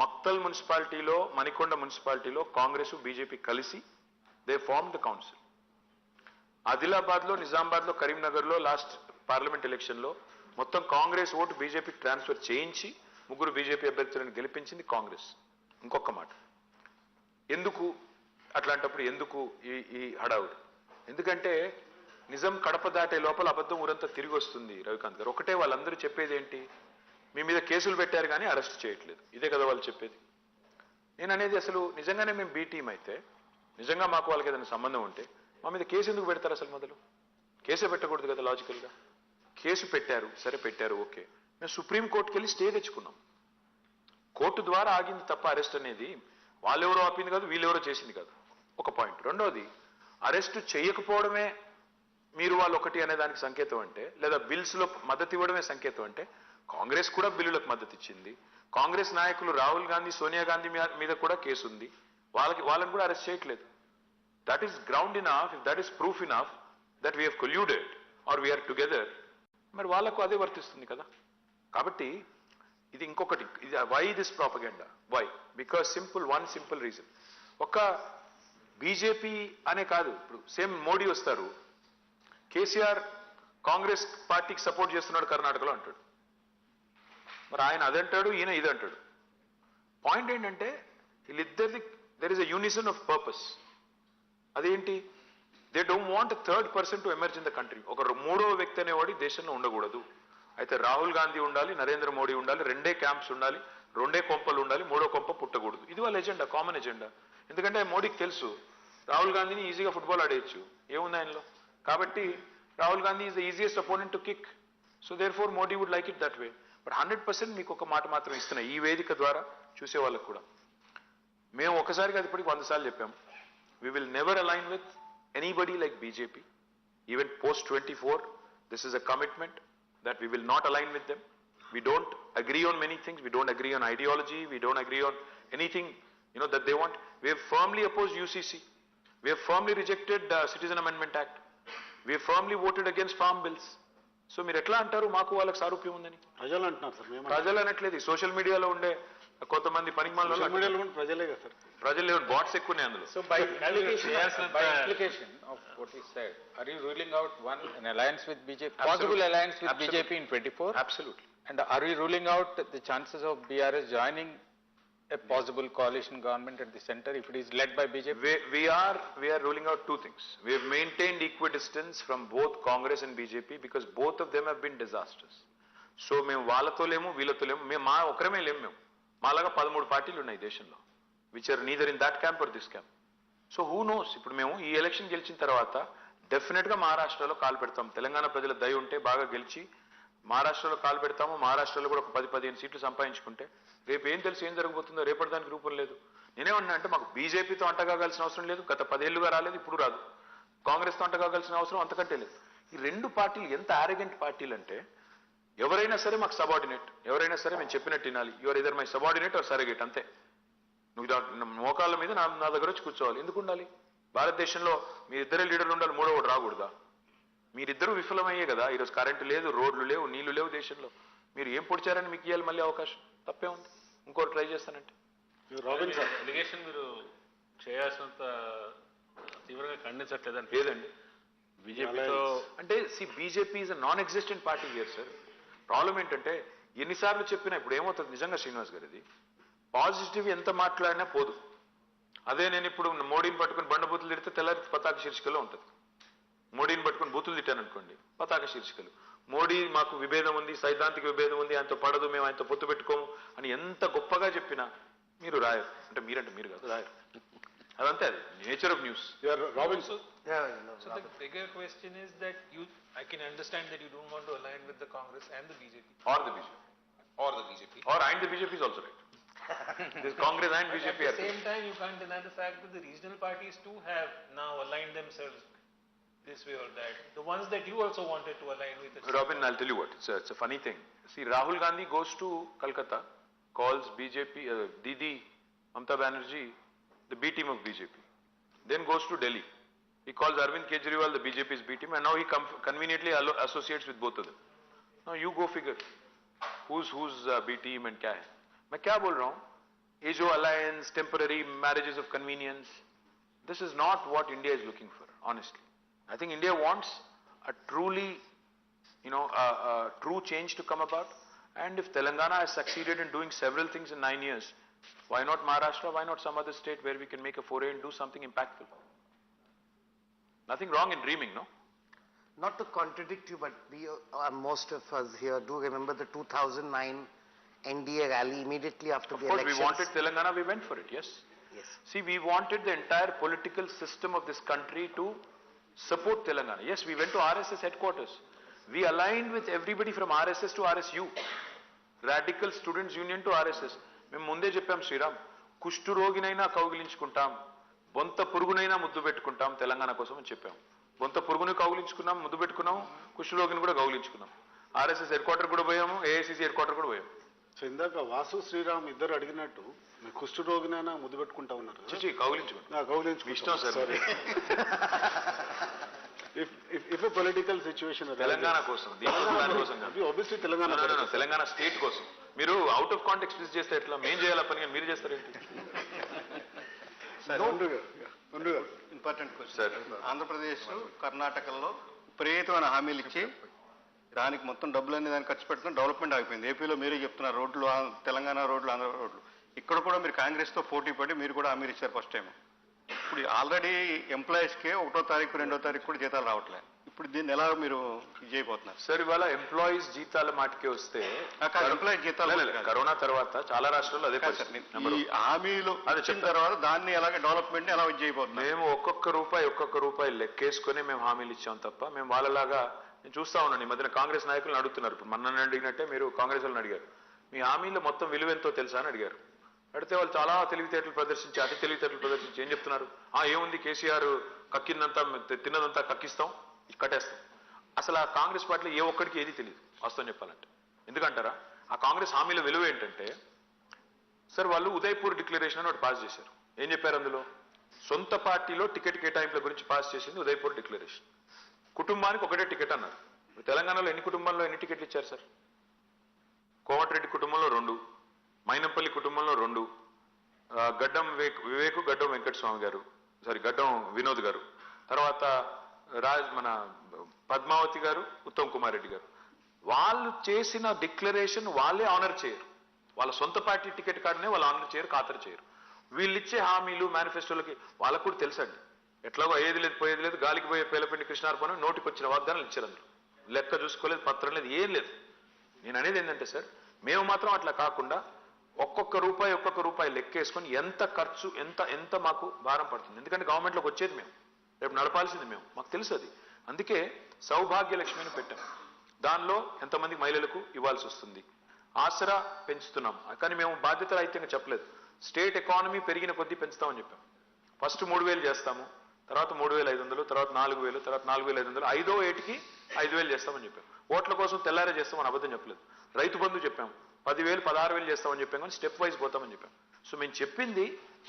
మక్తల్ మున్సిపాలిటీలో, మణికొండ మున్సిపాలిటీలో కాంగ్రెస్ బీజేపీ కలిసి దే ఫార్మ్ ద కౌన్సిల్. ఆదిలాబాద్లో, నిజామాబాద్లో, కరీంనగర్లో లాస్ట్ పార్లమెంట్ ఎలక్షన్లో మొత్తం కాంగ్రెస్ ఓటు బీజేపీకి ట్రాన్స్ఫర్ చేయించి 3 బీజేపీ అభ్యర్థులను గెలిపించింది కాంగ్రెస్. ఇంకొక మాట, ఎందుకు అట్లాంటప్పుడు ఎందుకు ఈ హడావుడి? ఎందుకంటే నిజం కడప దాటే లోపల అబద్ధం ఊరంతా తిరిగి వస్తుంది. రవికాంత్ గారు ఒకటే వాళ్ళందరూ చెప్పేది ఏంటి, మీ మీద కేసులు పెట్టారు కానీ అరెస్ట్ చేయట్లేదు, ఇదే కదా వాళ్ళు చెప్పేది. నేను అనేది అసలు నిజంగానే మేము బీ టీం అయితే, నిజంగా మాకు వాళ్ళకి ఏదైనా సంబంధం ఉంటే మా మీద కేసు ఎందుకు పెడతారు? అసలు మొదలు కేసే పెట్టకూడదు కదా లాజికల్గా. కేసు పెట్టారు, సరే పెట్టారు, ఓకే. మేము సుప్రీంకోర్టుకి వెళ్ళి స్టే తెచ్చుకున్నాం. కోర్టు ద్వారా ఆగింది తప్ప అరెస్ట్ అనేది వాళ్ళెవరో ఆపింది కాదు, వీళ్ళెవరో చేసింది కాదు. ఒక పాయింట్. రెండోది, అరెస్టు చేయకపోవడమే మీరు వాళ్ళు ఒకటి అనే దానికి సంకేతం అంటే, లేదా బిల్స్లో మద్దతు ఇవ్వడమే సంకేతం అంటే, కాంగ్రెస్ కూడా బిల్లులకు మద్దతు ఇచ్చింది. కాంగ్రెస్ నాయకులు రాహుల్ గాంధీ, సోనియా గాంధీ మీద కూడా కేసు ఉంది, వాళ్ళని కూడా అరెస్ట్ చేయట్లేదు. That is ground enough, if that is proof enough that we have colluded or we are together, మరి వాళ్ళకు అదే వర్తిస్తుంది కదా. కాబట్టి ఇది ఇంకొకటి, ఇది why this propaganda, why? Because one simple reason. ఒక బీజేపీ అనే కాదు, ఇప్పుడు సేమ్ మోడీ వస్తారు, కేసీఆర్ కాంగ్రెస్ పార్టీకి సపోర్ట్ చేస్తున్నాడు కర్ణాటకలో అంటాడు, మరి ఆయన అదంటాడు, ఈయన ఇదంటాడు. పాయింట్ ఏంటంటే వీళ్ళిద్దరిది there is a unison of purpose. అదేంటి? They don't want third person to emerge in the country. ఒక 3వ వ్యక్తి అనేవాడి దేశంలో ఉండకూడదు. అయితే రాహుల్ గాంధీ ఉండాలి, నరేంద్ర మోడీ ఉండాలి, 2 క్యాంప్స్ ఉండాలి, 2 కొంపలు ఉండాలి, 3వ కొంప పుట్టకూడదు. ఇది వాళ్ళ ఎజెండా, కామన్ ఎజెండా. ఎందుకంటే మోడీకి తెలుసు రాహుల్ గాంధీని ఈజీగా ఫుట్బాల్ ఆడేయచ్చు, ఏముంది ఆయనలో. కాబట్టి Rahul Gandhi is the easiest opponent to kick. So therefore Modi would like it that way. But 100% మీకు ఒక మాట మాత్రం ఇస్తున్నా ఈ వేదిక ద్వారా చూసే వాళ్ళకు కూడా. మేము ఒకసారి కాదు ఇప్పటికి 100 సార్లు చెప్పాం, we will never align with anybody like BJP. Even post 24, this is a commitment that we will not align with them. We don't agree on many things. We don't agree on ideology. We don't agree on anything, that they want. We have firmly opposed UCC. We have firmly rejected Citizen Amendment Act. We have firmly voted against farm bills. So మీరు ఎట్లా అంటారు మాకు వాళ్ళకి సారూప్యం ఉందని? ప్రజలు అంటున్నారు సార్, మేము ప్రజలు అనట్లేదు. సోషల్ మీడియాలో ఉండే కొంతమంది పనికిమాలలో మీడియాలో కూడా ప్రజలే కదా సార్. ప్రజలు బాట్స్ ఎక్కువనే అందులో. So by implication of what he said, are you ruling out an alliance with BJP, possible alliance with BJP in 24? Absolutely. And are we ruling out the chances of BRS joining a possible coalition government at the center if it is led by BJP? We are ruling out 2 things. We have maintained equidistance from both Congress and BJP because both of them have been disastrous. So మేము వాళ్ళతో లేము, వీళ్ళతో లేము, మేము మా ఒకరమే లేము. మేము మాలాగా 13 పార్టీలు ఉన్నాయి దేశంలో, which are neither in that camp or this camp. So who knows, ఇప్పుడు మేము ఈ ఎలక్షన్ గెలిచిన తర్వాత డెఫినెట్గా మహారాష్ట్రలో కాలు పెడతాం. తెలంగాణ ప్రజల దయ ఉంటే బాగా గెలిచి మహారాష్ట్రలో కాలు పెడతాము. మహారాష్ట్రలో కూడా ఒక 10-15 సీట్లు సంపాదించుకుంటే రేపు ఏం తెలుసు ఏం జరగబోతుందో, రేపటి దానికి రూపం లేదు. నేనేమన్నా అంటే మాకు బీజేపీతో అంటగాగాల్సిన అవసరం లేదు, గత 10 ఏళ్లుగా రాలేదు, ఇప్పుడు రాదు. కాంగ్రెస్తో అంటగాగాల్సిన అవసరం అంతకంటే లేదు. ఈ 2 పార్టీలు ఎంత ఆరోగెంట్ పార్టీలు అంటే, ఎవరైనా సరే మాకు సబార్డినేట్, ఎవరైనా సరే మేము చెప్పినట్టు వినాలి. You're either my subordinate or surrogate, అంతే. నువ్వు మోకాళ్ళ మీద నా దగ్గర వచ్చి కూర్చోవాలి. ఎందుకు ఉండాలి? భారతదేశంలో మీరిద్దరే లీడర్లు ఉండాలి, 3వవాడు రాకూడదా? మీరిద్దరూ విఫలమయ్యే కదా ఈరోజు కరెంటు లేదు, రోడ్లు లేవు, నీళ్లు లేవు దేశంలో. మీరు ఏం పొడిచారని మీకు ఇవ్వాలి మళ్ళీ అవకాశం? తప్పే ఉంది. ఇంకోటి ట్రై చేస్తానంటే ఎలిగేషన్ మీరు చేయాల్సినంత తీవ్రంగా ఖండించట్లేదండి. లేదండి, బీజేపీతో అంటే BJP is a non existent party here sir. Problem ఏంటంటే ఎన్నిసార్లు చెప్పినా ఇప్పుడు ఏమవుతుంది నిజంగా శ్రీనివాస్ గారు, ఇది పాజిటివ్ ఎంత మాట్లాడినా పోదు. అదే నేను ఇప్పుడు మోడీని పట్టుకుని బండబూతులు తిడితే తెల్లారి పతాక శీర్షికలో ఉంటుంది. మోడీని పట్టుకుని బూతులు తిట్టాను అనుకోండి, పతాక శీర్షికలు. మోడీ మాకు విభేదం ఉంది, సైద్ధాంతిక విభేదం ఉంది, ఆయనతో పడదు, మేము ఆయనతో పొత్తు పెట్టుకోము అని ఎంత గొప్పగా చెప్పినా మీరు రాయరు. అంటే మీరు కాదు, రాయరు. అదంతే, అది nature of news. Robinson. So the bigger question is that I can understand that you don't want to align with the Congress and the BJP. Or the BJP. Or the BJP. Or and the BJP is also right. This Congress and But BJP at are the same time, you can't deny the fact that the regional parties too have now aligned themselves this way or that. The ones that you also wanted to align with. Robin, I'll tell you what, it's a funny thing. See, Rahul Gandhi goes to Calcutta, calls BJP, Didi, Mamata Banerjee, the B team of BJP. Then goes to Delhi. He calls Arvind Kejriwal, the BJP's B team, and now he conveniently associates with both of them. Now you go figure. Who's B team and kya hai? मैं क्या बोल रहा हूँ? ये जो alliance, temporary marriages of convenience, this is not what India is looking for, honestly. I think India wants a truly, a true change to come about. And if Telangana has succeeded in doing several things in 9 years, why not Maharashtra? Why not some other state where we can make a foray and do something impactful? Nothing wrong in dreaming, no? Not to contradict you, but most of us here do remember the 2009 NDA rally immediately after the elections. Of course, we wanted Telangana, we went for it, yes. Yes. See, we wanted the entire political system of this country to support Telangana. Yes, we went to RSS headquarters. We aligned with everybody from RSS to RSU. Radical Students Union to RSS. మేము ముందే చెప్పాం శ్రీరామ్, కుష్టు రోగినైనా కౌగిలించుకుంటాం, బొంత పురుగునైనా ముద్దు పెట్టుకుంటాం తెలంగాణ కోసం అని చెప్పాం. బొంత పురుగుని కౌగిలించుకున్నాం, ముద్దు పెట్టుకున్నాం, కుష్టు రోగిని కూడా కౌగిలించుకున్నాం. ఆర్ఎస్ఎస్ హెడ్ క్వార్టర్ కూడా పోయాము, ఏఐసిసి హెడ్ క్వార్టర్ కూడా పోయాము. సో ఇందాక వాసు శ్రీరామ్ ఇద్దరు అడిగినట్టు మీ కుష్టు రోగినైనా ముద్దు పెట్టుకుంటా ఉన్నారు. కౌగిలించుకుంటాం. ఇష్టం sir. If a political situation Telangana కోసం, obviously తెలంగాణ స్టేట్ కోసం మీరు అవుట్ ఆఫ్ కాంటెక్స్ట్ యూజ్ చేస్తే ఎట్లా? మేం చేయాల పని కానీ మీరు చేస్తారేంటి? Important question. ఆంధ్రప్రదేశ్, కర్ణాటకలో విపరీతమైన హామీలు ఇచ్చి దానికి మొత్తం డబ్బులన్నీ దాన్ని ఖర్చు పెడుతున్న డెవలప్మెంట్ ఆగిపోయింది. ఏపీలో మీరే చెప్తున్నారు రోడ్లు, తెలంగాణ రోడ్లు, ఆంధ్ర రోడ్లు. ఇక్కడ కూడా మీరు కాంగ్రెస్తో పోటీ పడి మీరు కూడా హామీలు ఇచ్చారు ఫస్ట్ టైం. ఇప్పుడు ఆల్రెడీ ఎంప్లాయీస్కే 1వ తారీఖు 2వ తారీఖు కూడా జీతాలు రావట్లేదు. ఇప్పుడు దీన్ని ఎలా మీరు చేయబోతున్నారు? సార్, ఇవాళ ఎంప్లాయీస్ జీతాల మాటకే వస్తే ఎంప్లాయీ జీతాలు కరోనా తర్వాత చాలా రాష్ట్రాల్లో అదే ఈ హామీలు వచ్చిన తర్వాత దాన్ని ఎలాగ డెవలప్మెంట్ ఎలా చేయబోతున్నారు? మేము ఒక్కొక్క రూపాయి లెక్కేసుకుని మేము హామీలు ఇచ్చాం తప్ప మేము వాళ్ళలాగా, నేను చూస్తా ఉన్నాను ఈ మధ్యన కాంగ్రెస్ నాయకులను అడుగుతున్నారు. ఇప్పుడు మన అడిగినట్టే మీరు కాంగ్రెస్ వాళ్ళని అడిగారు, మీ హామీలో మొత్తం విలువ ఎంతో తెలుసా అని అడిగారు. అడిగితే వాళ్ళు చాలా అతి తెలివితేటలు ప్రదర్శించి ఏం చెప్తున్నారు? ఏముంది, కేసీఆర్ కక్కిందంతా తిన్నదంతా కక్కిస్తాం, కట్టేస్తాం. అసలు ఆ కాంగ్రెస్ పార్టీలో ఏ ఒక్కడికి ఏది తెలియదు వాస్తవం చెప్పాలంటే. ఎందుకంటారా? ఆ కాంగ్రెస్ హామీల విలువ ఏంటంటే, సార్ వాళ్ళు ఉదయపూర్ డిక్లరేషన్ అని ఒకటి పాస్ చేశారు. ఏం చెప్పారు అందులో? సొంత పార్టీలో టికెట్ కేటాయింపుల గురించి పాస్ చేసింది ఉదయపూర్ డిక్లరేషన్. కుటుంబానికి ఒకటే టికెట్ అన్నారు. తెలంగాణలో ఎన్ని కుటుంబాల్లో ఎన్ని టికెట్లు ఇచ్చారు సార్? కోమటిరెడ్డి కుటుంబంలో 2, మైనంపల్లి కుటుంబంలో 2, గడ్డం వివేకు, గడ్డం వెంకటస్వామి గారు, గడ్డం వినోద్ గారు, తర్వాత మన పద్మావతి గారు, ఉత్తమ్ కుమార్ రెడ్డి గారు. వాళ్ళు చేసిన డిక్లరేషన్ వాళ్ళే ఆనర్ చేయరు. వాళ్ళ సొంత పార్టీ టికెట్ కార్డునే వాళ్ళు ఆనర్ చేయరు, ఖాతరు చేయరు. వీళ్ళు ఇచ్చే హామీలు మేనిఫెస్టోలకి వాళ్ళకు కూడా తెలుసండి. ఎట్లాగో అయ్యేది లేదు, పోయేది లేదు, గాలికి పోయే పేలపిండి కృష్ణార్పణ నోటికి వచ్చిన వాగ్దానాలు ఇచ్చారు. అందులో లెక్క చూసుకోలేదు, పత్రం లేదు, ఏం లేదు. నేను అనేది ఏంటంటే సార్, మేము మాత్రం అట్లా కాకుండా ఒక్కొక్క రూపాయి లెక్కేసుకొని ఎంత ఖర్చు, ఎంత మాకు భారం పడుతుంది. ఎందుకంటే గవర్నమెంట్లోకి వచ్చేది మేము, రేపు నడపాల్సింది మేము, మాకు తెలుసు అది. అందుకే సౌభాగ్య లక్ష్మిని పెట్టాం. దానిలో ఎంతమంది మహిళలకు ఇవ్వాల్సి వస్తుంది, ఆసరా పెంచుతున్నాం. కానీ మేము బాధ్యత రహితంగా చెప్పలేదు. స్టేట్ ఎకానమీ పెరిగిన కొద్దీ పెంచుతామని చెప్పాం. ఫస్ట్ 3,000 చేస్తాము, తర్వాత 3,500, తర్వాత 4,000, తర్వాత 4,500, 5వ ఏటికి 5,000 చేస్తామని చెప్పాం. ఓట్ల కోసం తెల్లారే చేస్తామని అబద్ధం చెప్పలేదు. రైతు బంధు చెప్పాం, 10,000, 16,000 చేస్తామని చెప్పాం, కానీ స్టెప్ వైజ్ పోతామని చెప్పాం. సో మేము చెప్పింది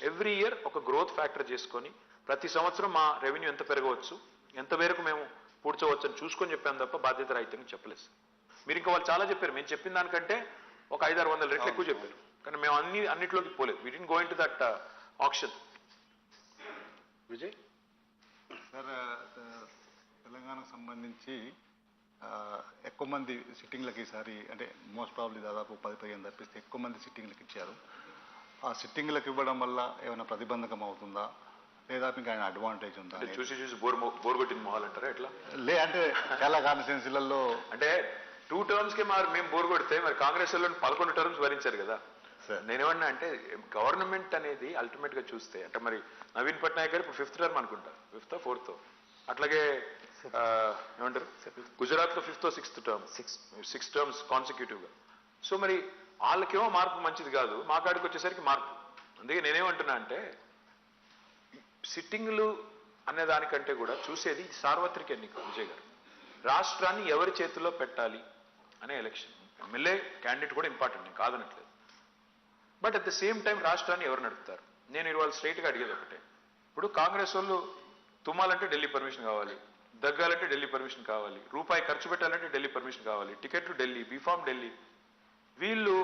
ఎవ్రీ ఇయర్ ఒక గ్రోత్ ఫ్యాక్టర్ చేసుకొని ప్రతి సంవత్సరం మా రెవెన్యూ ఎంత పెరగవచ్చు, ఎంత మేరకు మేము పూడ్చవచ్చు అని చూసుకొని చెప్పాను తప్ప బాధ్యత రహితంగా చెప్పలేదు. మీరు ఇంకా వాళ్ళు చాలా చెప్పారు, మేము చెప్పిన దానికంటే ఒక 500-600 రెట్లు ఎక్కువ చెప్పారు. కానీ మేము అన్నిట్లోకి పోలేదు. We didn't go into that option. Vijay sir, తెలంగాణకు సంబంధించి ఎక్కువ మంది సిట్టింగ్లకి ఈసారి, అంటే మోస్ట్ ప్రాబ్లీ దాదాపు 10-15 తప్పిస్తే ఎక్కువ మంది సిట్టింగ్లకు ఇచ్చారు. ఆ సిట్టింగ్లకు ఇవ్వడం వల్ల ఏమైనా ప్రతిబంధకం అవుతుందా, లేదా మీకు ఆయన అడ్వాంటేజ్ ఉందా? చూసి బోర్ కొట్టిన మొహాలు అంటారా ఎట్లా? అంటే చాలా కాన్స్టిట్యున్సీలలో అంటే 2 టర్మ్స్కి మేము బోర్ కొడితే మరి కాంగ్రెస్ వాళ్ళు 11 టర్మ్స్ భరించారు కదా. నేనేమన్నా అంటే గవర్నమెంట్ అనేది అల్టిమేట్ గా చూస్తే, అంటే మరి నవీన్ పట్నాయక్ గారు ఇప్పుడు 5th టర్మ్ అనుకుంటా, 5th or 4th. అట్లాగే ఏమంటారు, గుజరాత్ లో 5th or 6th term, 6 terms consecutive గా. సో మరి వాళ్ళకేమో మార్పు మంచిది కాదు, మా కాడికి వచ్చేసరికి మార్పు. అందుకే నేనేమంటున్నా అంటే సిట్టింగ్లు అనే దానికంటే కూడా చూసేది సార్వత్రిక ఎన్నిక. విజయ్ గారు, రాష్ట్రాన్ని ఎవరి చేతుల్లో పెట్టాలి అనే ఎలక్షన్. ఎమ్మెల్యే క్యాండిడేట్ కూడా ఇంపార్టెంట్, నేను కాదనట్లేదు. But at the same time రాష్ట్రాన్ని ఎవరు నడుపుతారు? నేను ఇవాళ స్ట్రైట్గా అడిగేది ఒకటే. ఇప్పుడు కాంగ్రెస్ వాళ్ళు తుమ్మాలంటే ఢిల్లీ పర్మిషన్ కావాలి, దగ్గాలంటే ఢిల్లీ పర్మిషన్ కావాలి, రూపాయి ఖర్చు పెట్టాలంటే ఢిల్లీ పర్మిషన్ కావాలి, టికెట్లు ఢిల్లీ, బీఫామ్ ఢిల్లీ. వీళ్ళు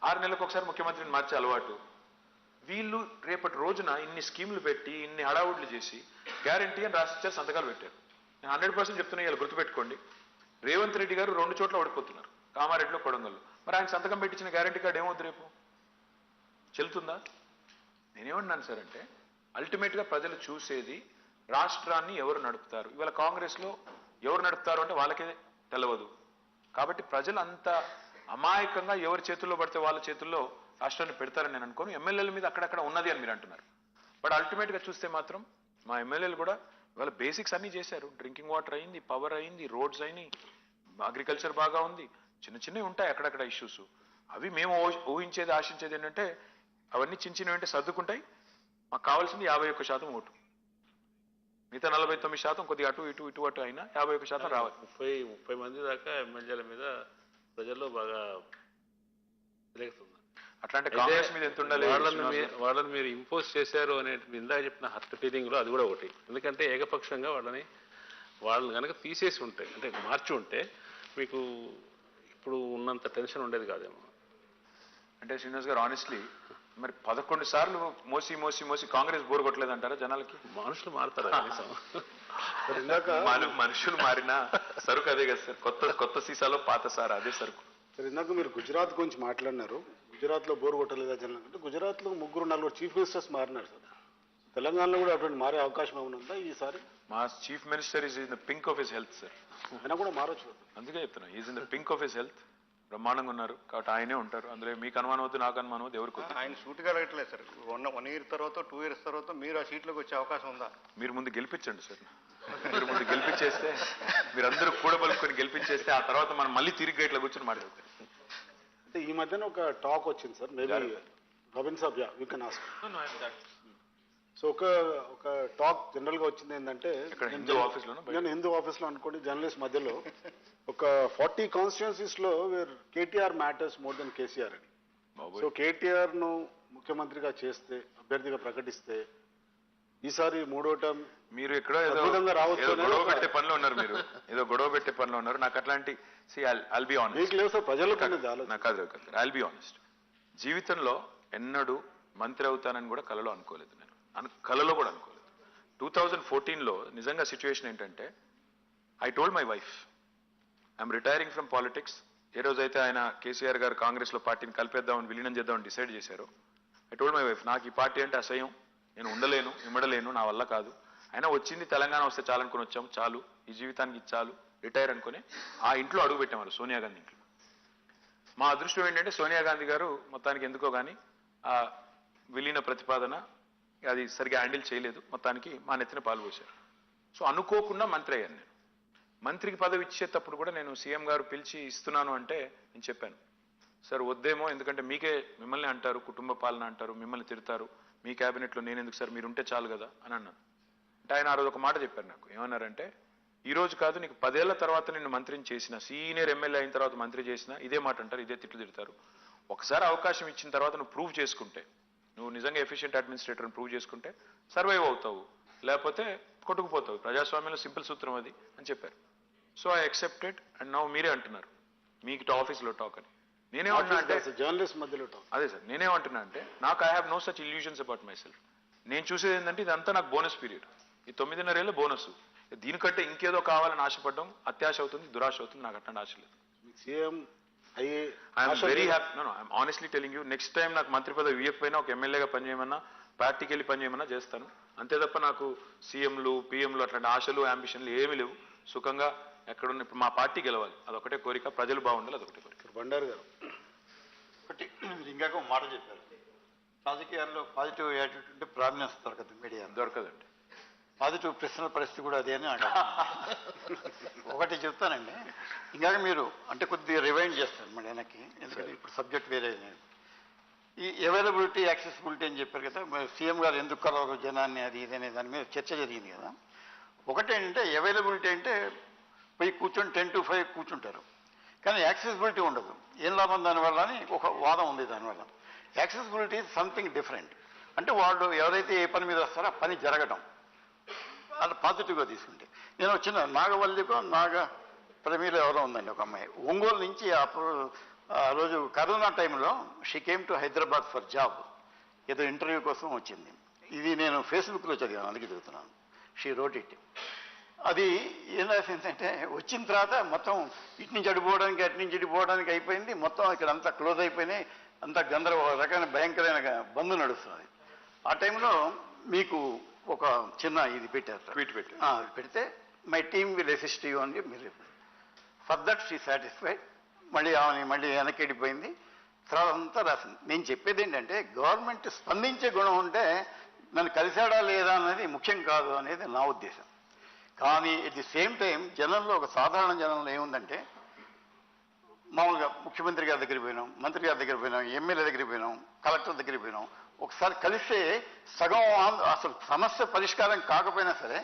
6 నెలలకు ఒకసారి ముఖ్యమంత్రిని మార్చే అలవాటు. వీళ్ళు రేపటి రోజున ఇన్ని స్కీములు పెట్టి ఇన్ని హడావుడ్లు చేసి గ్యారంటీ అని రాసిచ్చారు, సంతకాలు పెట్టారు. నేను 100% చెప్తున్నా, ఇలా గుర్తుపెట్టుకోండి. రేవంత్ రెడ్డి గారు 2 చోట్ల ఓడిపోతున్నారు, కామారెడ్డిలో, కొడంగల్లో. మరి ఆయన సంతకం పెట్టించిన గ్యారంటీ కార్డు ఏమవుతుంది? రేపు చెల్లుతుందా? నేనేమన్నాను సార్ అంటే అల్టిమేట్గా ప్రజలు చూసేది రాష్ట్రాన్ని ఎవరు నడుపుతారు. ఇవాళ కాంగ్రెస్లో ఎవరు నడుపుతారు అంటే వాళ్ళకే తెలవదు. కాబట్టి ప్రజలు అంత అమాయకంగా ఎవరి చేతుల్లో పడితే వాళ్ళ చేతుల్లో రాష్ట్రాన్ని పెడతారని నేను అనుకోను. ఎమ్మెల్యేల మీద అక్కడక్కడ ఉన్నది అని మీరు అంటున్నారు. బట్ అల్టిమేట్గా చూస్తే మాత్రం మా ఎమ్మెల్యేలు కూడా ఇవాళ బేసిక్స్ అన్నీ చేశారు. డ్రింకింగ్ వాటర్ అయింది, పవర్ అయింది, రోడ్స్ అయినాయి, అగ్రికల్చర్ బాగా ఉంది. చిన్న చిన్నవి ఉంటాయి అక్కడక్కడ ఇష్యూస్. అవి మేము ఊహించేది, ఆశించేది ఏంటంటే అవన్నీ చిన్న చిన్నవి అంటే సర్దుకుంటాయి. మాకు కావాల్సింది 51% ఓటు. మిగతా 49% కొద్దిగా అటు ఇటు ఇటు అటు అయినా 51% రావాలి. 30 మంది దాకా ఎమ్మెల్యేల మీద ప్రజల్లో బాగా తిరుగుతుంది. అట్లాంటి కాంగ్రెస్ మీద ఎంత ఉండాలి? వాళ్ళని మీరు ఇంపోజ్ చేశారు అనే ఇందాక చెప్పిన హర్ట్ ఫీలింగ్లో అది కూడా ఒకటి. ఎందుకంటే ఏకపక్షంగా వాళ్ళని కనుక తీసేసి ఉంటే, అంటే మార్చి ఉంటే మీకు ఇప్పుడు ఉన్నంత టెన్షన్ ఉండేది కాదేమో. అంటే శ్రీనివాస్ గారు, ఆనెస్ట్లీ మరి 11 సార్లు మోసి మోసి మోసి కాంగ్రెస్ బోర్ కొట్టలేదంటారా జనాలకి? మనుషులు మారుతారా కనీసం? మనుషులు మారినా సరుకు అదే కదా సార్. కొత్త సీసాలో పాత సార్ అదే సరుకు. సార్, ఇందాక మీరు గుజరాత్ గురించి మాట్లాడినారు. గుజరాత్లో బోర్ కొట్టలేదా జనాలు అంటే? గుజరాత్లో 3-4 చీఫ్ మినిస్టర్స్ మారినారు సార్. తెలంగాణలో కూడా అటువంటి మారే అవకాశం ఏమైనా ఉందా ఈసారి? మా chief minister is in the pink of his health sir. అయినా కూడా మారొచ్చు. అందుకే చెప్తున్నా, is in the pink of his health. బ్రహ్మాండంగా ఉన్నారు కాబట్టి ఆయనే ఉంటారు. అందులో మీకు అనుమానం వద్దు, నాకు అనుమానం వద్దు, ఎవరికి వద్దు. ఆయన సూటిగా అడగట్లేదు సార్. 1 year తర్వాత 2 years తర్వాత మీరు ఆ సీట్లోకి వచ్చే అవకాశం ఉందా? మీరు ముందు గెలిపించండి సార్. మీరు ముందు గెలిపించేస్తే, మీరందరూ కూడబలుకొని గెలిపించేస్తే ఆ తర్వాత మనం మళ్ళీ తిరిగి ఇట్లా కూర్చొని మాట్లాడతాం. అంటే ఈ మధ్యన ఒక టాక్ వచ్చింది sir, maybe Raveen Saab, you can ask. So ఒక టాక్ జనరల్ గా వచ్చింది ఏంటంటే, నేను హిందూ ఆఫీస్లో అనుకోండి, జర్నలిస్ట్ మధ్యలో ఒక 40 కాన్స్టిట్యున్సీస్ లో where KTR matters more then KCR అని. సో కేటీఆర్ ను ముఖ్యమంత్రిగా చేస్తే, అభ్యర్థిగా ప్రకటిస్తే ఈసారి 3వ టర్మ్ మీరు ఎక్కడో గొడవ పెట్టే పనిలో ఉన్నారు. మీరు ఏదో గొడవ పెట్టే పనిలో ఉన్నారు. నాకు అట్లాంటి I'll be honest, I'll be honest. జీవితంలో ఎన్నడూ మంత్రి అవుతానని కూడా కలలో అనుకోలేదు. నేను కలలో కూడా అనుకోలేదు. 2014లో నిజంగా సిచ్యువేషన్ ఏంటంటే, I told my wife I'm retiring from politics. ఏ రోజైతే ఆయన కేసీఆర్ గారు కాంగ్రెస్లో పార్టీని కలిపేద్దామని, విలీనం చేద్దామని డిసైడ్ చేశారో, ఐ టోల్డ్ మై వైఫ్, నాకు ఈ పార్టీ అంటే అసహ్యం, నేను ఉండలేను, ఇమ్మడలేను, నా వల్ల కాదు. అయినా వచ్చింది తెలంగాణ వస్తే చాలనుకుని వచ్చాము, చాలు, ఈ జీవితానికి చాలు, రిటైర్ అనుకుని ఆ ఇంట్లో అడుగు పెట్టేవారు, సోనియా గాంధీ ఇంట్లో. మా అదృష్టం ఏంటంటే సోనియా గాంధీ గారు మొత్తానికి ఎందుకో కానీ ఆ విలీన ప్రతిపాదన అది సరిగా హ్యాండిల్ చేయలేదు, మొత్తానికి మా నెత్తిన పాలు పోశారు. సో అనుకోకుండా మంత్రి అయ్యాను నేను. మంత్రికి పదవి ఇచ్చేటప్పుడు కూడా నేను సీఎం గారు పిలిచి ఇస్తున్నాను అంటే నేను చెప్పాను, సార్ వద్దేమో, ఎందుకంటే మిమ్మల్ని అంటారు, కుటుంబ పాలన అంటారు, మిమ్మల్ని తిడతారు, మీ క్యాబినెట్లో నేను ఎందుకు సార్, మీరుంటే చాలు కదా అని అన్నాను. అంటే ఆయన ఆ రోజు ఒక మాట చెప్పారు నాకు. ఏమన్నారంటే, ఈ రోజు కాదు, నీకు 10 ఏళ్ల తర్వాత నిన్ను మంత్రిని చేసిన, సీనియర్ ఎమ్మెల్యే అయిన తర్వాత మంత్రి చేసిన ఇదే మాట అంటారు, ఇదే తిట్లు తిడతారు. ఒకసారి అవకాశం ఇచ్చిన తర్వాత నువ్వు ప్రూవ్ చేసుకుంటే, నువ్వు నిజంగా ఎఫిషియెంట్ అడ్మినిస్ట్రేటర్ని ప్రూవ్ చేసుకుంటే సర్వైవ్ అవుతావు, లేకపోతే కొట్టుకుపోతావు. ప్రజాస్వామ్యంలో సింపుల్ సూత్రం అది అని చెప్పారు. So I accepted. And now మీరే అంటున్నారు మీకు ఆఫీస్లో టాక్ అని. నేనేమంటున్నా అంటే, జర్నలిస్ట్ మధ్యలో టాక్ అదే సార్, నేనేమంటున్నా అంటే, నాకు I have no such illusions about myself. నేను చూసేది ఏంటంటే, ఇదంతా నాకు బోనస్ పీరియడ్. ఈ 9.5 ఏళ్ళ బోనస్. దీనికంటే ఇంకేదో కావాలని ఆశపడడం అత్యాశ అవుతుంది, దురాశ అవుతుంది. నాకు అట్లాంటి ఆశ లేదు. CM I'm very happy. No, I'm honestly telling you, next time నాకు మంత్రి పదవి ఇవ్వకపోయినా ఒక ఎమ్మెల్యేగా పనిచేయమన్నా, పార్టీకి వెళ్ళి పనిచేయమన్నా చేస్తాను. అంతే తప్ప నాకు సీఎంలు, పీఎంలు అట్లాంటి ఆశలు, అంబిషన్లు ఏమీ లేవు. సుఖంగా ఎక్కడున్న, ఇప్పుడు మా పార్టీ గెలవాలి, అదొకటే కోరిక, ప్రజలు బాగుండాలి, అదొకటే కోరిక. బండారు గారు, ఒకటి మీరు ఇంకాక ఒక మాట చెప్పారు, రాజకీయాల్లో పాజిటివ్ యాటిట్యూడ్ ఉంటే ప్రామినెన్స్ దొరకదు, మీడియా దొరకదండి. పాజిటివ్ ప్రశ్నల పరిస్థితి కూడా అదే అని ఒకటి చెప్తానండి. ఇంకా మీరు అంటే కొద్దిగా రివైండ్ చేస్తాను మళ్ళీ వెనక్కి, ఎందుకంటే ఇప్పుడు సబ్జెక్ట్ వేరే. ఈ అవైలబిలిటీ యాక్సెసిబిలిటీ అని చెప్పారు కదా, సీఎం గారు ఎందుకు కలవరు జనాన్ని అది ఇది అనే దాని మీద చర్చ జరిగింది కదా. ఒకటేంటంటే అవైలబిలిటీ అంటే పోయి కూర్చొని 10 to 5 కూర్చుంటారు, కానీ యాక్సెసిబిలిటీ ఉండదు. ఏం లాభం దానివల్ల అని ఒక వాదం ఉంది. దానివల్ల యాక్సెసిబిలిటీ ఈజ్ సంథింగ్ డిఫరెంట్. అంటే వాళ్ళు ఎవరైతే ఏ పని మీద వస్తారో ఆ పని జరగడం, అది పాజిటివ్గా తీసుకుంటే. నేను వచ్చిన నాగవల్లికో ప్రమీలో ఎవరో ఉందండి ఒక అమ్మాయి, ఒంగోలు నుంచి ఆ రోజు కరోనా టైంలో she came to Hyderabad for job, ఏదో ఇంటర్వ్యూ కోసం వచ్చింది. ఇది నేను ఫేస్బుక్లో చదివాను, అందుకే చదువుతున్నాను. She wrote it. అది ఏం రాసిందంటే వచ్చిన తర్వాత మొత్తం ఇటు నుంచి అడిపోవడానికి అటు నుంచి ఇడిపోవడానికి అయిపోయింది, మొత్తం ఇక్కడ అంతా క్లోజ్ అయిపోయినాయి, అంతా రకమైన భయంకరమైన బంధు నడుస్తుంది. ఆ టైంలో మీకు ఒక చిన్న ఇది పెట్టారు, ట్వీట్ పెడితే my team will assist you అని మీరు ఫర్ దట్ షీ సాటిస్ఫైడ్. మళ్ళీ వెనక్కి వెళ్ళిపోయింది. తర్వాత అంతా రాసింది. నేను చెప్పేది ఏంటంటే గవర్నమెంట్ స్పందించే గుణం ఉంటే నన్ను కలిశాడా లేదా అనేది ముఖ్యం కాదు అనేది నా ఉద్దేశం. కానీ ఎట్ ది సేమ్ టైం జనంలో, ఒక సాధారణ జనంలో ఏముందంటే, మామూలుగా ముఖ్యమంత్రి గారి దగ్గరికి పోయినాం, మంత్రి గారి దగ్గర పోయినాం, ఎమ్మెల్యే దగ్గరికి పోయినాం, కలెక్టర్ దగ్గరికి పోయినాం, ఒకసారి కలిస్తే సగం అసలు సమస్య పరిష్కారం కాకపోయినా సరే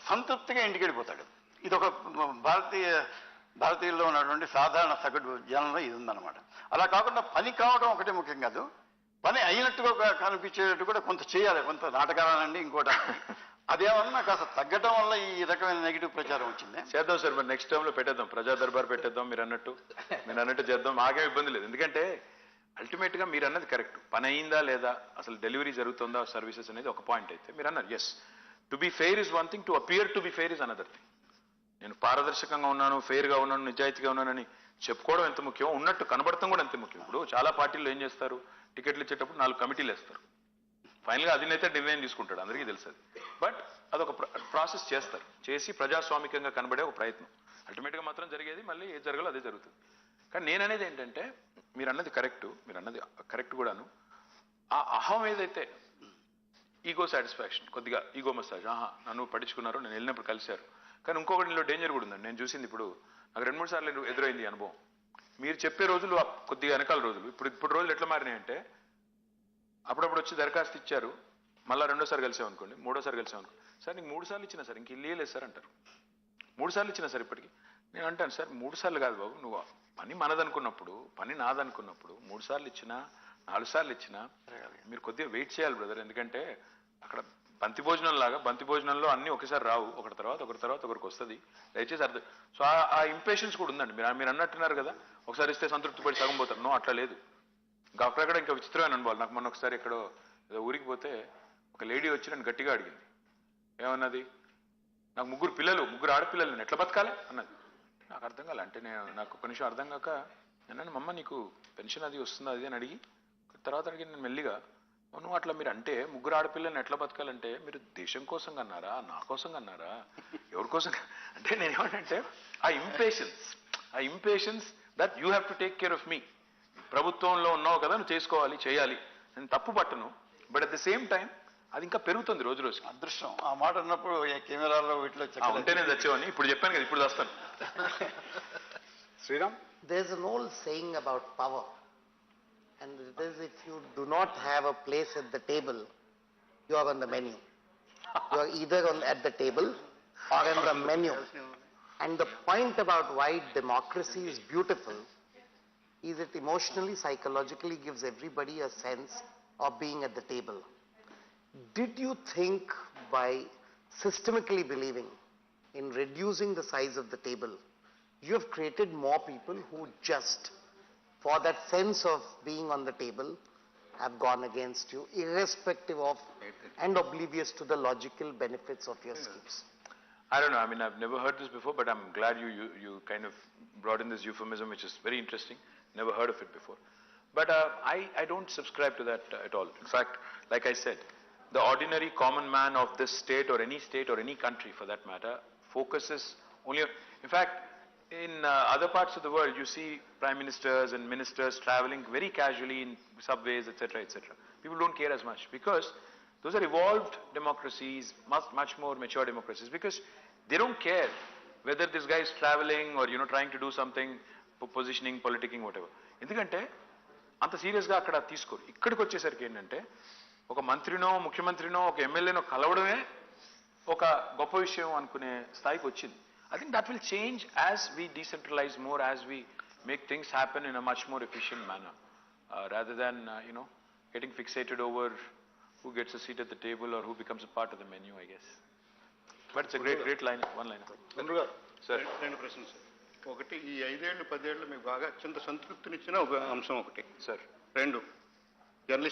సంతృప్తిగా ఇంటికి వెళ్ళిపోతాడు. ఇది ఒక భారతీయుల్లో ఉన్నటువంటి సాధారణ సగటు జనంలో ఇది ఉందన్నమాట. అలా కాకుండా పని కావడం ఒకటే ముఖ్యం కాదు, పని అయినట్టుగా కనిపించేటట్టు కూడా కొంత చేయాలి, కొంత నాటకాలనండి ఇంకోటి. అదేమన్నా కాస్త తగ్గడం వల్ల ఈ రకమైన నెగిటివ్ ప్రచారం వచ్చింది. చేద్దాం సార్, మరి నెక్స్ట్ టైంలో పెట్టేద్దాం, ప్రజా దర్బార్ పెట్టేద్దాం. మీరు అన్నట్టు చేద్దాం, మాకేం ఇబ్బంది లేదు. ఎందుకంటే అల్టిమేట్గా మీరు అన్నది కరెక్ట్. పని అయిందా లేదా, అసలు డెలివరీ జరుగుతుందా సర్వీసెస్ అనేది ఒక పాయింట్. అయితే మీరు అన్నారు yes, to be fair is one thing, to appear to be fair is another thing. నేను పారదర్శకంగా ఉన్నాను, ఫెయిర్గా ఉన్నాను, నిజాయితీగా ఉన్నానని చెప్పుకోవడం ఎంత ముఖ్యం, ఉన్నట్టు కనబడటం కూడా ఎంత ముఖ్యం. ఇప్పుడు చాలా పార్టీలు ఏం చేస్తారు, టికెట్లు ఇచ్చేటప్పుడు 4 కమిటీలు వేస్తారు, ఫైనల్గా అధినేత నిర్ణయం తీసుకుంటాడు, అందరికీ తెలుస్తుంది. బట్ అదొక ప్రాసెస్ చేస్తారు, చేసి ప్రజాస్వామికంగా కనబడే ఒక ప్రయత్నం. అల్టిమేట్గా మాత్రం జరిగేది మళ్ళీ ఏది జరగాలో అదే జరుగుతుంది. కానీ నేను అనేది ఏంటంటే, మీరు అన్నది కరెక్ట్ కూడాను. ఆ అహం ఏదైతే ఈగో సాటిస్ఫాక్షన్, కొద్దిగా ఈగో మసాజ్, నన్ను పట్టించుకున్నారు, నేను వెళ్ళినప్పుడు కలిశారు. కానీ ఇంకొకటిలో డేంజర్ కూడా ఉందండి. నేను చూసింది, ఇప్పుడు నాకు 2-3 సార్లు ఎదురైంది అనుభవం. మీరు చెప్పే రోజులు కొద్దిగా వెనకాల రోజులు, ఇప్పుడు రోజులు ఎట్లా మారినాయంటే, అప్పుడప్పుడు వచ్చి దరఖాస్తు ఇచ్చారు, మళ్ళీ 2వ సారి కలిసామనుకోండి, 3వ సారి కలిసామనుకోండి, సార్ నీకు 3 సార్లు ఇచ్చినా సార్ ఇంక ఇల్లు లేదు సార్ అంటారు. 3 సార్లు ఇచ్చినా సార్ ఇప్పటికి. నేను అంటాను, సార్ 3 సార్లు కాదు బాబు, నువ్వు పని మనదనుకున్నప్పుడు, పని నాదనుకున్నప్పుడు 3 సార్లు ఇచ్చినా 4 సార్లు ఇచ్చినా మీరు కొద్దిగా వెయిట్ చేయాలి బ్రదర్. ఎందుకంటే అక్కడ బంతి భోజనం లాగా, బంతి భోజనంలో అన్నీ ఒకేసారి రావు, ఒకటి తర్వాత ఒకరికి వస్తుంది. దయచేసి అర్థం. సో ఆ ఇంపేషన్స్ కూడా ఉందండి. మీరు అన్నట్టున్నారు కదా, ఒకసారి ఇస్తే సంతృప్తి పడి సగం పోతారు. నో, అట్లా లేదు. ఇంకా అక్కడక్కడ ఇంకా విచిత్రమైన అనుభవాలు. నాకు మొన్న ఒకసారి ఎక్కడో ఏదో ఊరికి పోతే ఒక లేడీ వచ్చి నన్ను గట్టిగా అడిగింది. ఏమన్నది, నాకు 3 ఆడపిల్లలు, నేను ఎట్లా బతకాలి అన్నది. నాకు అర్థం కాలే. అంటే నాకు ఒక నిమిషం అర్థం కాక నేను, మమ్మ నీకు పెన్షన్ అది వస్తుందా అది అని అడిగి, తర్వాత అడిగి నేను మెల్లిగా, నువ్వు అట్లా మీరు అంటే 3 ఆడపిల్లల్ని ఎట్లా బతకాలంటే మీరు దేశం కోసం కన్నారా, నా కోసం కన్నారా, ఎవరి కోసం అంటే నేనేమంటే ఆ impressions that you have to take care of me. ప్రభుత్వంలో ఉన్నావు కదా, నువ్వు చేసుకోవాలి, చేయాలి, నేను తప్పు పట్టను. But at the same time అది ఇంకా పెరుగుతుంది రోజు రోజుకి. అదృష్టం ఆ మాట అన్నప్పుడు కెమెరాలో వీటిలో ఉంటేనే తెచ్చేవని ఇప్పుడు చెప్పాను కదా, ఇప్పుడు వస్తాను. Sriram, There's an old saying about power, and it is, if you do not have a place at the table, you are on the menu. You are either at the table or on the menu. And the point about why democracy is beautiful is it emotionally, psychologically gives everybody a sense of being at the table. Did you think by systemically believing in reducing the size of the table, you have created more people who just, for that sense of being on the table, have gone against you, irrespective of and oblivious to the logical benefits of your schemes? I don't know. I mean, I've never heard this before, but I'm glad you kind of brought in this euphemism, which is very interesting. Never heard of it before. But I don't subscribe to that at all. In fact, like I said, the ordinary common man of this state or any country for that matter focuses only on, in fact, in other parts of the world, you see prime ministers and ministers traveling very casually in subways, etc., etc. People don't care as much because Those are evolved democracies, much more mature democracies, because they don't care whether this guy is traveling or, trying to do something, positioning, politicking, whatever. ఎందుకంటే అంత సీరియస్గా అక్కడ తీసుకోరు. ఇక్కడికి వచ్చేసరికి ఏంటంటే ఒక మంత్రినో ముఖ్యమంత్రినో ఒక ఎమ్మెల్యేనో కలవడమే ఒక గొప్ప విషయం అనుకునే స్థాయికి వచ్చింది. I think that will change as we decentralize more, as we make things happen in a much more efficient manner, rather than, getting fixated over who gets a seat at the table or who becomes a part of the menu, I guess. But it's a great line, one line. Sir. రెండు ప్రశ్నలు సార్. ఒకటి, ఈ 5 ఏళ్ళు 10 ఏళ్ళు మీకు బాగా అత్యంత సంతృప్తినిచ్చిన ఒక అంశం ఒకటి. సార్. రెండు, జర్నలిస్ట్